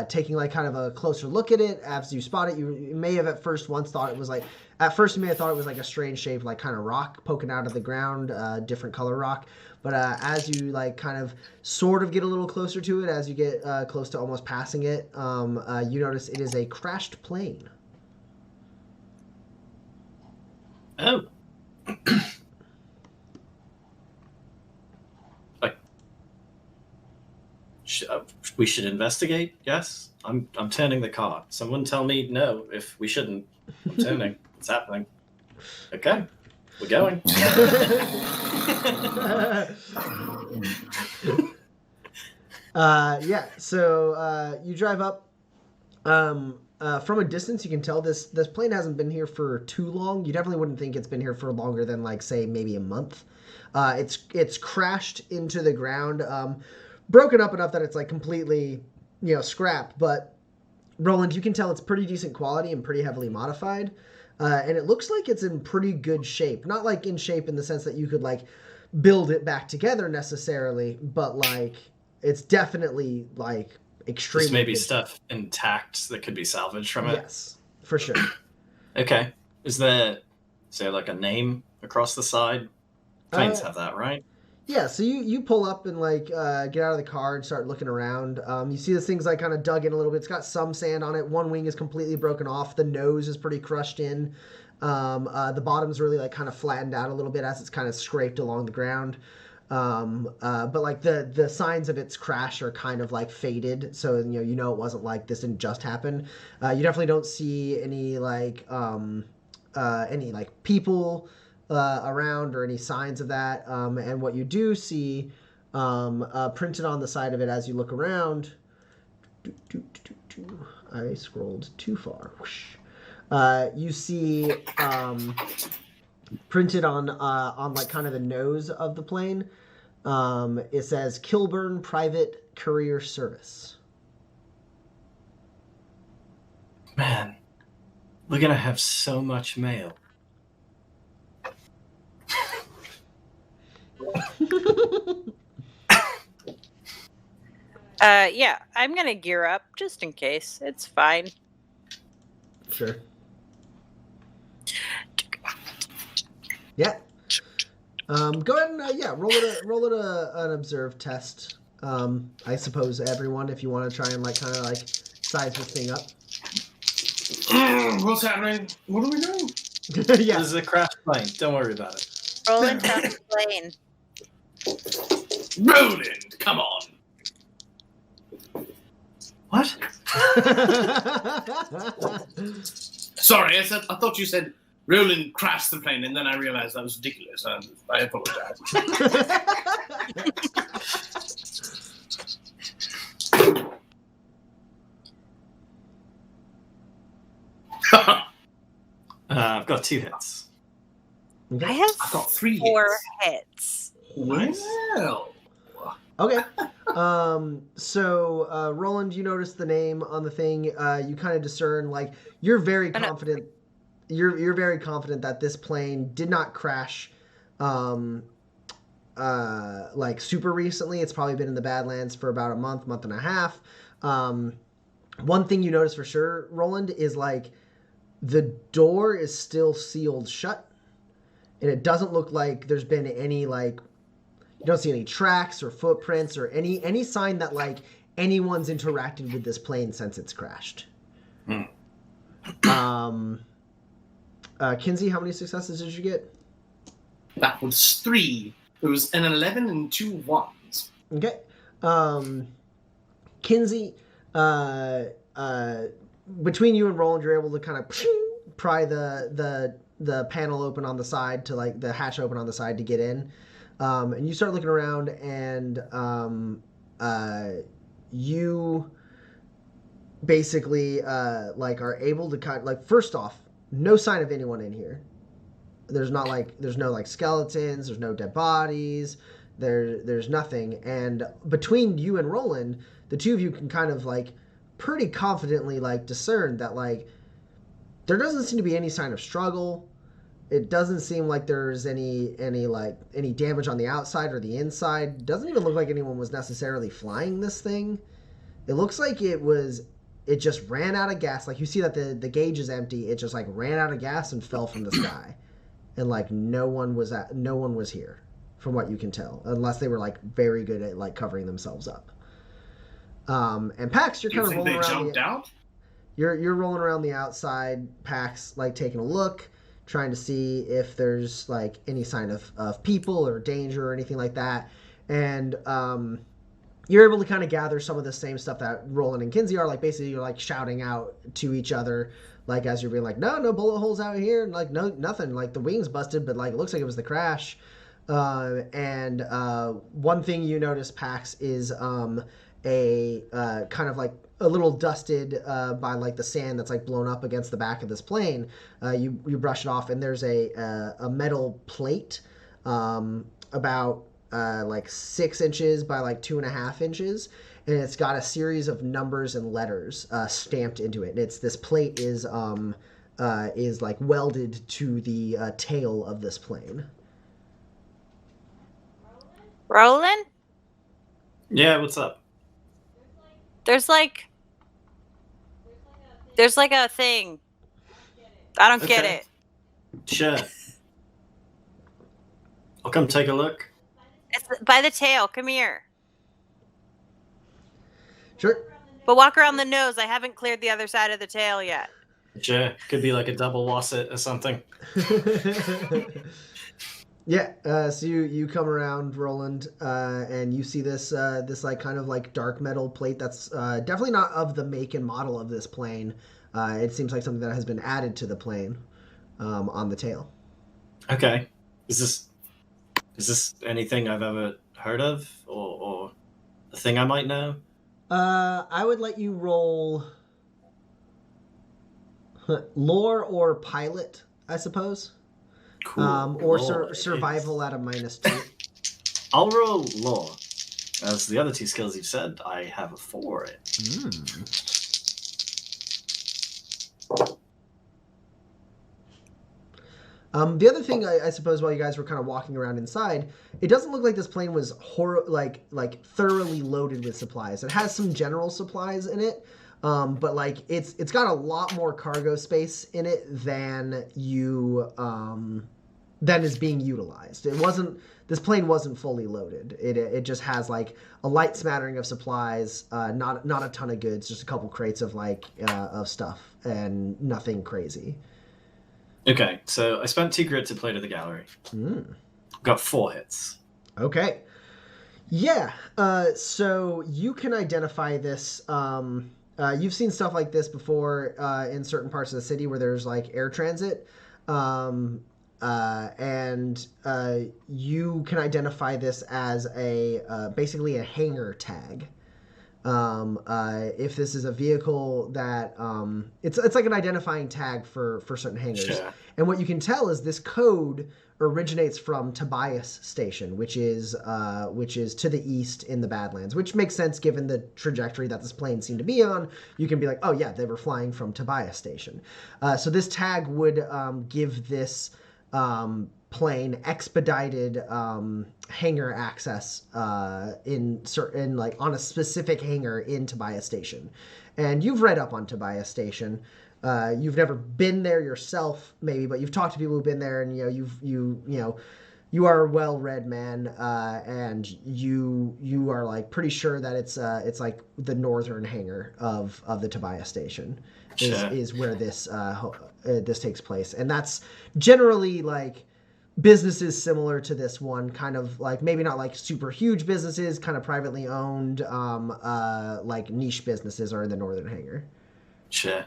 [SPEAKER 1] taking like kind of a closer look at it, as you spot it, you may have at first thought it was like a strange shaped like kind of rock poking out of the ground, different color rock. But as you like kind of sort of get a little closer to it, as you get close to almost passing it, you notice it is a crashed plane.
[SPEAKER 2] Oh. We should investigate. Yes, I'm turning the car. Someone tell me no if we shouldn't. I'm turning. It's happening. Okay, we're going.
[SPEAKER 1] Yeah. So you drive up. From a distance, you can tell this plane hasn't been here for too long. You definitely wouldn't think it's been here for longer than like say maybe a month. It's crashed into the ground. Broken up enough that it's like completely, scrapped. But Roland, you can tell it's pretty decent quality and pretty heavily modified. And it looks like it's in pretty good shape. Not like in shape in the sense that you could like build it back together necessarily, but like it's definitely like extremely.
[SPEAKER 2] There's maybe
[SPEAKER 1] good
[SPEAKER 2] stuff intact that could be salvaged from it.
[SPEAKER 1] Yes, for sure.
[SPEAKER 2] Okay. Is there like a name across the side? Planes have that, right?
[SPEAKER 1] Yeah, so you pull up and like get out of the car and start looking around. You see this thing's like kind of dug in a little bit. It's got some sand on it. One wing is completely broken off. The nose is pretty crushed in. The bottom's really like kind of flattened out a little bit as it's kind of scraped along the ground. But like the signs of its crash are kind of like faded, so it wasn't like this didn't just happen. You definitely don't see any like people around or any signs of that. And what you do see printed on the side of it as you look around. I scrolled too far. You see printed on like kind of the nose of the plane. It says Kilburn Private Courier Service.
[SPEAKER 2] Man, we're gonna have so much mail.
[SPEAKER 3] Yeah, I'm gonna gear up just in case. It's fine.
[SPEAKER 1] Sure. Yeah. Go ahead and roll it an observe test. I suppose everyone, if you want to try and like kind of like size this thing up.
[SPEAKER 4] What's happening? What are we doing?
[SPEAKER 1] Yeah.
[SPEAKER 2] This is a crash plane. Don't worry about it.
[SPEAKER 3] Roland found the plane.
[SPEAKER 4] Roland, come on.
[SPEAKER 2] What?
[SPEAKER 4] Sorry, I thought you said Roland crashed the plane, and then I realized that was ridiculous. I apologize.
[SPEAKER 2] I've got 2 hits.
[SPEAKER 3] I have
[SPEAKER 4] I've got 3
[SPEAKER 3] 4
[SPEAKER 4] hits.
[SPEAKER 3] hits.
[SPEAKER 2] Nice.
[SPEAKER 4] Well.
[SPEAKER 1] Okay. So Roland, you notice the name on the thing. You kind of discern, like, you're very confident. You're very confident that this plane did not crash, like super recently. It's probably been in the Badlands for about a month and a half. One thing you notice for sure, Roland, is like the door is still sealed shut, and it doesn't look like there's been any like. You don't see any tracks or footprints or any sign that like anyone's interacted with this plane since it's crashed. Kinsey, how many successes did you get?
[SPEAKER 4] That was 3. It was an 11 and 2 1s.
[SPEAKER 1] Okay. Kinsey, between you and Roland, you're able to kind of pry the panel open on the side to like the hatch open on the side to get in. And you start looking around, and you basically like are able to kind of, like, first off, no sign of anyone in here. There's no like skeletons. There's no dead bodies. There's nothing. And between you and Roland, the two of you can kind of like pretty confidently like discern that like there doesn't seem to be any sign of struggle. It doesn't seem like there's any damage on the outside or the inside. It doesn't even look like anyone was necessarily flying this thing. It looks like it just ran out of gas. Like you see that the gauge is empty. It just like ran out of gas and fell from the sky. And like no one was here from what you can tell, unless they were like very good at like covering themselves up. And Pax, you're kind of rolling around.
[SPEAKER 4] They jumped out?
[SPEAKER 1] You're rolling around the outside, Pax, like taking a look, trying to see if there's like any sign of people or danger or anything like that. And you're able to kind of gather some of the same stuff that Roland and Kinsey are. Like basically you're like shouting out to each other, like as you're being like, no bullet holes out here, and like no nothing, like the wing's busted, but like it looks like it was the crash. And one thing you notice, Pax, is a kind of like a little dusted by like the sand that's like blown up against the back of this plane. You brush it off, and there's a metal plate about like 6 inches by like 2.5 inches, and it's got a series of numbers and letters stamped into it. And this plate is like welded to the tail of this plane.
[SPEAKER 3] Roland?
[SPEAKER 2] Yeah, what's up?
[SPEAKER 3] There's like a thing. I don't get
[SPEAKER 2] Okay.
[SPEAKER 3] it.
[SPEAKER 2] Sure. I'll come take a look.
[SPEAKER 3] It's by the tail. Come here.
[SPEAKER 1] Sure.
[SPEAKER 3] But walk around the nose. I haven't cleared the other side of the tail yet.
[SPEAKER 2] Sure. Could be like a double wasset or something.
[SPEAKER 1] Yeah, so you come around, Roland, and you see this like kind of like dark metal plate that's definitely not of the make and model of this plane. It seems like something that has been added to the plane on the tail.
[SPEAKER 2] Okay. Is this anything I've ever heard of, or a thing I might know?
[SPEAKER 1] I would let you roll lore or pilot, I suppose.
[SPEAKER 2] Cool.
[SPEAKER 1] Or
[SPEAKER 2] Lore
[SPEAKER 1] survival at a -2.
[SPEAKER 2] I'll roll lore. As the other 2 skills you've said, I have a 4 in.
[SPEAKER 1] The other thing, I suppose, while you guys were kind of walking around inside, it doesn't look like this plane was like thoroughly loaded with supplies. It has some general supplies in it, but like it's got a lot more cargo space in it than is being utilized. This plane wasn't fully loaded. It just has like a light smattering of supplies, not a ton of goods, just a couple crates of like of stuff, and nothing crazy.
[SPEAKER 2] Okay, so I spent 2 grit to play to the gallery. Got 4 hits.
[SPEAKER 1] Okay. Yeah. So you can identify this you've seen stuff like this before in certain parts of the city where there's like air transit. And you can identify this as basically a hangar tag. If this is a vehicle that it's like an identifying tag for certain hangars.
[SPEAKER 2] Sure.
[SPEAKER 1] And what you can tell is this code originates from Tobias Station, which is to the east in the Badlands, which makes sense given the trajectory that this plane seemed to be on. You can be like, oh yeah, they were flying from Tobias Station. So this tag would give this plane expedited hangar access in certain, like on a specific hangar in Tobias Station. And you've read up on Tobias Station. You've never been there yourself, maybe, but you've talked to people who've been there, and you are a well-read man, and you are like pretty sure that it's like the northern hangar of the Tobias Station is where this takes place, and that's generally like businesses similar to this one, kind of like maybe not like super huge businesses, kind of privately owned, like niche businesses are in the northern hangar.
[SPEAKER 2] Sure.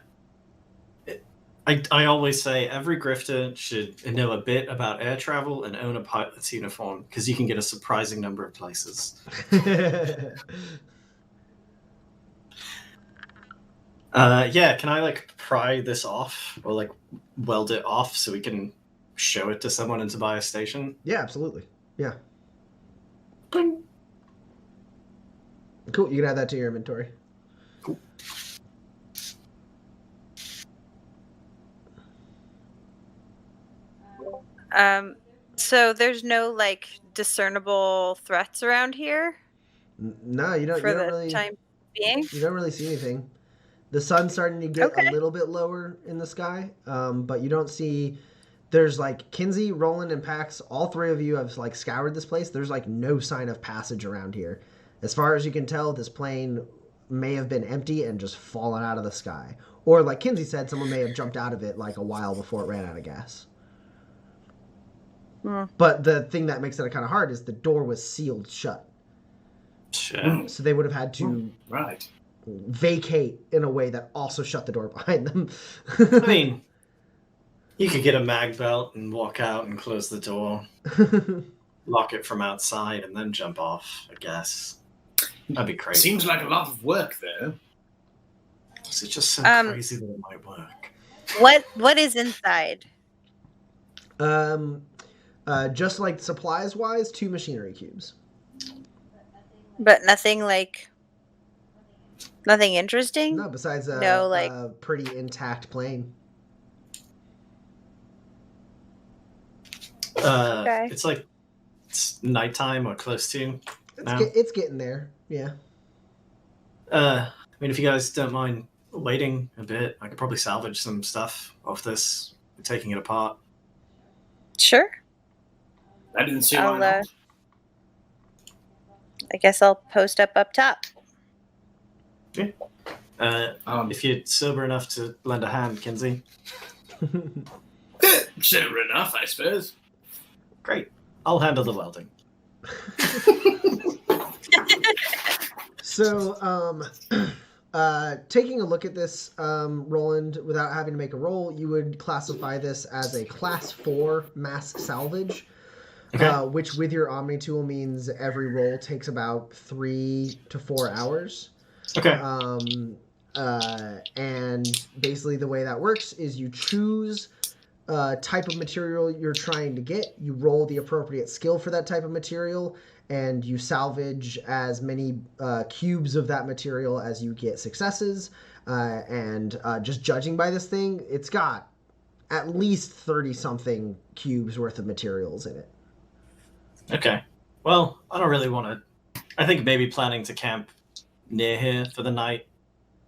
[SPEAKER 2] I always say every grifter should know a bit about air travel and own a pilot's uniform, because you can get a surprising number of places. Yeah, can I like pry this off or like weld it off so we can show it to someone in Tobias Station?
[SPEAKER 1] Yeah, absolutely. Yeah.
[SPEAKER 2] Bing.
[SPEAKER 1] Cool. You can add that to your inventory.
[SPEAKER 2] Cool.
[SPEAKER 3] So there's no like discernible threats around here
[SPEAKER 1] No, you don't.
[SPEAKER 3] for
[SPEAKER 1] You don't
[SPEAKER 3] the
[SPEAKER 1] really.
[SPEAKER 3] time being.
[SPEAKER 1] You don't really see anything. The sun's starting to get
[SPEAKER 3] Okay.
[SPEAKER 1] a little bit lower in the sky, but you don't see. There's like Kinsey, Roland, and Pax. All three of you have like scoured this place. There's like no sign of passage around here. As far as you can tell, this plane may have been empty and just fallen out of the sky. Or like Kinsey said, someone may have jumped out of it like a while before it ran out of gas. But the thing that makes it kind of hard is the door was sealed shut.
[SPEAKER 2] Sure.
[SPEAKER 1] So they would have had to vacate in a way that also shut the door behind them.
[SPEAKER 2] I mean, you could get a mag belt and walk out and close the door, lock it from outside, and then jump off, I guess. That'd be crazy.
[SPEAKER 4] Seems like a lot of work there.
[SPEAKER 2] It's just so crazy that it might work.
[SPEAKER 3] What is inside?
[SPEAKER 1] Just like supplies-wise, 2 machinery cubes.
[SPEAKER 3] But nothing interesting?
[SPEAKER 1] No, besides
[SPEAKER 3] No,
[SPEAKER 1] a pretty intact plane.
[SPEAKER 3] Okay.
[SPEAKER 2] It's like it's nighttime or close to.
[SPEAKER 1] It's getting there, yeah.
[SPEAKER 2] I mean, if you guys don't mind waiting a bit, I could probably salvage some stuff off this, taking it apart.
[SPEAKER 3] Sure.
[SPEAKER 4] I didn't see why not.
[SPEAKER 3] I guess I'll post up top.
[SPEAKER 2] Yeah. If you're sober enough to lend a hand, Kinsey.
[SPEAKER 4] Sober enough, I suppose.
[SPEAKER 2] Great. I'll handle the welding.
[SPEAKER 1] So, taking a look at this, Roland, without having to make a roll, you would classify this as a Class 4 mass salvage, which with your Omni tool means every roll takes about 3 to 4 hours.
[SPEAKER 2] Okay.
[SPEAKER 1] And basically the way that works is you choose type of material you're trying to get, you roll the appropriate skill for that type of material, and you salvage as many cubes of that material as you get successes. And just judging by this thing, it's got at least 30-something cubes worth of materials in it.
[SPEAKER 2] Okay. Well, I don't really want to... I think maybe planning to camp near here for the night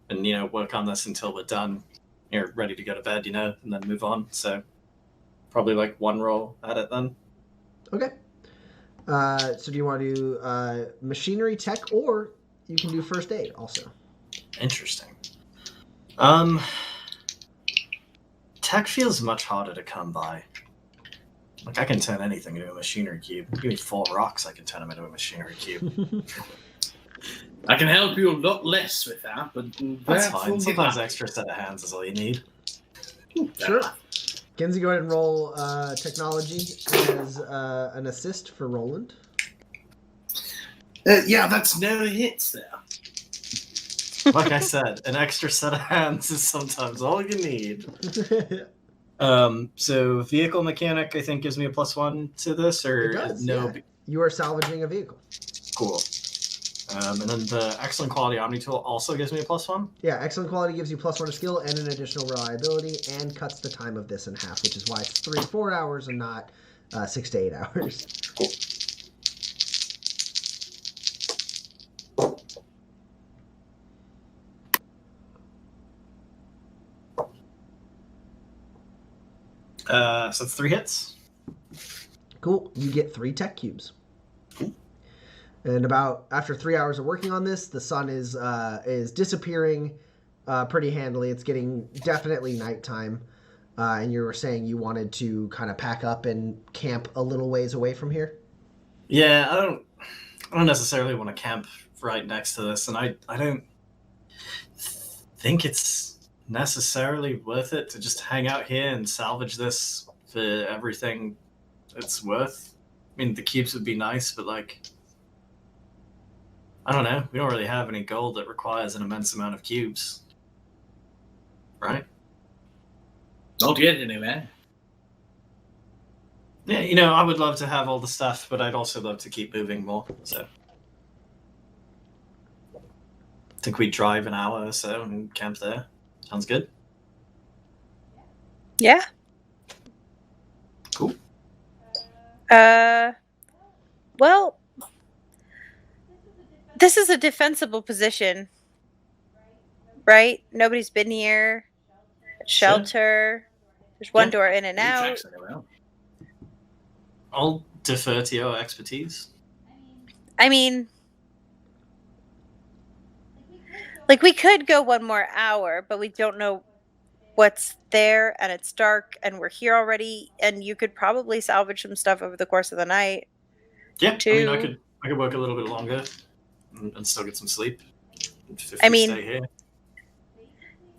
[SPEAKER 2] and, work on this until we're done. You're ready to go to bed, and then move on. So probably like 1 roll at it then. Okay.
[SPEAKER 1] So do you want to do machinery, tech, or you can do first aid also?
[SPEAKER 2] Interesting. Tech feels much harder to come by. Like, I can turn anything into a machinery cube. Give me 4 rocks, I can turn them into a machinery cube.
[SPEAKER 4] I can help you a lot less with that, but
[SPEAKER 2] That's
[SPEAKER 4] perhaps
[SPEAKER 2] fine.
[SPEAKER 4] we'll
[SPEAKER 2] Sometimes
[SPEAKER 4] get
[SPEAKER 2] extra set of hands is all you need.
[SPEAKER 1] Sure. Kinsey, go ahead and roll technology as an assist for Roland.
[SPEAKER 4] Yeah, that's no hits there.
[SPEAKER 2] Like I said, an extra set of hands is sometimes all you need. So vehicle mechanic, I think, gives me a +1 to this, or
[SPEAKER 1] It does,
[SPEAKER 2] no?
[SPEAKER 1] yeah. You are salvaging a vehicle.
[SPEAKER 2] Cool. And then the excellent quality Omni tool also gives me a +1.
[SPEAKER 1] Yeah, excellent quality gives you +1 to skill and an additional reliability, and cuts the time of this in half, which is why it's 3 to 4 hours and not 6 to 8 hours.
[SPEAKER 2] Cool. So it's 3 hits.
[SPEAKER 1] Cool. You get 3 tech cubes. And after 3 hours of working on this, the sun is disappearing pretty handily. It's getting definitely nighttime. And you were saying you wanted to kind of pack up and camp a little ways away from here?
[SPEAKER 2] Yeah, I don't necessarily want to camp right next to this, and I don't think it's necessarily worth it to just hang out here and salvage this for everything it's worth. I mean, the cubes would be nice, but like, I don't know. We don't really have any gold that requires an immense amount of cubes, right?
[SPEAKER 4] Not yet, anyway.
[SPEAKER 2] Yeah, I would love to have all the stuff, but I'd also love to keep moving more. So, I think we drive an hour or so and camp there. Sounds good.
[SPEAKER 3] Yeah.
[SPEAKER 2] Cool.
[SPEAKER 3] Well, this is a defensible position, right? Nobody's been here. Shelter. There's one door in and out.
[SPEAKER 2] I'll defer to your expertise.
[SPEAKER 3] I mean, like, we could go 1 more hour, but we don't know what's there, and it's dark, and we're here already, and you could probably salvage some stuff over the course of the night.
[SPEAKER 2] Yeah,
[SPEAKER 3] too.
[SPEAKER 2] I mean, I could work a little bit longer and still get some sleep. If
[SPEAKER 3] I
[SPEAKER 2] we
[SPEAKER 3] mean,
[SPEAKER 2] stay here.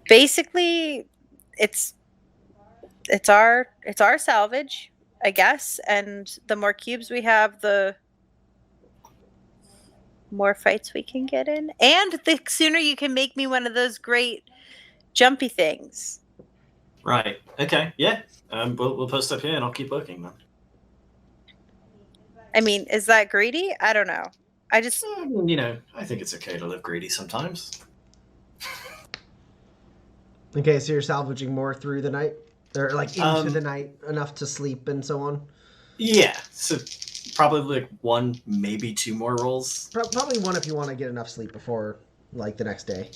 [SPEAKER 3] Basically, it's our salvage, I guess, and the more cubes we have, the more fights we can get in, and the sooner you can make me one of those great jumpy things.
[SPEAKER 2] Right. Okay. Yeah. We'll post up here and I'll keep working then.
[SPEAKER 3] I mean, is that greedy? I don't know. I just,
[SPEAKER 2] I think it's okay to live greedy sometimes.
[SPEAKER 1] Okay, so you're salvaging more through the night? Or like into the night, enough to sleep and so on?
[SPEAKER 2] Yeah. So probably like 1, maybe 2 more rolls.
[SPEAKER 1] Probably 1 if you want to get enough sleep before like the next day.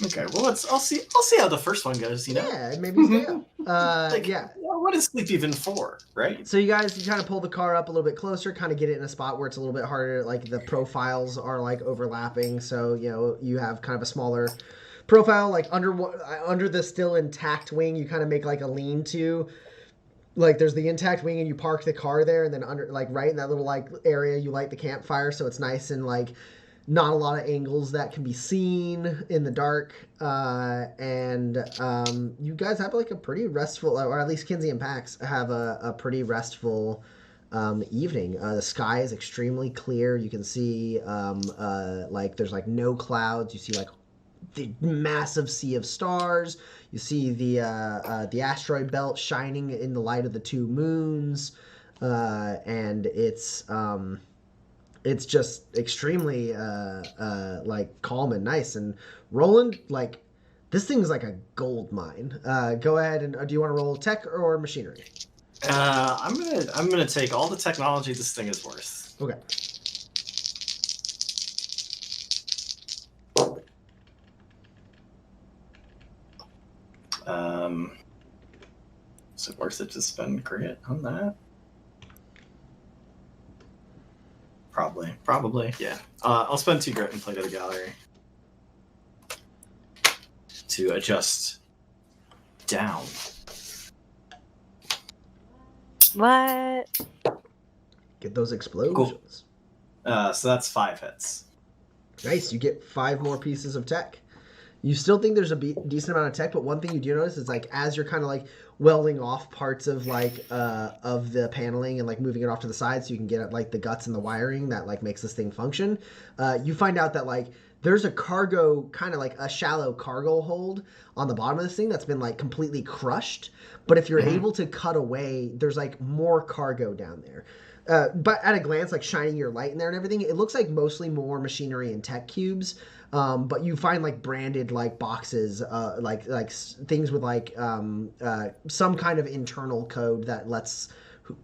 [SPEAKER 2] Okay, well I'll see how the first one goes,
[SPEAKER 1] Yeah, maybe stay up. Yeah.
[SPEAKER 2] What is sleep even for, right?
[SPEAKER 1] So you kind of pull the car up a little bit closer, kind of get it in a spot where it's a little bit harder, like the profiles are like overlapping, so you have kind of a smaller profile, like under the still intact wing, you kind of make like a lean-to. Like there's the intact wing and you park the car there, and then under, like right in that little like area, you light the campfire, so it's nice and like not a lot of angles that can be seen in the dark. And you guys have like a pretty restful, or at least Kinsey and Pax have a pretty restful evening. The sky is extremely clear. You can see like there's like no clouds. You see like the massive sea of stars. You see the asteroid belt shining in the light of the 2 moons, and it's just extremely like calm and nice. And Roland, like this thing's like a gold mine. Go ahead and do you want to roll tech or machinery?
[SPEAKER 2] I'm gonna take all the technology this thing is worth.
[SPEAKER 1] Okay.
[SPEAKER 2] Is it worth it to spend grit on that? Probably, yeah. I'll spend 2 grit and play to the gallery to adjust down.
[SPEAKER 3] what?
[SPEAKER 1] Get those explosions.
[SPEAKER 2] Cool. So that's 5 hits.
[SPEAKER 1] Nice. You get 5 more pieces of tech. You still think there's a decent amount of tech, but one thing you do notice is like as you're kind of like welding off parts of like of the paneling and like moving it off to the side so you can get at like the guts and the wiring that like makes this thing function, you find out that like there's a cargo, kind of like a shallow cargo hold on the bottom of this thing that's been like completely crushed. But if you're able to cut away, there's like more cargo down there. But at a glance, like shining your light in there and everything, it looks like mostly more machinery and tech cubes. But you find like branded like boxes, like things with like some kind of internal code that lets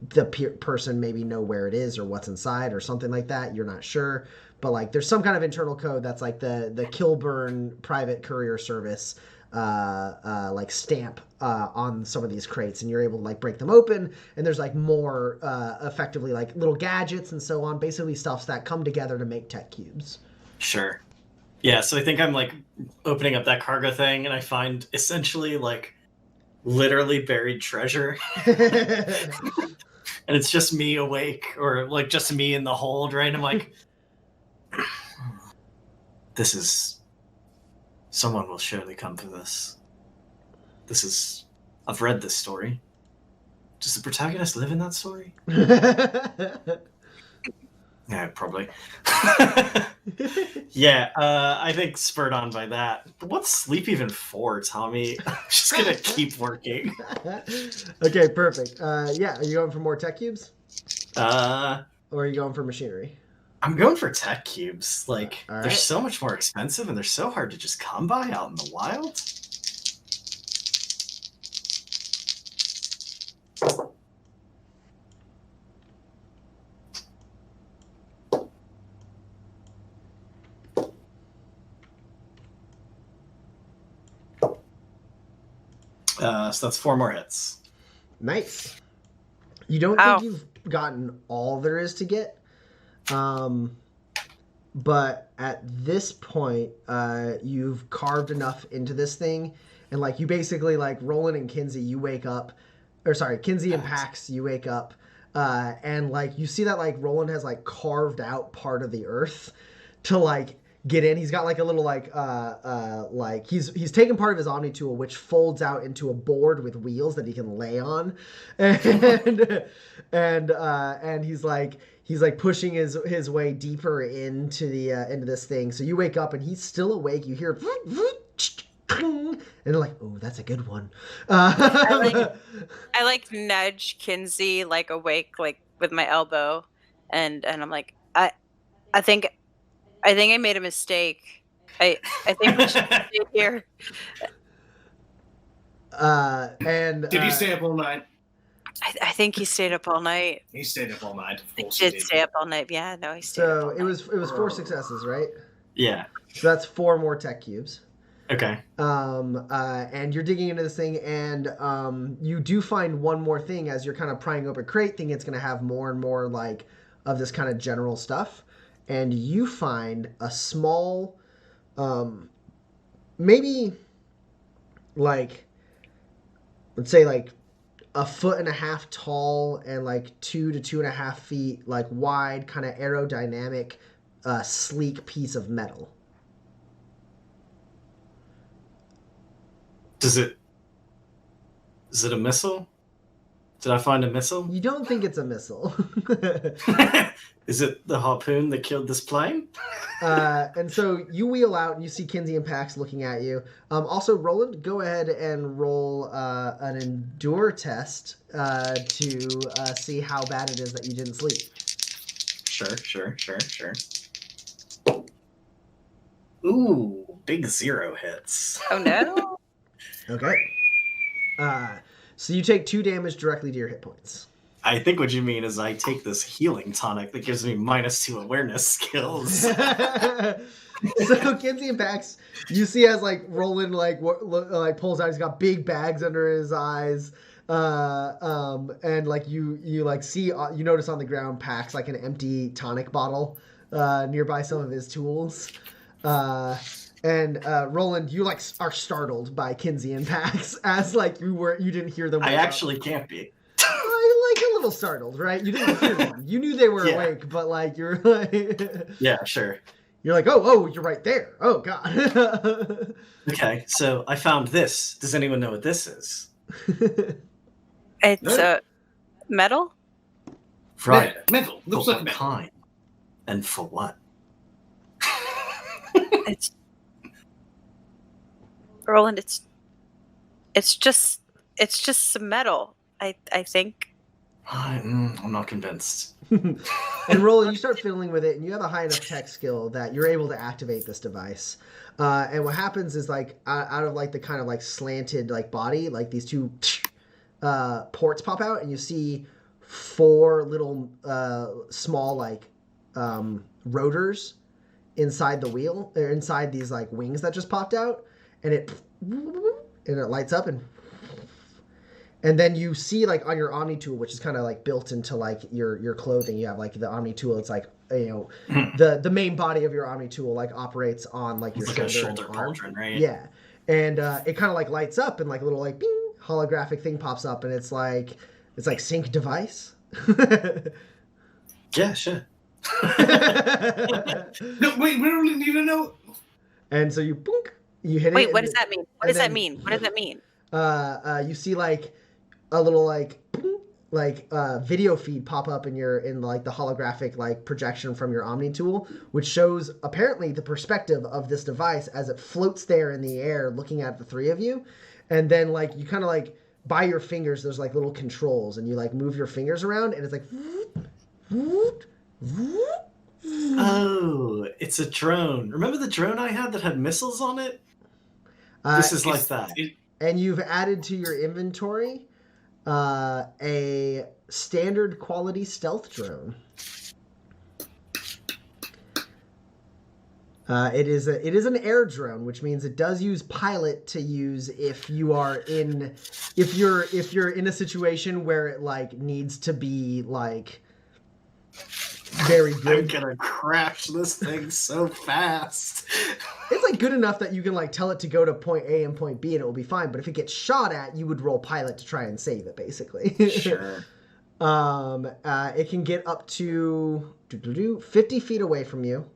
[SPEAKER 1] the person maybe know where it is or what's inside or something like that. You're not sure, but like there's some kind of internal code that's like the Kilburn private courier service like stamp on some of these crates, and you're able to like break them open, and there's like more effectively like little gadgets and so on, basically stuffs that come together to make tech cubes.
[SPEAKER 2] Sure. Yeah, so I think I'm like opening up that cargo thing, and I find essentially like literally buried treasure. And it's just me awake, or like just me in the hold, right? I'm like, this is... Someone will surely come for this. I've read this story. Does the protagonist live in that story? Yeah, probably. Yeah, I think spurred on by that. But what's sleep even for, Tommy? I'm just gonna keep working.
[SPEAKER 1] Okay, perfect. Yeah, are you going for more tech cubes? Or are you going for machinery?
[SPEAKER 2] I'm going for tech cubes. Like,
[SPEAKER 1] All right.
[SPEAKER 2] They're so much more expensive, and they're so hard to just come by out in the wild. So that's 4 more hits.
[SPEAKER 1] Nice. You don't think you've gotten all there is to get, but at this point, you've carved enough into this thing, and like you basically like Roland and Kinsey, you wake up, or sorry, Kinsey and Pax, you wake up, and like you see that like Roland has like carved out part of the earth to like get in. He's got like a little like he's taken part of his Omni tool, which folds out into a board with wheels that he can lay on, and he's like pushing his way deeper into this thing. So you wake up and he's still awake. You hear and they're like, oh, that's a good one.
[SPEAKER 3] I like nudge Kinsey like awake like with my elbow, and I'm like, I think I made a mistake. I think we should stay here.
[SPEAKER 1] And
[SPEAKER 4] did he stay up all night?
[SPEAKER 3] I think he stayed up all night.
[SPEAKER 4] He stayed up all night. Of course
[SPEAKER 3] he did stay up all night. Yeah, no, he stayed up all night.
[SPEAKER 1] So it was 4 successes, right?
[SPEAKER 2] Yeah.
[SPEAKER 1] So that's 4 more tech cubes.
[SPEAKER 2] Okay.
[SPEAKER 1] And you're digging into this thing, and you do find one more thing as you're kind of prying open crate, thinking it's going to have more and more like of this kind of general stuff. And you find a small, maybe like, let's say like 1.5 feet tall and like 2 to 2.5 feet like wide, kind of aerodynamic, sleek piece of metal.
[SPEAKER 2] Is it a missile? Did I find a missile?
[SPEAKER 1] You don't think it's a missile.
[SPEAKER 2] Is it the harpoon that killed this plane?
[SPEAKER 1] And so you wheel out and you see Kinsey and Pax looking at you. Also, Roland, go ahead and roll an endure test to see how bad it is that you didn't sleep.
[SPEAKER 2] Sure. Ooh, big 0 hits.
[SPEAKER 3] Oh no.
[SPEAKER 1] Okay. So you take 2 damage directly to your hit points.
[SPEAKER 2] I think what you mean is I take this healing tonic that gives me -2 awareness skills.
[SPEAKER 1] So Kinsey and Pax, you see as like Roland like pulls out, he's got big bags under his eyes, and like you like see you notice on the ground Pax like an empty tonic bottle nearby some of his tools. And Roland, you like are startled by Kinsey and Pax as like you didn't hear them.
[SPEAKER 2] I actually can't be.
[SPEAKER 1] Like a little startled, right? You didn't hear them. You knew they were awake, but like you're like
[SPEAKER 2] Yeah, sure.
[SPEAKER 1] You're like, oh, you're right there. Oh God.
[SPEAKER 2] Okay, so I found this. Does anyone know what this is?
[SPEAKER 3] It's metal.
[SPEAKER 2] Right.
[SPEAKER 4] Metal. Looks
[SPEAKER 2] But
[SPEAKER 4] like
[SPEAKER 2] what
[SPEAKER 4] metal.
[SPEAKER 2] kind? And for what?
[SPEAKER 3] It's Roland. It's just some metal. I think.
[SPEAKER 2] I'm not convinced.
[SPEAKER 1] And Roland, you start fiddling with it, and you have a high enough tech skill that you're able to activate this device. And what happens is like out of like the kind of like slanted like body, like these two ports pop out, and you see 4 little small like rotors inside the wheel, or inside these like wings that just popped out, and it lights up, and then you see like on your Omni tool, which is kind of like built into like your clothing, you have like the Omni tool. It's like, you know, the main body of your Omni tool like operates on like your
[SPEAKER 2] It's
[SPEAKER 1] shoulder,
[SPEAKER 2] like a shoulder
[SPEAKER 1] and arm.
[SPEAKER 2] pauldron, right?
[SPEAKER 1] Yeah, and it kind of like lights up, and like a little like bing holographic thing pops up, and it's like sync device.
[SPEAKER 2] Yeah, sure.
[SPEAKER 4] No, wait, we don't even know.
[SPEAKER 1] And so you boink, you hit it.
[SPEAKER 3] Wait, what
[SPEAKER 1] and
[SPEAKER 3] does that mean? What
[SPEAKER 1] and
[SPEAKER 3] does that
[SPEAKER 1] then-
[SPEAKER 3] mean? What does that mean?
[SPEAKER 1] You see like a little like video feed pop up in like the holographic like projection from your Omni tool, which shows apparently the perspective of this device as it floats there in the air looking at the 3 of you. And then like you kind of like by your fingers there's like little controls, and you like move your fingers around, and it's like
[SPEAKER 2] Oh, it's a drone. Remember the drone I had that had missiles on it? This is like that.
[SPEAKER 1] And you've added to your inventory a standard quality stealth drone. It is an air drone, which means it does use pilot to use if you're in a situation where it like needs to be like very
[SPEAKER 2] I'm
[SPEAKER 1] good.
[SPEAKER 2] gonna crash this thing so fast.
[SPEAKER 1] It's like good enough that you can like tell it to go to point A and point B and it will be fine. But if it gets shot at, you would roll pilot to try and save it, basically.
[SPEAKER 2] Sure.
[SPEAKER 1] It can get up to 50 feet away from you.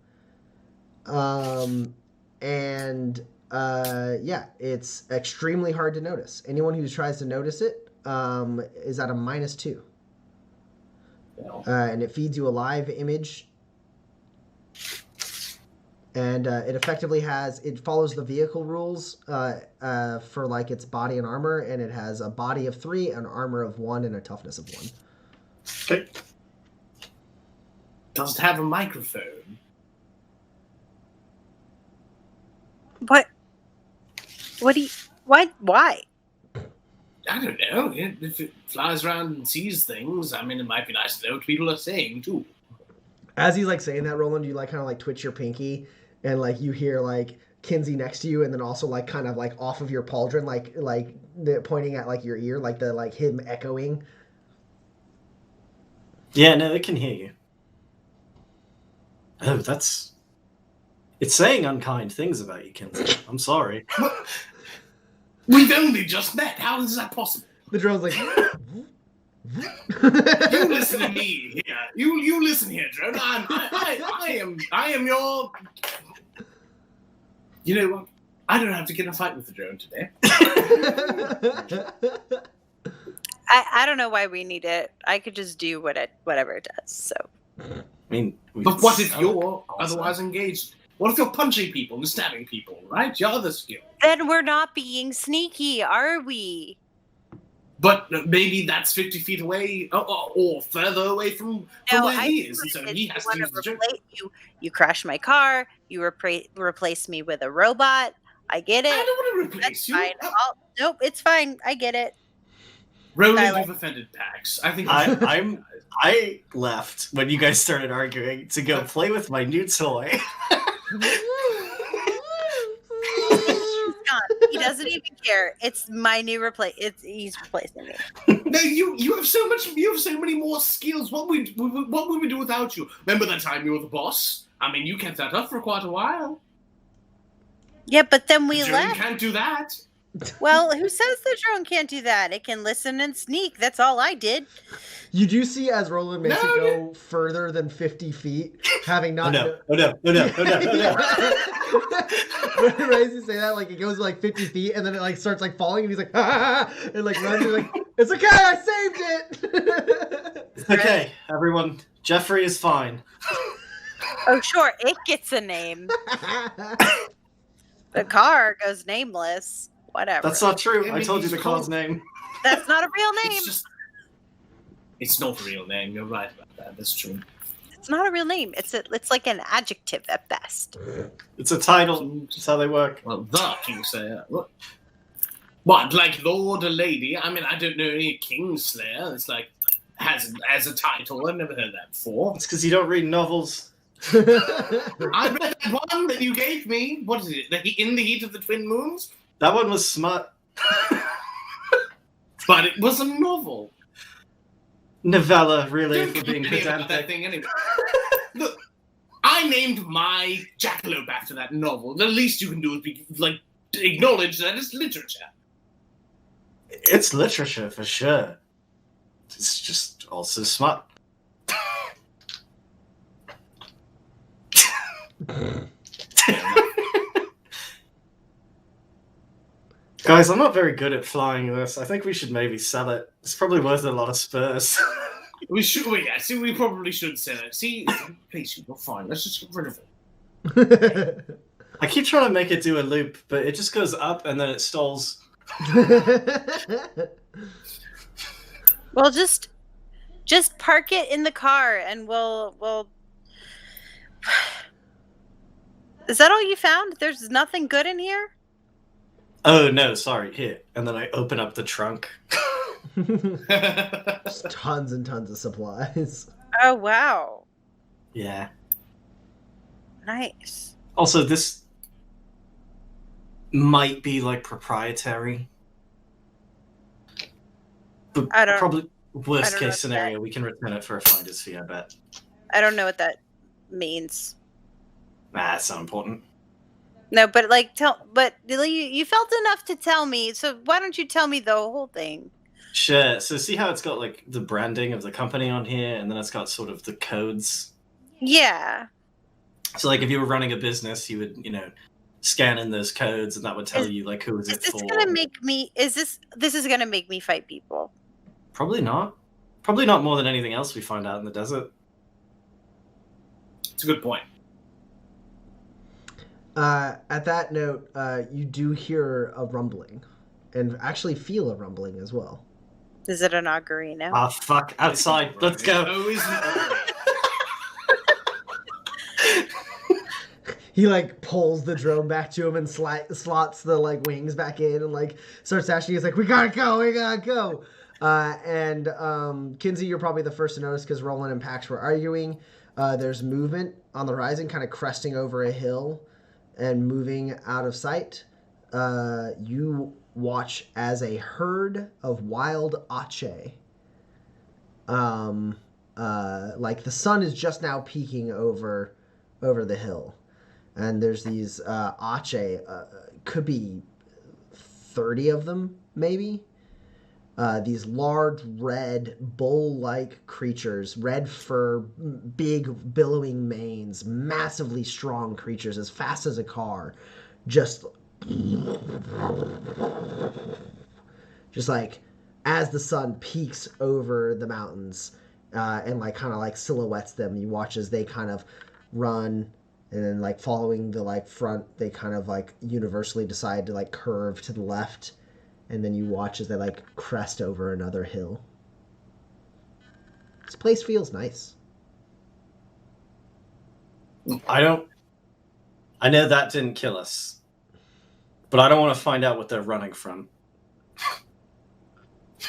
[SPEAKER 1] It's extremely hard to notice. Anyone who tries to notice it is at a -2. And it feeds you a live image. And it effectively follows the vehicle rules for like its body and armor, and it has a body of 3, an armor of 1, and a toughness of 1.
[SPEAKER 2] Okay.
[SPEAKER 4] Does it have a microphone?
[SPEAKER 3] What? What do you? What? Why?
[SPEAKER 4] I don't know. If it flies around and sees things, I mean, it might be nice to know what people are saying, too.
[SPEAKER 1] As he's like saying that, Roland, you like kind of like twitch your pinky, and like you hear like Kinsey next to you, and then also like kind of like off of your pauldron, like pointing at like your ear, like the like him echoing.
[SPEAKER 2] Yeah, no, it can hear you. Oh, it's saying unkind things about you, Kinsey. I'm sorry.
[SPEAKER 4] We've only just met. How is that possible?
[SPEAKER 1] The drone's like.
[SPEAKER 4] You listen to me here. You listen here, drone. I am your. You know what? I don't have to get in a fight with the drone today.
[SPEAKER 3] I don't know why we need it. I could just do whatever it does. So.
[SPEAKER 2] I mean,
[SPEAKER 4] But what if you're otherwise engaged? What if you're punching people and stabbing people, right? You're the skill.
[SPEAKER 3] Then we're not being sneaky, are we?
[SPEAKER 4] But maybe that's 50 feet away or further away from where he is. And so he has to use the drone.
[SPEAKER 3] You crash my car. You replace me with a robot. I get it.
[SPEAKER 4] I don't want to replace
[SPEAKER 3] That's
[SPEAKER 4] you.
[SPEAKER 3] fine. Nope, it's fine. I get it.
[SPEAKER 4] Roland, you've offended Pax. I think
[SPEAKER 2] I left when you guys started arguing to go play with my new toy.
[SPEAKER 3] He doesn't even care. It's my new he's replacing me.
[SPEAKER 4] No, you have so much. You have so many more skills. What would we do without you? Remember that time you were the boss? I mean, you kept that up for quite a while.
[SPEAKER 3] Yeah, but then we
[SPEAKER 4] Jerry
[SPEAKER 3] left.
[SPEAKER 4] can't do that.
[SPEAKER 3] Well, who says the drone can't do that? It can listen and sneak. That's all I did.
[SPEAKER 1] You do see as Roland makes
[SPEAKER 4] No,
[SPEAKER 1] it go further than 50 feet, having not.
[SPEAKER 2] Oh no!
[SPEAKER 1] Right as you say that, like it goes like 50 feet, and then it like starts like falling, and he's like, ah, and like runs. He's like, it's okay, I saved it.
[SPEAKER 2] Okay, everyone. Jeffrey is fine.
[SPEAKER 3] Oh, sure, it gets a name. The car goes nameless. Whatever.
[SPEAKER 2] That's not true.
[SPEAKER 4] I
[SPEAKER 2] I
[SPEAKER 4] mean,
[SPEAKER 2] told you
[SPEAKER 4] he's
[SPEAKER 2] the car's
[SPEAKER 4] cool.
[SPEAKER 2] name.
[SPEAKER 3] That's not a real name.
[SPEAKER 4] It's not a real name. You're right about that. That's true.
[SPEAKER 3] It's not a real name. It's like an adjective at best.
[SPEAKER 2] It's a title. That's how they work.
[SPEAKER 4] Well, that you say. What, like Lord or Lady? I mean, I don't know any Kingslayer. It's like has a title. I've never heard that before.
[SPEAKER 2] It's because you don't read novels.
[SPEAKER 4] I read that one that you gave me. What is it? In the Heat of the Twin Moons?
[SPEAKER 2] That one was smart.
[SPEAKER 4] But it was a novel.
[SPEAKER 2] Novella, really,
[SPEAKER 4] Don't
[SPEAKER 2] if we're
[SPEAKER 4] give
[SPEAKER 2] being
[SPEAKER 4] me about that
[SPEAKER 2] pedantic.
[SPEAKER 4] thing anyway. Look, I named my jackalope after that novel. The least you can do is acknowledge that it's literature.
[SPEAKER 2] It's literature for sure. It's just also smart. Guys, I'm not very good at flying this. I think we should maybe sell it. It's probably worth a lot of spurs.
[SPEAKER 4] We should. Well, yeah. See, we probably should sell it. See, please, you're fine. Let's just get rid of it.
[SPEAKER 2] I keep trying to make it do a loop, but it just goes up and then it stalls.
[SPEAKER 3] Well, just park it in the car, and we'll. Is that all you found? There's nothing good in here?
[SPEAKER 2] Oh no, sorry, here. And then I open up the trunk.
[SPEAKER 1] Just tons and tons of supplies.
[SPEAKER 3] Oh, wow.
[SPEAKER 2] Yeah.
[SPEAKER 3] Nice.
[SPEAKER 2] Also, this might be like proprietary. But
[SPEAKER 3] I don't-
[SPEAKER 2] probably worst
[SPEAKER 3] I don't know
[SPEAKER 2] case scenario, we can return it for a finder's fee, I bet.
[SPEAKER 3] I don't know what that means.
[SPEAKER 2] Nah, it's not important.
[SPEAKER 3] No, but you felt enough to tell me, so why don't you tell me the whole thing?
[SPEAKER 2] Sure. So see how it's got like the branding of the company on here, and then it's got sort of the codes.
[SPEAKER 3] Yeah.
[SPEAKER 2] So like if you were running a business, you would, scan in those codes, and that would tell you like who is
[SPEAKER 3] Is
[SPEAKER 2] it
[SPEAKER 3] this
[SPEAKER 2] for.
[SPEAKER 3] gonna make me this is gonna make me fight people?
[SPEAKER 2] Probably not. Probably not more than anything else we find out in the desert.
[SPEAKER 4] It's a good point.
[SPEAKER 1] At that note, you do hear a rumbling, and actually feel a rumbling as well.
[SPEAKER 3] Is it an ocarina?
[SPEAKER 2] Ah, fuck. Outside. Let's go.
[SPEAKER 4] Oh, isn't it?
[SPEAKER 1] He like pulls the drone back to him and slots the like wings back in and like starts ashing. He's like, we gotta go. And Kinsey, you're probably the first to notice because Roland and Pax were arguing. There's movement on the horizon, kind of cresting over a hill and moving out of sight. You watch as a herd of wild ache. Like the sun is just now peeking over the hill. And there's these ache, could be 30 of them, maybe. These large, red, bull-like creatures, red fur, big, billowing manes, massively strong creatures, as fast as a car. Just like as the sun peaks over the mountains and like kind of like silhouettes them, you watch as they kind of run. And then, like, following the, like, front, they kind of, like, universally decide to, like, curve to the left. And then you watch as they, like, crest over another hill. This place feels nice.
[SPEAKER 2] I know that didn't kill us. But I don't want to find out what they're running from.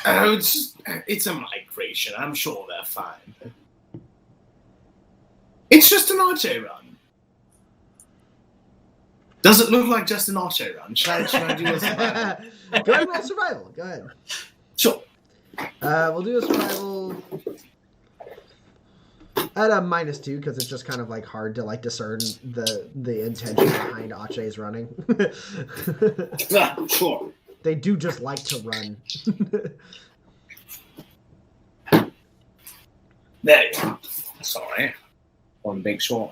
[SPEAKER 4] Oh, it's a migration. I'm sure they're fine. It's just an archer run. Does it look like just an archer run? Should I do a survival?
[SPEAKER 1] Go ahead and roll survival. Go ahead.
[SPEAKER 4] Sure.
[SPEAKER 1] We'll do a survival at a -2 because it's just kind of like hard to like discern the intention behind Ache's running.
[SPEAKER 4] Sure.
[SPEAKER 1] they do just like to run.
[SPEAKER 4] There you go. Sorry. Want to make sure.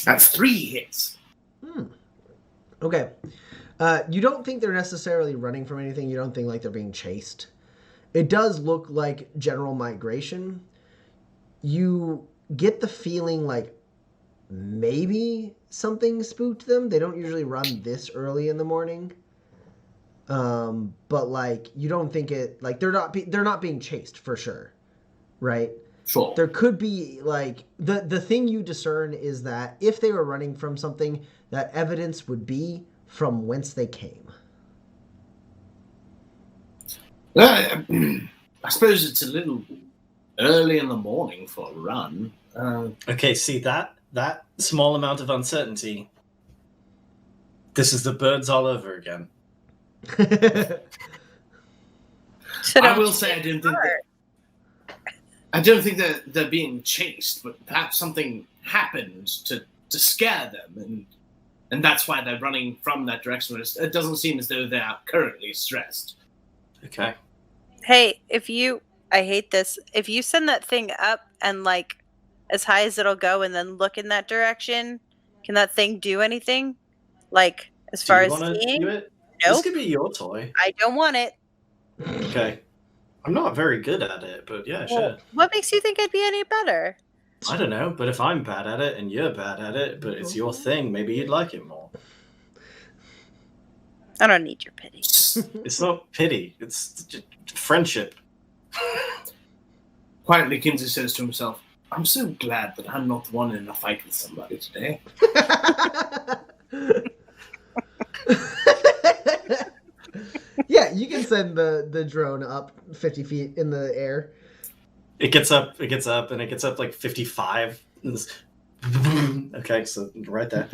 [SPEAKER 4] That's 3 hits.
[SPEAKER 1] Okay. You don't think they're necessarily running from anything. You don't think like they're being chased. It does look like general migration. You get the feeling like maybe something spooked them. They don't usually run this early in the morning. But like you don't think it like they're not being chased for sure, right?
[SPEAKER 4] Sure.
[SPEAKER 1] There could be like the thing you discern is that if they were running from something, that evidence would be from whence they came.
[SPEAKER 4] I suppose it's a little early in the morning for a run.
[SPEAKER 2] Okay, see that small amount of uncertainty. This is the birds all over again.
[SPEAKER 4] I will say I don't think that they're being chased, but perhaps something happened to scare them, and that's why they're running from that direction. It doesn't seem as though they are currently stressed.
[SPEAKER 2] Okay.
[SPEAKER 3] Hey, I hate this. If you send that thing up and like as high as it'll go and then look in that direction, can that thing do anything? Like as far as seeing?
[SPEAKER 2] Do it?
[SPEAKER 3] Nope.
[SPEAKER 2] This could be your toy.
[SPEAKER 3] I don't want it.
[SPEAKER 2] Okay. I'm not very good at it, but yeah, sure.
[SPEAKER 3] What makes you think I'd be any better?
[SPEAKER 2] I don't know, but if I'm bad at it and you're bad at it, but it's your thing, maybe you'd like it more.
[SPEAKER 3] I don't need your pity.
[SPEAKER 2] It's not pity, it's just friendship.
[SPEAKER 4] Quietly, Kinsey says to himself, I'm so glad that I'm not the one in a fight with somebody today.
[SPEAKER 1] Yeah, you can send the drone up 50 feet in the air.
[SPEAKER 2] It gets up, and it gets up like 55. Okay, so right there.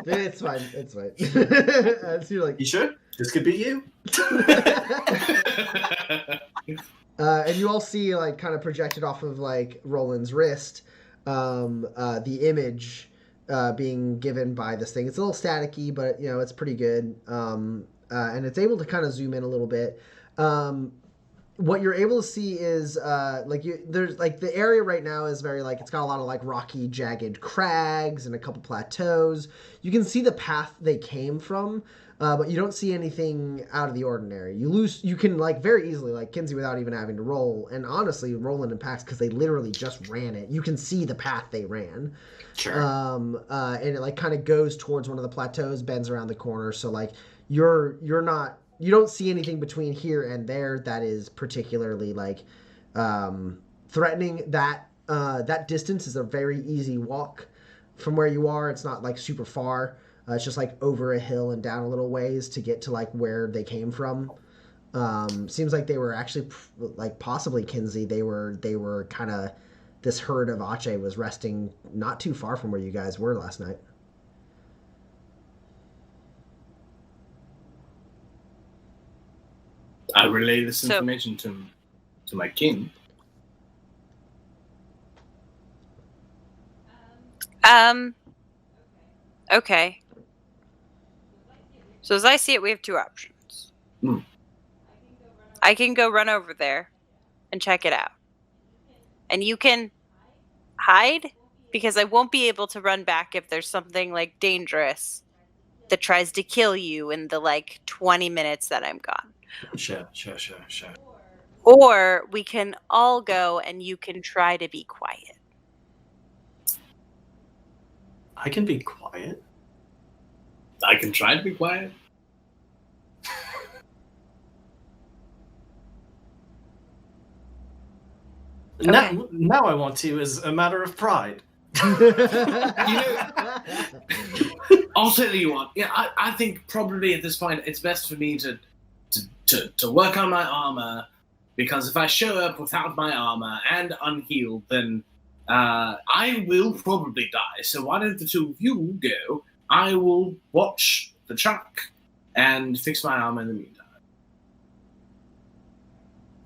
[SPEAKER 1] It's fine. So you're like,
[SPEAKER 2] you sure? This could be you?
[SPEAKER 1] and you all see like kind of projected off of like Roland's wrist, the image being given by this thing. It's a little staticky, but you know it's pretty good. And it's able to kind of zoom in a little bit. What you're able to see is there's like the area right now is very like it's got a lot of like rocky, jagged crags and a couple plateaus. You can see the path they came from, but you don't see anything out of the ordinary. You can like very easily like Kinsey without even having to roll, and honestly Roland and Pax because they literally just ran it. You can see the path they ran.
[SPEAKER 2] Sure.
[SPEAKER 1] And it like kind of goes towards one of the plateaus, bends around the corner. So like you don't see anything between here and there that is particularly like threatening. That distance is a very easy walk from where you are. It's not like super far. It's just like over a hill and down a little ways to get to like where they came from. Seems like they were actually like possibly Kinsey. They were kind of this herd of Ache was resting not too far from where you guys were last night.
[SPEAKER 4] I relay this information to my king.
[SPEAKER 3] Okay. So as I see it, we have 2 options. I can go run over there and check it out. And you can hide because I won't be able to run back if there's something like dangerous that tries to kill you in the like 20 minutes that I'm gone.
[SPEAKER 2] Sure.
[SPEAKER 3] Or we can all go and you can try to be quiet.
[SPEAKER 2] I can be quiet.
[SPEAKER 4] I can try to be quiet.
[SPEAKER 3] Okay.
[SPEAKER 2] Now I want to as a matter of pride.
[SPEAKER 4] I'll tell you what. Yeah, I think probably at this point it's best for me to work on my armor, because if I show up without my armor and unhealed, then I will probably die, so why don't the two of you go? I will watch the truck and fix my armor in the meantime.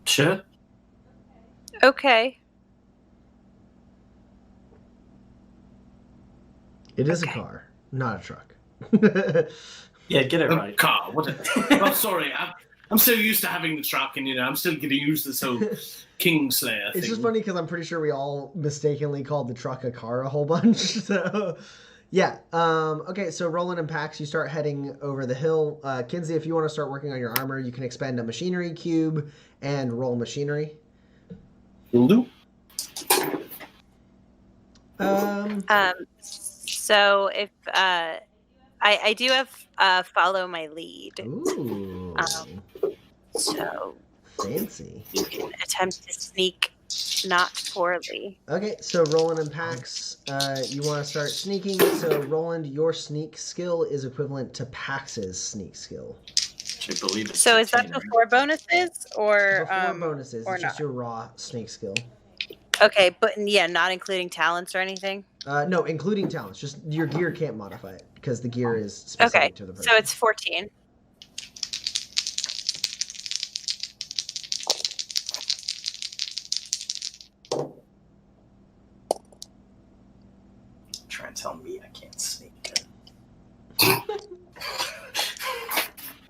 [SPEAKER 2] Sure.
[SPEAKER 3] Okay.
[SPEAKER 1] It is a
[SPEAKER 3] Okay.
[SPEAKER 1] car, not a truck.
[SPEAKER 2] Yeah, get it right.
[SPEAKER 4] Car, what? I'm sorry. I'm so used to having the truck, and I'm still getting used to this whole Kingslayer thing.
[SPEAKER 1] It's just funny because I'm pretty sure we all mistakenly called the truck a car a whole bunch. So, yeah. Okay, so Roland and Pax, you start heading over the hill. Kinsey, if you want to start working on your armor, you can expend a machinery cube and roll machinery.
[SPEAKER 4] Will do.
[SPEAKER 3] So if I do have follow my lead.
[SPEAKER 1] Ooh,
[SPEAKER 3] So
[SPEAKER 1] fancy.
[SPEAKER 3] you can attempt to sneak not poorly.
[SPEAKER 1] Okay, so Roland and Pax, you want to start sneaking. So Roland, your sneak skill is equivalent to Pax's sneak skill.
[SPEAKER 2] I believe it's
[SPEAKER 3] So is that
[SPEAKER 2] 15, right?
[SPEAKER 3] before bonuses or
[SPEAKER 1] Before bonuses,
[SPEAKER 3] or
[SPEAKER 1] it's just
[SPEAKER 3] not?
[SPEAKER 1] your raw snake skill.
[SPEAKER 3] Okay, but yeah, not including talents or anything.
[SPEAKER 1] No, including talents. Just your gear can't modify it because the gear is specific
[SPEAKER 3] Okay,
[SPEAKER 1] to the person.
[SPEAKER 3] so it's 14.
[SPEAKER 2] Try and tell me I can't sneak.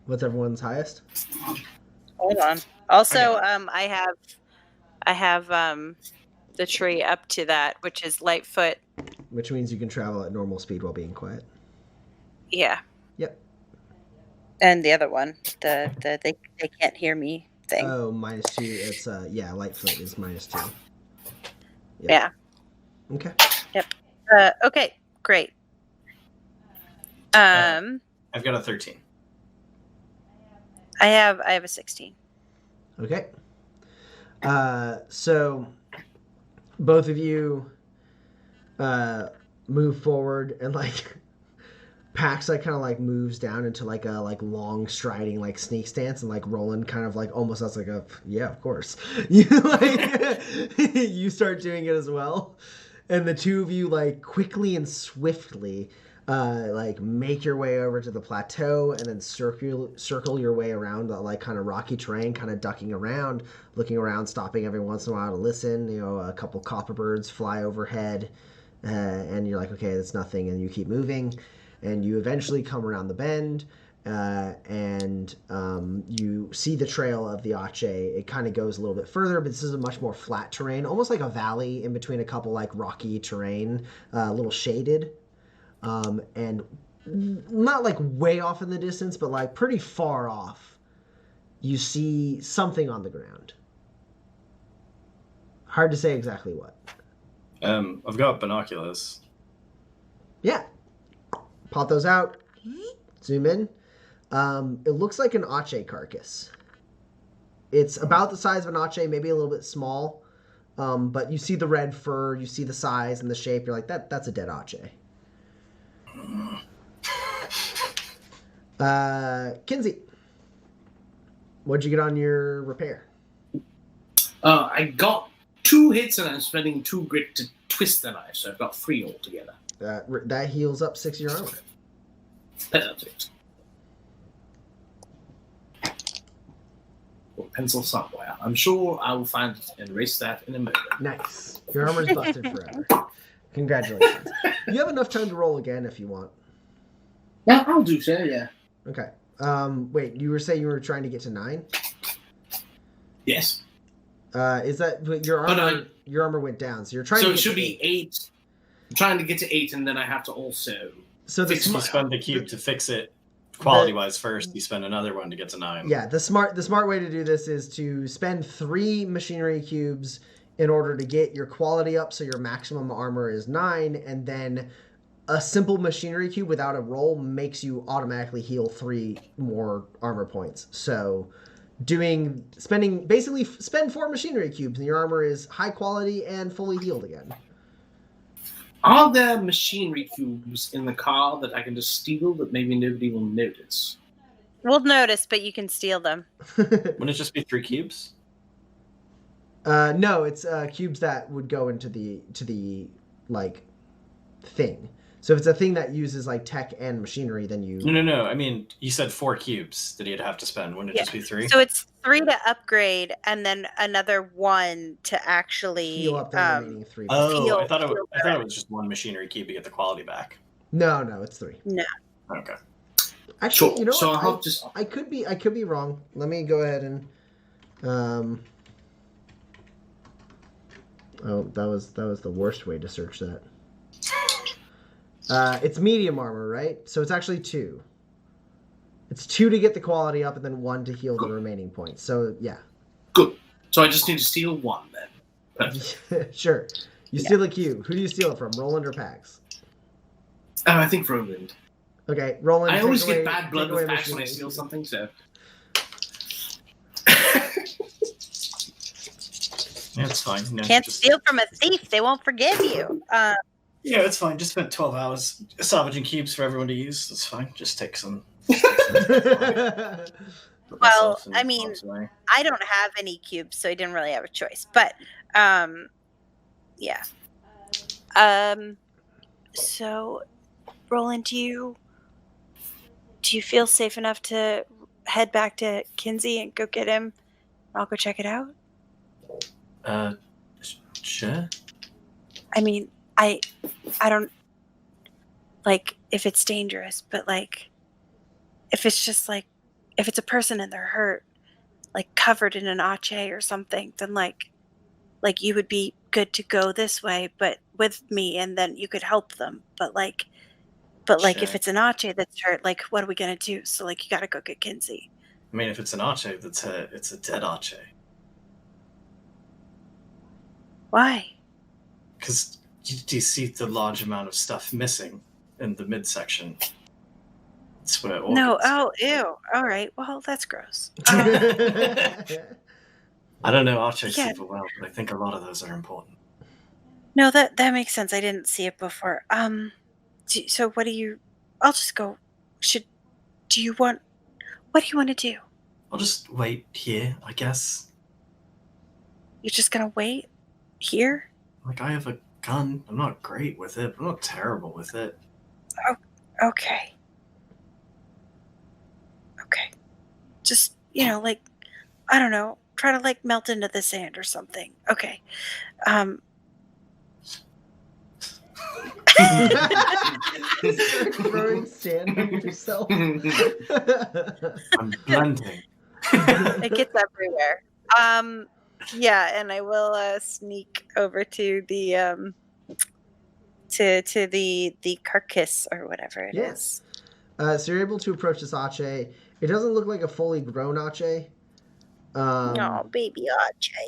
[SPEAKER 1] What's everyone's highest?
[SPEAKER 3] Hold on. Also, I have the tree up to that, which is Lightfoot.
[SPEAKER 1] Which means you can travel at normal speed while being quiet.
[SPEAKER 3] Yeah.
[SPEAKER 1] Yep.
[SPEAKER 3] And the other one, the they can't hear me thing.
[SPEAKER 1] Oh, -2. It's Lightfoot is -2.
[SPEAKER 3] Yeah.
[SPEAKER 1] Okay.
[SPEAKER 3] Okay, great.
[SPEAKER 2] I've got a 13.
[SPEAKER 3] I have a 16.
[SPEAKER 1] Okay. So both of you move forward, and like Pax kind of moves down into a long striding sneak stance, and Roland kind of almost has a yeah, of course. You you start doing it as well, and the two of you quickly and swiftly make your way over to the plateau, and then circle your way around the kind of rocky terrain, kind of ducking around, looking around, stopping every once in a while to listen. A couple copper birds fly overhead, and you're okay, that's nothing, and you keep moving, and you eventually come around the bend, and you see the trail of the Ache. It kind of goes a little bit further, but this is a much more flat terrain, almost like a valley in between a couple rocky terrain, a little shaded. And not way off in the distance, but pretty far off, you see something on the ground. Hard to say exactly what.
[SPEAKER 2] I've got binoculars.
[SPEAKER 1] Yeah. Pop those out. Zoom in. It looks like an Ache carcass. It's about the size of an Ache, maybe a little bit small. But you see the red fur, you see the size and the shape. You're like, that's a dead Ache. Kinsey, what'd you get on your repair?
[SPEAKER 4] I got 2 hits, and I'm spending 2 grit to twist the knife, so I've got 3 altogether.
[SPEAKER 1] That heals up 6 of your armor.
[SPEAKER 4] Perfect. Pencil somewhere. I'm sure I will find it and erase that in a moment.
[SPEAKER 1] Nice. Your armor's busted forever. Congratulations. You have enough time to roll again if you want.
[SPEAKER 4] Yeah, I'll do so, yeah.
[SPEAKER 1] Okay. Wait, you were saying you were trying to get to 9?
[SPEAKER 4] Yes.
[SPEAKER 1] Is that your armor? Your armor went down, so you're trying.
[SPEAKER 4] So
[SPEAKER 1] to
[SPEAKER 4] it
[SPEAKER 1] get
[SPEAKER 4] should
[SPEAKER 1] to
[SPEAKER 4] be 8. I'm trying to get to 8, and then I have to also.
[SPEAKER 1] So the
[SPEAKER 2] You spend the cube to fix it quality-wise first. You spend another one to get to 9.
[SPEAKER 1] Yeah, the smart way to do this is to spend 3 machinery cubes in order to get your quality up, so your maximum armor is 9, and then a simple machinery cube without a roll makes you automatically heal 3 more armor points. So spend 4 machinery cubes, and your armor is high quality and fully healed again.
[SPEAKER 4] Are there machinery cubes in the car that I can just steal that maybe nobody will notice?
[SPEAKER 3] We'll notice, but you can steal them.
[SPEAKER 2] Wouldn't it just be 3 cubes?
[SPEAKER 1] No, it's cubes that would go into the like thing. So if it's a thing that uses like tech and machinery, then you.
[SPEAKER 2] No. I mean, you said 4 cubes that he'd have to spend. Wouldn't it just be 3?
[SPEAKER 3] So it's 3 to upgrade, and then another 1 to actually
[SPEAKER 1] Heal up the remaining 3.
[SPEAKER 2] Oh, I thought it was just 1 machinery cube to get the quality back.
[SPEAKER 1] No, it's 3.
[SPEAKER 3] No.
[SPEAKER 2] Okay.
[SPEAKER 1] Actually,
[SPEAKER 4] Sure.
[SPEAKER 1] you know
[SPEAKER 4] So
[SPEAKER 1] what?
[SPEAKER 4] I hope just
[SPEAKER 1] I could be wrong. Let me go ahead and. Oh, that was the worst way to search that. It's medium armor, right? So it's actually 2. It's 2 to get the quality up, and then 1 to heal the remaining points. So yeah.
[SPEAKER 4] good. So I just need to steal 1 then. Perfect.
[SPEAKER 1] Sure. You steal a cube. Who do you steal it from? Roland or Pax?
[SPEAKER 4] I think Roland.
[SPEAKER 1] Okay, Roland.
[SPEAKER 4] I
[SPEAKER 1] take
[SPEAKER 4] always
[SPEAKER 1] away-
[SPEAKER 4] get bad blood
[SPEAKER 1] take away
[SPEAKER 4] with Pax when I
[SPEAKER 1] machinery.
[SPEAKER 4] steal something, so.
[SPEAKER 2] Yeah, it's fine. No,
[SPEAKER 3] Can't
[SPEAKER 2] just-
[SPEAKER 3] steal from a thief. They won't forgive you.
[SPEAKER 2] Yeah, it's fine. Just spent 12 hours salvaging cubes for everyone to use. That's fine. Just take some.
[SPEAKER 3] Well, I mean, I don't have any cubes, so I didn't really have a choice. But, yeah. So, Roland, do you feel safe enough to head back to Kinsey and go get him? I'll go check it out.
[SPEAKER 2] Sure.
[SPEAKER 3] I mean, I don't like if it's dangerous, but like if it's just like if it's a person and they're hurt, like covered in an ache or something, then like you would be good to go this way, but with me, and then you could help them. But like if
[SPEAKER 2] Sure.
[SPEAKER 3] it's an ache that's hurt, like what are we gonna do? So like you gotta go get Kinsey.
[SPEAKER 2] I mean, if it's an arche, it's a dead arche.
[SPEAKER 3] Why?
[SPEAKER 2] Because do you see the large amount of stuff missing in the midsection? That's where organs.
[SPEAKER 3] No. Oh, ew. All right. Well, that's gross.
[SPEAKER 2] I don't know arche
[SPEAKER 3] Yeah.
[SPEAKER 2] super well, but I think a lot of those are important.
[SPEAKER 3] No, that makes sense. I didn't see it before. So what do you? I'll just go. Do you want? What do you want to do?
[SPEAKER 2] I'll just wait here, I guess.
[SPEAKER 3] You're just gonna wait here?
[SPEAKER 2] Like, I have a gun. I'm not great with it, but I'm not terrible with it.
[SPEAKER 3] Okay. Just like I don't know. Try to like melt into the sand or something. Okay.
[SPEAKER 1] Start throwing sand on yourself.
[SPEAKER 2] I'm blending.
[SPEAKER 3] It gets everywhere. Yeah, and I will sneak over to the to the carcass or whatever it is.
[SPEAKER 1] Yes. So you're able to approach this ache. It doesn't look like a fully grown ache.
[SPEAKER 3] Oh, baby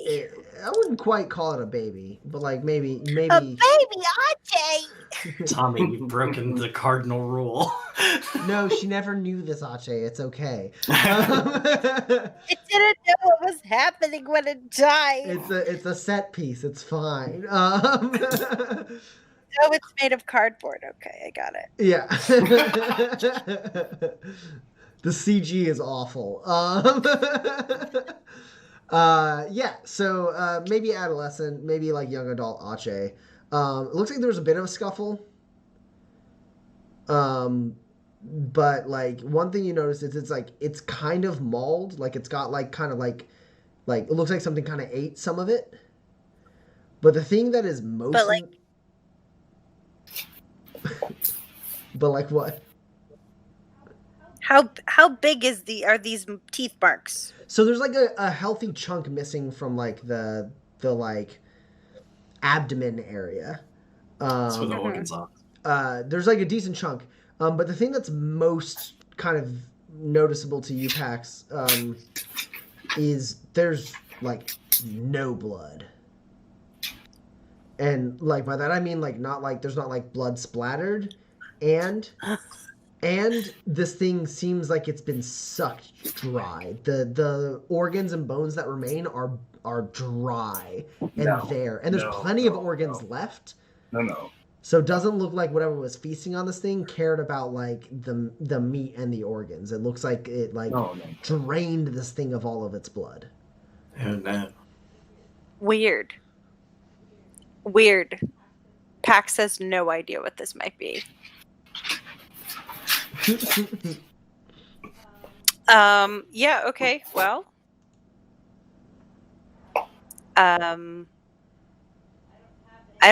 [SPEAKER 3] Ache.
[SPEAKER 1] I wouldn't quite call it a baby, but like maybe.
[SPEAKER 3] A baby Ache.
[SPEAKER 2] Tommy, you've broken the cardinal rule.
[SPEAKER 1] No, she never knew this ache. It's okay.
[SPEAKER 3] It didn't know what was happening when it died.
[SPEAKER 1] It's a set piece. It's fine.
[SPEAKER 3] Oh, it's made of cardboard. Okay, I got it.
[SPEAKER 1] Yeah. The CG is awful. Yeah, so maybe adolescent, maybe like young adult ache. It looks like there was a bit of a scuffle. But like one thing you notice is it's kind of mauled, like it's got like kind of like it looks like something kind of ate some of it. But the thing that is most but like what?
[SPEAKER 3] How big are these teeth marks?
[SPEAKER 1] So there's like a healthy chunk missing from like the like abdomen area.
[SPEAKER 2] That's where the organs are.
[SPEAKER 1] There's like a decent chunk. But the thing that's most kind of noticeable to you, Pax, is there's like no blood. And like by that I mean like not like there's not like blood splattered, and this thing seems like it's been sucked dry. The organs and bones that remain are dry and there. And there's plenty of organs left.
[SPEAKER 4] No.
[SPEAKER 1] So it doesn't look like whatever was feasting on this thing cared about like the meat and the organs. It looks like it drained this thing of all of its blood.
[SPEAKER 2] Oh no.
[SPEAKER 3] Weird. Pax has no idea what this might be. Yeah, okay, well. I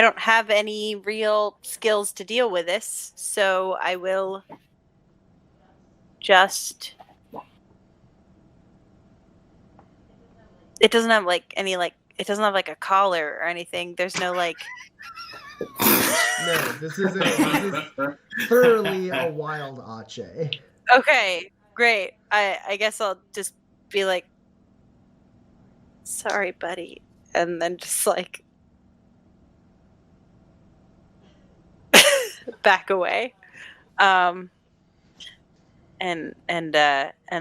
[SPEAKER 3] don't have any real skills to deal with this, so I will just... It doesn't have like any like it doesn't have like a collar or anything. There's no like
[SPEAKER 1] No, this is thoroughly a wild Ache.
[SPEAKER 3] Okay, great. I guess I'll just be like, sorry, buddy, and then just like back away. And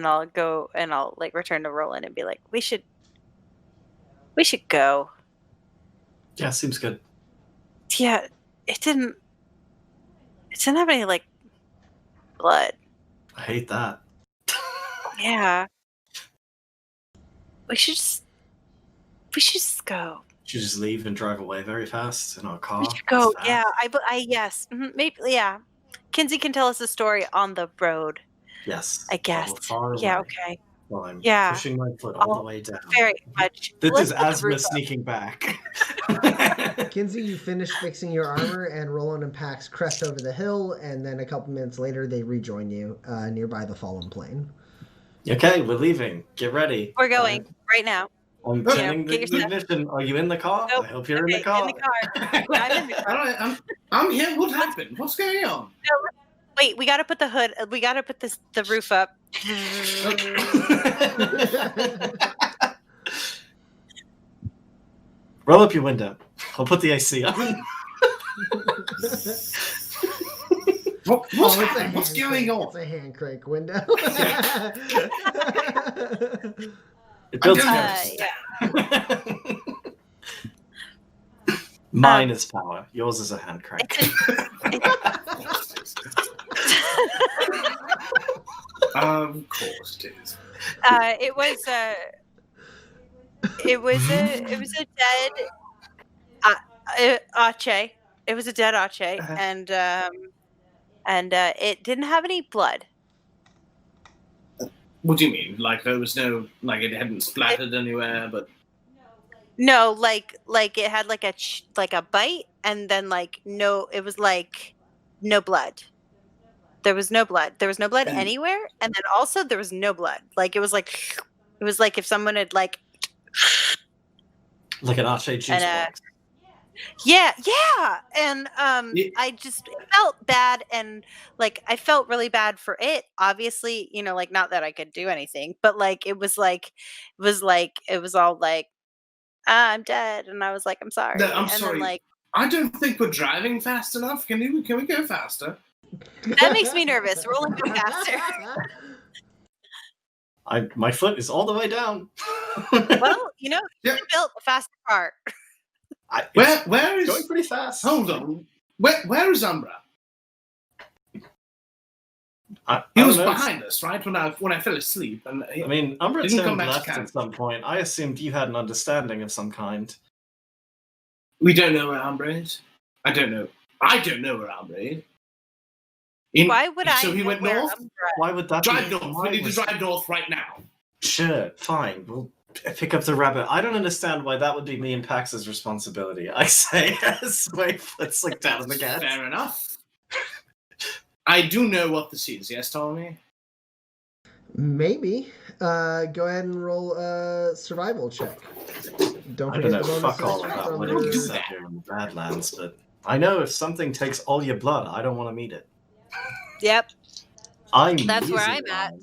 [SPEAKER 3] I'll go and I'll like return to Roland and be like, we should go.
[SPEAKER 2] Yeah, seems good.
[SPEAKER 3] Yeah, it didn't have any like blood.
[SPEAKER 2] I hate that.
[SPEAKER 3] Yeah. We should just go.
[SPEAKER 2] Should just leave and drive away very fast in our car.
[SPEAKER 3] We should go.
[SPEAKER 2] Fast.
[SPEAKER 3] Yeah, I yes. Maybe yeah. Kinsey can tell us the story on the road.
[SPEAKER 2] Yes.
[SPEAKER 3] I guess.
[SPEAKER 2] Far
[SPEAKER 3] Yeah,
[SPEAKER 2] away.
[SPEAKER 3] okay.
[SPEAKER 2] While I'm
[SPEAKER 3] Yeah.
[SPEAKER 2] pushing my foot all the way down.
[SPEAKER 3] Very much.
[SPEAKER 2] This
[SPEAKER 3] Let's
[SPEAKER 2] is
[SPEAKER 3] put the
[SPEAKER 2] Asma
[SPEAKER 3] roof up.
[SPEAKER 2] sneaking back.
[SPEAKER 1] Kinsey, you finish fixing your armor, and Roland and Pax crest over the hill, and then a couple minutes later, they rejoin you nearby the fallen plane.
[SPEAKER 2] Okay, we're leaving. Get ready.
[SPEAKER 3] We're going right now.
[SPEAKER 2] I'm
[SPEAKER 3] Yeah,
[SPEAKER 2] turning
[SPEAKER 3] get
[SPEAKER 2] the
[SPEAKER 3] your stuff.
[SPEAKER 2] ignition. Are you in the car?
[SPEAKER 3] Nope.
[SPEAKER 2] I hope you're
[SPEAKER 3] Okay,
[SPEAKER 2] in the car.
[SPEAKER 3] I'm in the car.
[SPEAKER 4] All right, I'm here. What happened? What's going on?
[SPEAKER 3] Wait, we gotta put the hood. We gotta put the roof up.
[SPEAKER 2] Roll up your window. I'll put the AC on.
[SPEAKER 4] What's happening? What's going on?
[SPEAKER 1] It's a hand crank window.
[SPEAKER 2] It builds
[SPEAKER 4] I don't
[SPEAKER 2] force. Mine is power. Yours is a hand crank.
[SPEAKER 4] Of course it is.
[SPEAKER 3] It was a dead Ache. It was a dead Ache, and it didn't have any blood.
[SPEAKER 4] What do you mean? Like there was no, like it hadn't splattered anywhere, but
[SPEAKER 3] No, like it had like a bite, and then like no, it was like no blood. There was no blood. There was no blood anywhere, and then also there was no blood. Like it was like if someone had like
[SPEAKER 2] Like an Arche juice box.
[SPEAKER 3] yeah, and
[SPEAKER 4] Yeah.
[SPEAKER 3] I just felt bad, and like I felt really bad for it. Obviously, you know, like not that I could do anything, but like it was all like I'm dead, and I was like I'm sorry.
[SPEAKER 4] No, I'm
[SPEAKER 3] and
[SPEAKER 4] sorry.
[SPEAKER 3] Then, like
[SPEAKER 4] I don't think we're driving fast enough. Can we go faster?
[SPEAKER 3] that makes me nervous. Rolling go faster.
[SPEAKER 2] My foot is all the way down.
[SPEAKER 3] Well, you know, you
[SPEAKER 4] Yeah.
[SPEAKER 3] built a faster car.
[SPEAKER 2] It's
[SPEAKER 4] Where is?
[SPEAKER 2] going pretty fast.
[SPEAKER 4] Hold on. Where is Umbra?
[SPEAKER 2] I
[SPEAKER 4] He
[SPEAKER 2] don't
[SPEAKER 4] was
[SPEAKER 2] know.
[SPEAKER 4] behind us, right? When I fell asleep, and
[SPEAKER 2] I mean, Umbra
[SPEAKER 4] Didn't come
[SPEAKER 2] turned
[SPEAKER 4] back to
[SPEAKER 2] left
[SPEAKER 4] camp.
[SPEAKER 2] at some point. I assumed you had an understanding of some kind.
[SPEAKER 4] we don't know where Umbra is. I don't know where Umbra is.
[SPEAKER 3] Why would I?
[SPEAKER 4] So he
[SPEAKER 3] know
[SPEAKER 4] went
[SPEAKER 3] where
[SPEAKER 4] north?
[SPEAKER 3] Umbra-
[SPEAKER 2] Why would that
[SPEAKER 4] Drive
[SPEAKER 2] be?
[SPEAKER 4] north.
[SPEAKER 2] Why
[SPEAKER 4] We need to
[SPEAKER 2] was-
[SPEAKER 4] drive north right now.
[SPEAKER 2] Sure, fine. We'll pick up the rabbit. I don't understand why that would be me and Pax's responsibility. I say as my foot's like down on the gas.
[SPEAKER 4] Fair enough. I do know what this is. Yes, Tommy.
[SPEAKER 1] Maybe. Go ahead and roll a survival check. Don't
[SPEAKER 2] I
[SPEAKER 1] forget
[SPEAKER 2] don't know
[SPEAKER 1] the bonus
[SPEAKER 2] fuck all
[SPEAKER 1] action
[SPEAKER 2] about
[SPEAKER 1] from
[SPEAKER 2] what
[SPEAKER 1] your-
[SPEAKER 2] it is out here in the Badlands, but I know if something takes all your blood, I don't want to meet it.
[SPEAKER 3] Yep.
[SPEAKER 2] That's
[SPEAKER 3] where I'm at.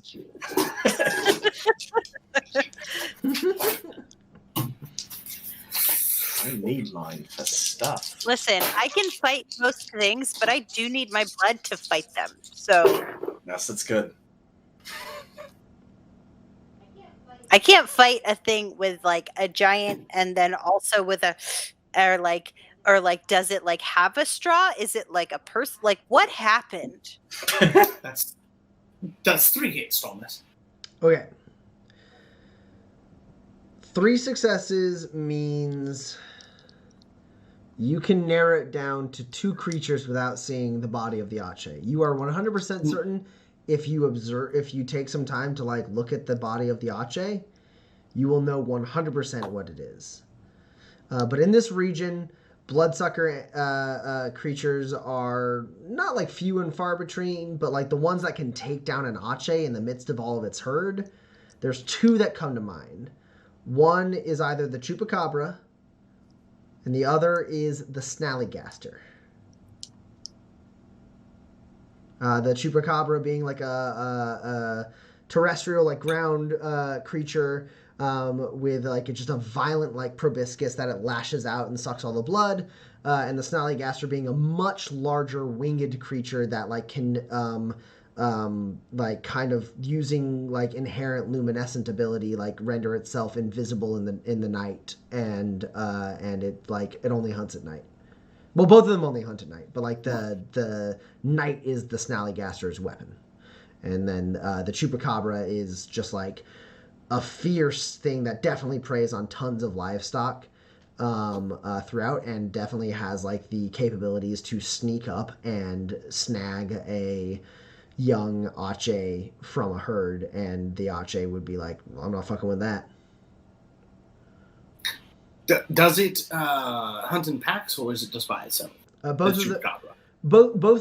[SPEAKER 2] I need mine for stuff.
[SPEAKER 3] Listen, I can fight most things, but I do need my blood to fight them. So
[SPEAKER 2] Yes, that's good.
[SPEAKER 3] I can't fight a thing with like a giant, and then also with or like does it like have a straw? Is it like a person? Like what happened?
[SPEAKER 4] That's 3 hits, Thomas.
[SPEAKER 1] Okay. 3 successes means you can narrow it down to 2 creatures without seeing the body of the Ache. You are 100% certain if you take some time to like look at the body of the Ache, you will know 100% what it is. But in this region, bloodsucker creatures are not like few and far between, but like the ones that can take down an Ache in the midst of all of its herd. There's 2 that come to mind. One is either the Chupacabra, and the other is the Snallygaster. The Chupacabra being like a terrestrial, like ground creature with like just a violent like proboscis that it lashes out and sucks all the blood, and the Snallygaster being a much larger winged creature that like can like kind of using like inherent luminescent ability like render itself invisible in the night, and it only hunts at night. Well, both of them only hunt at night, but like the night is the Snallygaster's weapon, and then the Chupacabra is just like a fierce thing that definitely preys on tons of livestock throughout, and definitely has like the capabilities to sneak up and snag a young Ache from a herd, and the Ache would be like, I'm not fucking with that.
[SPEAKER 4] Does it hunt in packs, or is it just by itself?
[SPEAKER 1] Both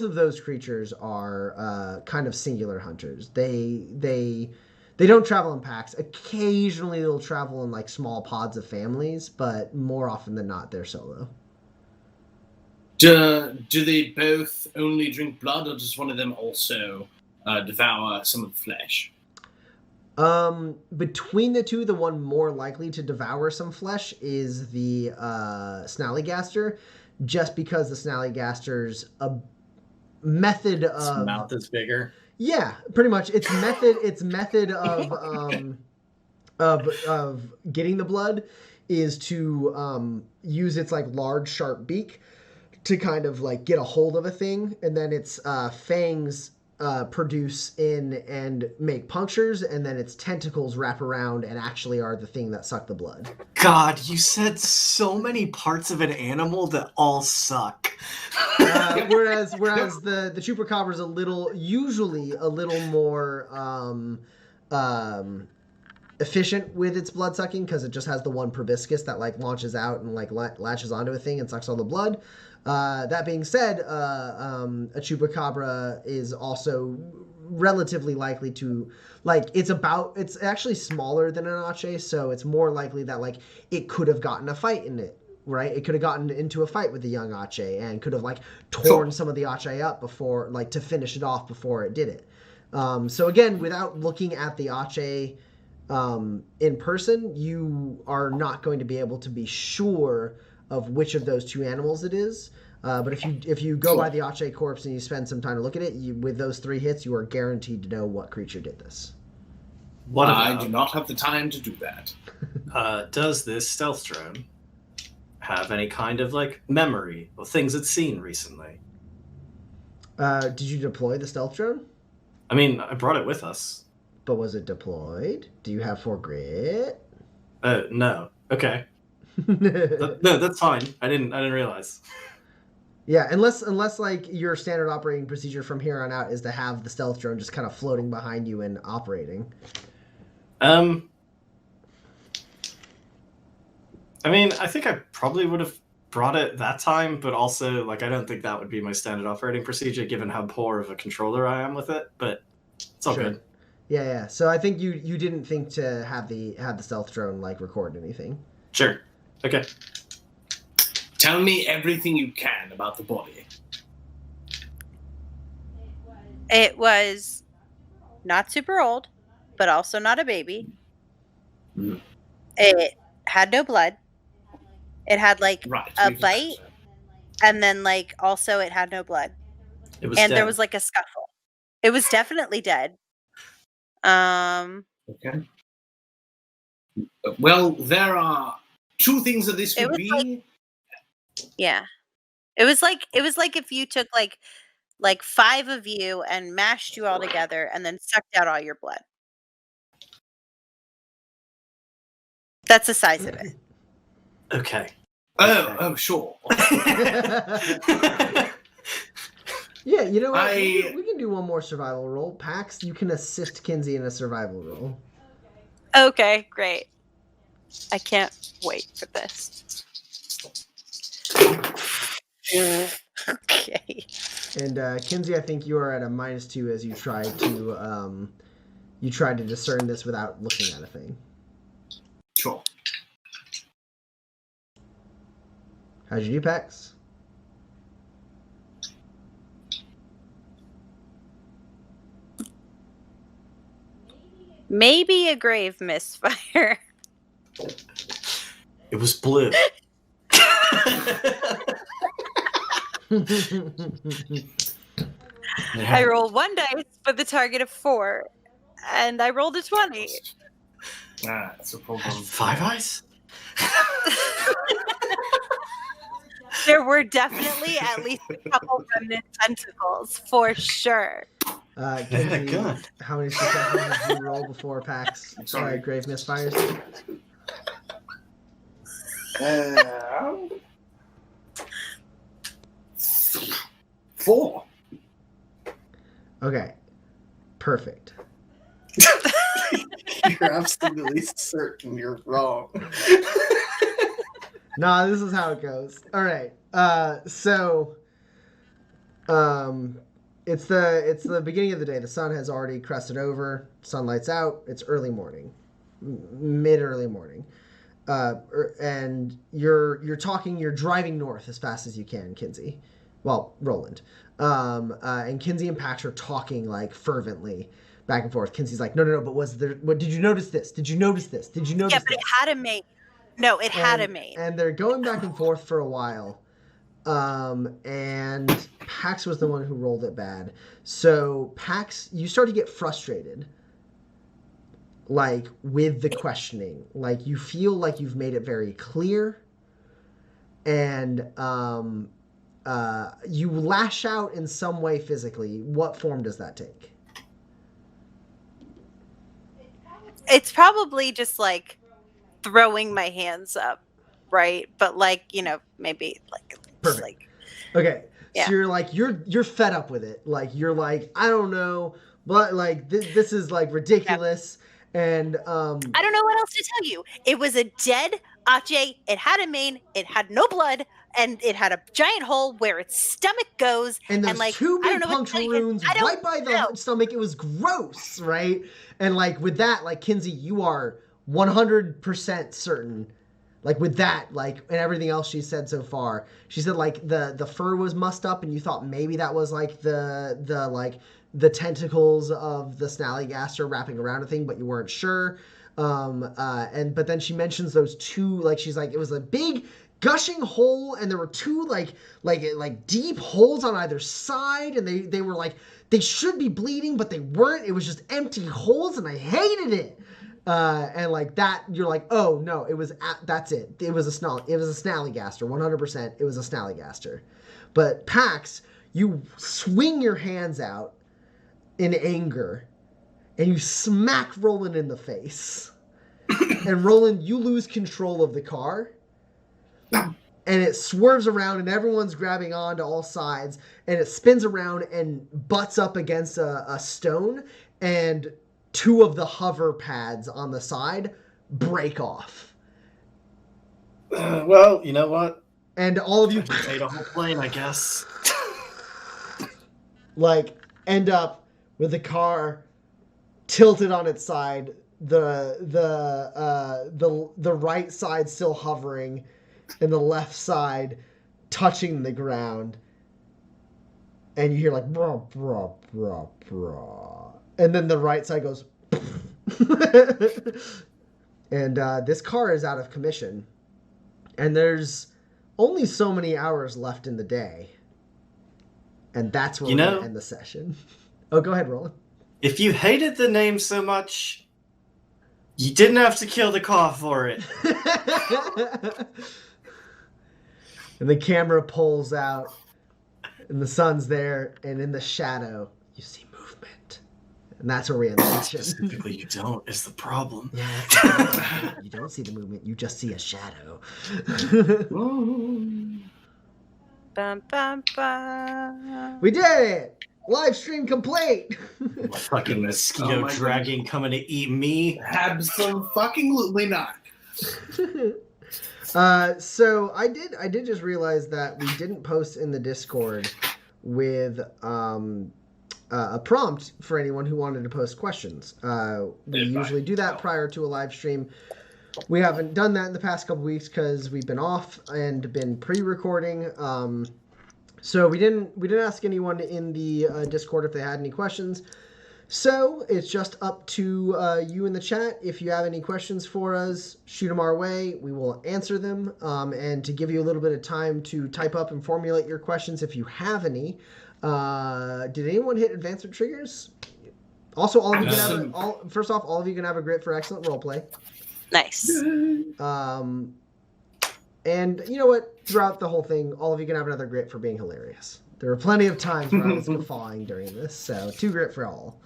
[SPEAKER 1] of those creatures are kind of singular hunters. They don't travel in packs. Occasionally they'll travel in like small pods of families, but more often than not they're solo.
[SPEAKER 4] Do they both only drink blood, or does one of them also devour some of the flesh?
[SPEAKER 1] Between the 2, the one more likely to devour some flesh is the Snallygaster, just because the Snallygaster's method of...
[SPEAKER 2] Its mouth is bigger.
[SPEAKER 1] Yeah, pretty much. Its method of getting the blood is to use its like large sharp beak to kind of like get a hold of a thing, and then its fangs produce in and make punctures, and then its tentacles wrap around and actually are the thing that suck the blood.
[SPEAKER 2] God, you said so many parts of an animal that all suck.
[SPEAKER 1] Whereas the Chupacabra is usually a little more efficient with its blood sucking, because it just has the one proboscis that like launches out and like latches onto a thing and sucks all the blood. That being said, a Chupacabra is also relatively likely to like it's actually smaller than an Ache, so it's more likely that like it could have gotten a fight in it, right? It could have gotten into a fight with the young Ache and could have like torn some of the Ache up before, like, to finish it off before it did it. So again, without looking at the Ache in person, you are not going to be able to be sure of which of those 2 animals it is. But if you go by the Ache corpse and you spend some time to look at it, with those 3 hits, you are guaranteed to know what creature did this.
[SPEAKER 4] I do not have the time to do that.
[SPEAKER 2] Does this stealth drone have any kind of like memory or things it's seen recently?
[SPEAKER 1] Did you deploy the stealth drone?
[SPEAKER 2] I mean, I brought it with us.
[SPEAKER 1] But was it deployed? Do you have 4 grit?
[SPEAKER 2] No. Okay. No, that's fine. I didn't realize.
[SPEAKER 1] Yeah, unless like your standard operating procedure from here on out is to have the stealth drone just kind of floating behind you and operating.
[SPEAKER 2] I mean, I think I probably would have brought it that time, but also like I don't think that would be my standard operating procedure given how poor of a controller I am with it. But it's all good.
[SPEAKER 1] Yeah. So I think you didn't think to have the stealth drone like record anything.
[SPEAKER 2] Sure. Okay.
[SPEAKER 4] Tell me everything you can about the body.
[SPEAKER 3] It was not super old, but also not a baby.
[SPEAKER 4] Mm.
[SPEAKER 3] It had no blood. It had like a bite, and then like also it had no blood.
[SPEAKER 2] It was
[SPEAKER 3] and
[SPEAKER 2] dead.
[SPEAKER 3] There was like a scuffle. It was definitely dead.
[SPEAKER 4] Okay. Well, there are 2 things that this could be.
[SPEAKER 3] Like, yeah. It was like if you took like 5 of you and mashed you all together and then sucked out all your blood. That's the size of it.
[SPEAKER 2] Okay.
[SPEAKER 4] Oh, sure.
[SPEAKER 1] Yeah, you know what? We can do one more survival roll. Pax, you can assist Kinsey in a survival roll.
[SPEAKER 3] Okay, great. I can't wait for this. Okay.
[SPEAKER 1] And Kinsey, I think you are at a -2 as you tried to discern this without looking at a thing.
[SPEAKER 4] Sure.
[SPEAKER 1] How'd you do, Pax?
[SPEAKER 3] Maybe a grave misfire.
[SPEAKER 2] It was blue.
[SPEAKER 3] I rolled 1 dice for the target of 4, and I rolled a 20.
[SPEAKER 4] That's a problem.
[SPEAKER 2] 5 eyes?
[SPEAKER 3] There were definitely at least a couple remnant tentacles, for sure.
[SPEAKER 1] Kinsey,
[SPEAKER 2] Good.
[SPEAKER 1] how many successes did you roll before Pax grave misfires?
[SPEAKER 4] 4.
[SPEAKER 1] Okay, perfect.
[SPEAKER 5] You're absolutely certain you're wrong.
[SPEAKER 1] Nah, this is how it goes. All right. It's the beginning of the day. The sun has already crested over. Sunlight's out. It's early morning, mid-early morning, and you're driving north as fast as you can, Kinsey. Well, Roland, and Kinsey and Pax are talking like fervently back and forth. Kinsey's like, no, but was there? What did you notice this? Did you notice this? Did you notice?
[SPEAKER 3] Yeah, but it had a mate. No, it had a mate.
[SPEAKER 1] And they're going back and forth for a while. And Pax was the one who rolled it bad. So Pax, you start to get frustrated, like with the questioning. Like you feel like you've made it very clear, and you lash out in some way physically. What form does that take?
[SPEAKER 3] It's probably just like throwing my hands up, right? But like, maybe like
[SPEAKER 1] Perfect.
[SPEAKER 3] Like,
[SPEAKER 1] okay.
[SPEAKER 3] Yeah.
[SPEAKER 1] So you're like you're fed up with it. Like you're like, I don't know, but like this is like ridiculous. Yeah. And
[SPEAKER 3] I don't know what else to tell you. It was a dead Ache. It had a mane. It had no blood, and it had a giant hole where its stomach goes.
[SPEAKER 1] And there's
[SPEAKER 3] like,
[SPEAKER 1] two big puncture wounds right by the stomach. It was gross, right? And like with that, like Kinsey, you are 100% certain. Like with that, like, and everything else she said so far, she said like the fur was mussed up, and you thought maybe that was like the tentacles of the snallygaster wrapping around a thing, but you weren't sure. But then she mentions those two, like she's like, it was a big gushing hole, and there were two like deep holes on either side, and they were like, they should be bleeding, but they weren't. It was just empty holes, and I hated it. And like that, you're like, oh no, that's it. It was a snallygaster, 100%. It was a snallygaster. But Pax, you swing your hands out in anger, and you smack Roland in the face. And Roland, you lose control of the car, and it swerves around, and everyone's grabbing on to all sides, and it spins around and butts up against a stone, and two of the hover pads on the side break off.
[SPEAKER 2] Well, you know what?
[SPEAKER 1] And all of you
[SPEAKER 2] made a whole plane, I guess.
[SPEAKER 1] like end up with the car tilted on its side, the right side still hovering, and the left side touching the ground. And you hear like brah, brah, brah, brah. And then the right side goes and this car is out of commission, and there's only so many hours left in the day, and that's where we're gonna end the session. Oh, go ahead, Roland.
[SPEAKER 2] If you hated the name so much, you didn't have to kill the car for it.
[SPEAKER 1] And the camera pulls out, and the sun's there, and in the shadow you see movement. And that's where we end the session.
[SPEAKER 2] Specifically, you don't is the problem.
[SPEAKER 1] Yeah, that's the problem. You don't see the movement, you just see a shadow.
[SPEAKER 3] Bum, bum, bum.
[SPEAKER 1] We did it! Live stream complete!
[SPEAKER 2] Fucking mosquito
[SPEAKER 4] Oh my
[SPEAKER 2] dragging coming to eat me.
[SPEAKER 4] Absolutely not.
[SPEAKER 1] So I did just realize that we didn't post in the Discord with a prompt for anyone who wanted to post questions. We usually do that prior to a live stream. We haven't done that in the past couple weeks because we've been off and been pre-recording. So we didn't ask anyone in the Discord if they had any questions. So it's just up to you in the chat. If you have any questions for us, shoot them our way. We will answer them. And to give you a little bit of time to type up and formulate your questions if you have any. Did anyone hit advancement triggers? Also, all of you can have first off, all of you can have a grit for excellent roleplay.
[SPEAKER 3] Nice.
[SPEAKER 1] And you know what? Throughout the whole thing, all of you can have another grit for being hilarious. There were plenty of times where I was guffawing during this, so 2 grit for all.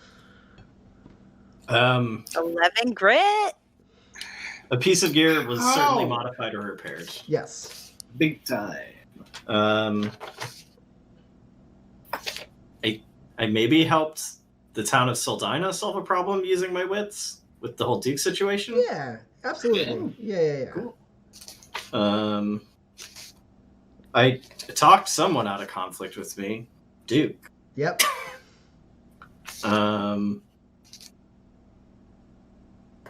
[SPEAKER 3] 11 grit.
[SPEAKER 2] A piece of gear was certainly modified or repaired.
[SPEAKER 1] Yes.
[SPEAKER 4] Big time.
[SPEAKER 2] I maybe helped the town of Soldina solve a problem using my wits with the whole Duke situation.
[SPEAKER 1] Yeah, absolutely. Yeah.
[SPEAKER 2] Cool. I talked someone out of conflict with me, Duke.
[SPEAKER 1] Yep.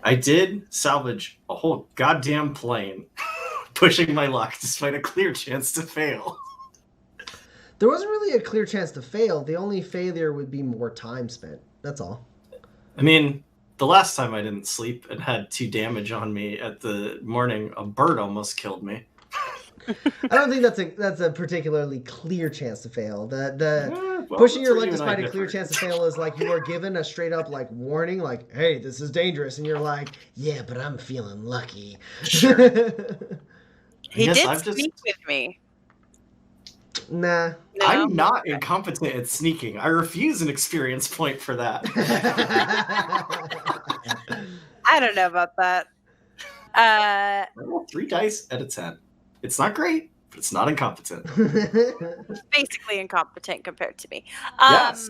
[SPEAKER 2] I did salvage a whole goddamn plane, pushing my luck despite a clear chance to fail.
[SPEAKER 1] There wasn't really a clear chance to fail. The only failure would be more time spent. That's all.
[SPEAKER 2] I mean, the last time I didn't sleep and had 2 damage on me at the morning, a bird almost killed me.
[SPEAKER 1] I don't think that's a particularly clear chance to fail. The
[SPEAKER 2] Well,
[SPEAKER 1] pushing your
[SPEAKER 2] that's
[SPEAKER 1] luck
[SPEAKER 2] where you and I
[SPEAKER 1] despite a clear
[SPEAKER 2] differ.
[SPEAKER 1] chance to fail is like you are given a straight up like warning, like, hey, this is dangerous, and you're like, yeah, but I'm feeling lucky.
[SPEAKER 3] He
[SPEAKER 2] Yes,
[SPEAKER 3] did
[SPEAKER 2] I've just-
[SPEAKER 3] speak with me.
[SPEAKER 1] Nah.
[SPEAKER 3] No.
[SPEAKER 2] I'm not incompetent at sneaking. I refuse an experience point for that.
[SPEAKER 3] I don't know about that.
[SPEAKER 2] I roll 3 dice out of 10. It's not great, but it's not incompetent.
[SPEAKER 3] Basically incompetent compared to me.
[SPEAKER 2] Yes,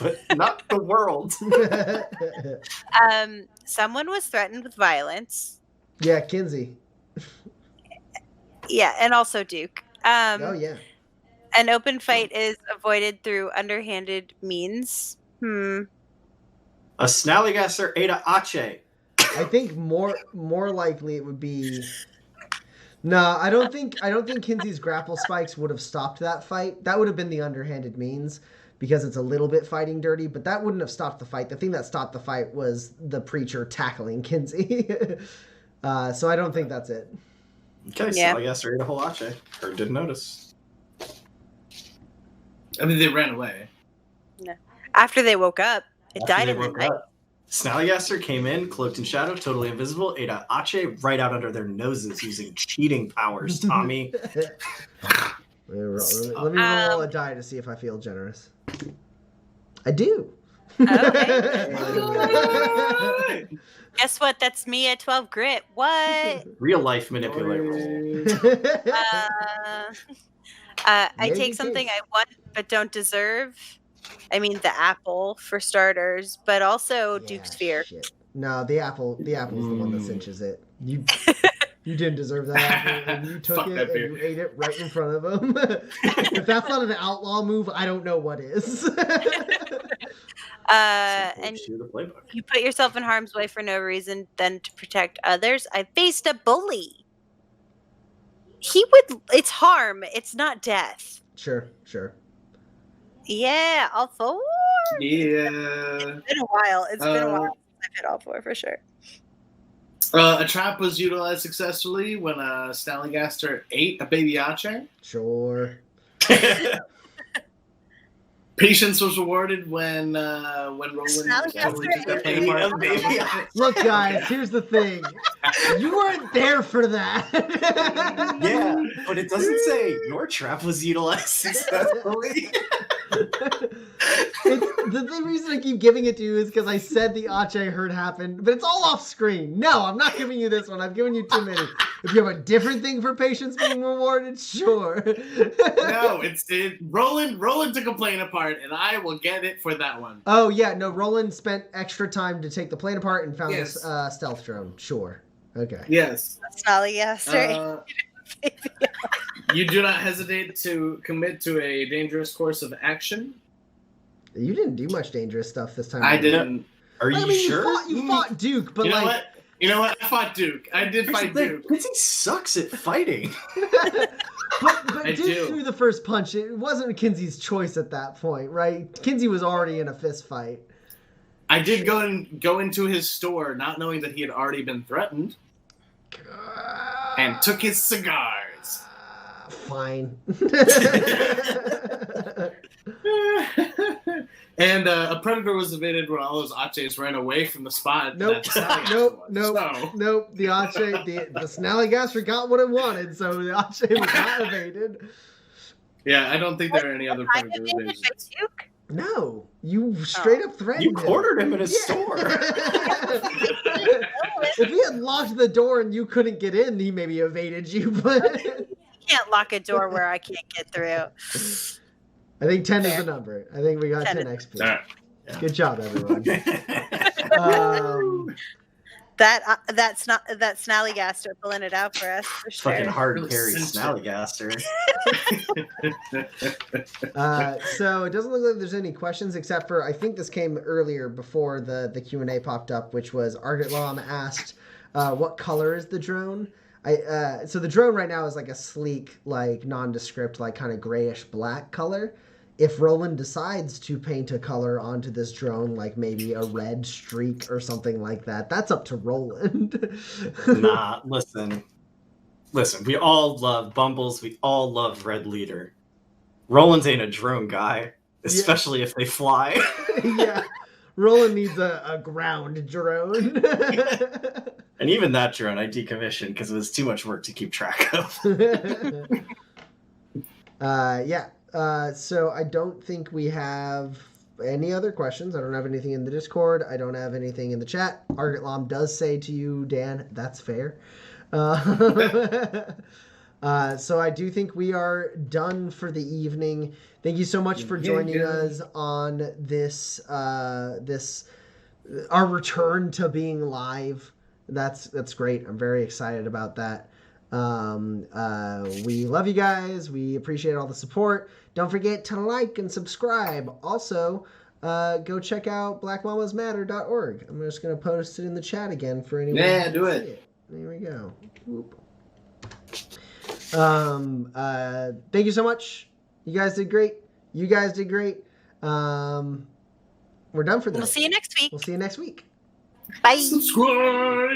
[SPEAKER 2] but not the world.
[SPEAKER 3] Someone was threatened with violence.
[SPEAKER 1] Yeah, Kinsey.
[SPEAKER 3] Yeah, and also Duke.
[SPEAKER 1] Oh yeah.
[SPEAKER 3] An open fight is avoided through underhanded means.
[SPEAKER 2] A Snallygasser Ada Ache.
[SPEAKER 1] I think more likely it would be. No, I don't think Kinsey's grapple spikes would have stopped that fight. That would have been the underhanded means because it's a little bit fighting dirty, but that wouldn't have stopped the fight. The thing that stopped the fight was the preacher tackling Kinsey. So I don't think that's it.
[SPEAKER 2] Okay,
[SPEAKER 3] Yeah.
[SPEAKER 2] Snallygasser Ada Holache. Or didn't notice.
[SPEAKER 4] I mean, they ran away.
[SPEAKER 3] After they woke up, it
[SPEAKER 2] After
[SPEAKER 3] died
[SPEAKER 2] they
[SPEAKER 3] in the
[SPEAKER 2] woke
[SPEAKER 3] night.
[SPEAKER 2] up, Snallygasser came in, cloaked in shadow, totally invisible, Ada Ache right out under their noses using cheating powers, Tommy.
[SPEAKER 1] Let me roll a die to see if I feel generous. I do.
[SPEAKER 3] Okay. Guess what? That's me at 12 grit. What?
[SPEAKER 2] Real life manipulator.
[SPEAKER 3] I
[SPEAKER 1] Maybe
[SPEAKER 3] take something
[SPEAKER 1] case.
[SPEAKER 3] I want but don't deserve. I mean, the apple for starters, but also Duke's fear.
[SPEAKER 1] Shit. No, the apple's the one that cinches it. You didn't deserve that apple, and you took
[SPEAKER 4] Fuck
[SPEAKER 1] it
[SPEAKER 4] that
[SPEAKER 1] and you ate it right in front of him. If that's not an outlaw move, I don't know what is.
[SPEAKER 3] And
[SPEAKER 2] Shoot the playbook.
[SPEAKER 3] you put yourself in harm's way for no reason than to protect others. I faced a bully. It's harm. It's not death.
[SPEAKER 1] Sure.
[SPEAKER 3] Yeah, all four.
[SPEAKER 4] Yeah.
[SPEAKER 3] It's been a while. It's been a while since I've hit all four for sure.
[SPEAKER 4] A trap was utilized successfully when Snallygaster ate a baby Ache.
[SPEAKER 1] Sure.
[SPEAKER 4] Patience was rewarded when Roland
[SPEAKER 3] Sally
[SPEAKER 4] totally took that
[SPEAKER 2] Gaster.
[SPEAKER 4] plane apart.
[SPEAKER 1] Look, guys, here's the thing. You weren't there for that.
[SPEAKER 2] Yeah, but it doesn't say your trap was utilized successfully.
[SPEAKER 1] The reason I keep giving it to you is because I said the Ache heard happened, but it's all off screen. No, I'm not giving you this one. I've given you too many. If you have a different thing for patience being rewarded, sure.
[SPEAKER 4] No, Roland took a plane apart, and I will get it for that one.
[SPEAKER 1] Oh yeah, no. Roland spent extra time to take the plane apart and found
[SPEAKER 4] Yes.
[SPEAKER 1] this stealth drone. Sure. Okay.
[SPEAKER 4] Yes.
[SPEAKER 3] Snollygaster.
[SPEAKER 4] You do not hesitate to commit to a dangerous course of action.
[SPEAKER 1] You didn't do much dangerous stuff this time.
[SPEAKER 4] I didn't.
[SPEAKER 2] Are
[SPEAKER 1] I
[SPEAKER 2] you
[SPEAKER 1] mean,
[SPEAKER 2] sure?
[SPEAKER 1] you fought Duke, but
[SPEAKER 4] You know
[SPEAKER 1] like.
[SPEAKER 4] what? You know what? I fought Duke. I did fight Duke.
[SPEAKER 2] Kinsey sucks at fighting.
[SPEAKER 1] But
[SPEAKER 4] I
[SPEAKER 1] Duke
[SPEAKER 4] do.
[SPEAKER 1] threw the first punch. It wasn't Kinsey's choice at that point, right? Kinsey was already in a fist fight.
[SPEAKER 4] I did go into his store, not knowing that he had already been threatened, and took his cigars.
[SPEAKER 1] Fine.
[SPEAKER 4] And a predator was evaded when all those Aches ran away from the spot.
[SPEAKER 1] Nope.
[SPEAKER 4] that
[SPEAKER 1] Nope.
[SPEAKER 4] was. So,
[SPEAKER 1] Nope. The Ache, the Snallygaster got what it wanted, so the Ache was not evaded.
[SPEAKER 4] yeah, I don't think there are any other
[SPEAKER 3] I
[SPEAKER 4] predator
[SPEAKER 3] evaded
[SPEAKER 4] evasions.
[SPEAKER 3] by Duke?
[SPEAKER 1] No, you straight up threatened
[SPEAKER 2] You
[SPEAKER 1] him.
[SPEAKER 2] cornered him in his
[SPEAKER 1] Yeah.
[SPEAKER 2] store.
[SPEAKER 1] If he had locked the door and you couldn't get in, he maybe evaded you, but
[SPEAKER 3] You can't lock a door where I can't get through.
[SPEAKER 1] I think 10 is the number. I think we got 10 XP.
[SPEAKER 4] All right.
[SPEAKER 1] Good job, everyone. Um,
[SPEAKER 3] That Snallygaster pulling it out for us for sure.
[SPEAKER 2] Fucking hard
[SPEAKER 4] Really
[SPEAKER 2] carry
[SPEAKER 4] sensitive.
[SPEAKER 2] Snallygaster.
[SPEAKER 1] so it doesn't look like there's any questions except for I think this came earlier before the Q&A popped up, which was Argot Lam asked, what color is the drone? So the drone right now is like a sleek, like nondescript, like kind of grayish black color. If Roland decides to paint a color onto this drone, like maybe a red streak or something like that, that's up to Roland.
[SPEAKER 2] Nah, listen. We all love Bumbles. We all love Red Leader. Roland ain't a drone guy, especially if they fly.
[SPEAKER 1] Yeah, Roland needs a ground drone.
[SPEAKER 2] And even that drone I decommissioned because it was too much work to keep track of.
[SPEAKER 1] Yeah. So I don't think we have any other questions. I don't have anything in the Discord. I don't have anything in the chat. Argot Lam does say to you, Dan, that's fair. So I do think we are done for the evening. Thank you so much for joining us on this our return to being live. That's great. I'm very excited about that. We love you guys. We appreciate all the support. Don't forget to like and subscribe. Also, go check out blackmamasmatter.org. I'm just going to post it in the chat again for anyone who
[SPEAKER 4] Yeah, do
[SPEAKER 1] didn't
[SPEAKER 4] it.
[SPEAKER 1] see There we go. Whoop. Thank you so much. You guys did great. We're done for this.
[SPEAKER 3] We'll see you next week.
[SPEAKER 1] We'll see you next week.
[SPEAKER 3] Bye.
[SPEAKER 4] Subscribe.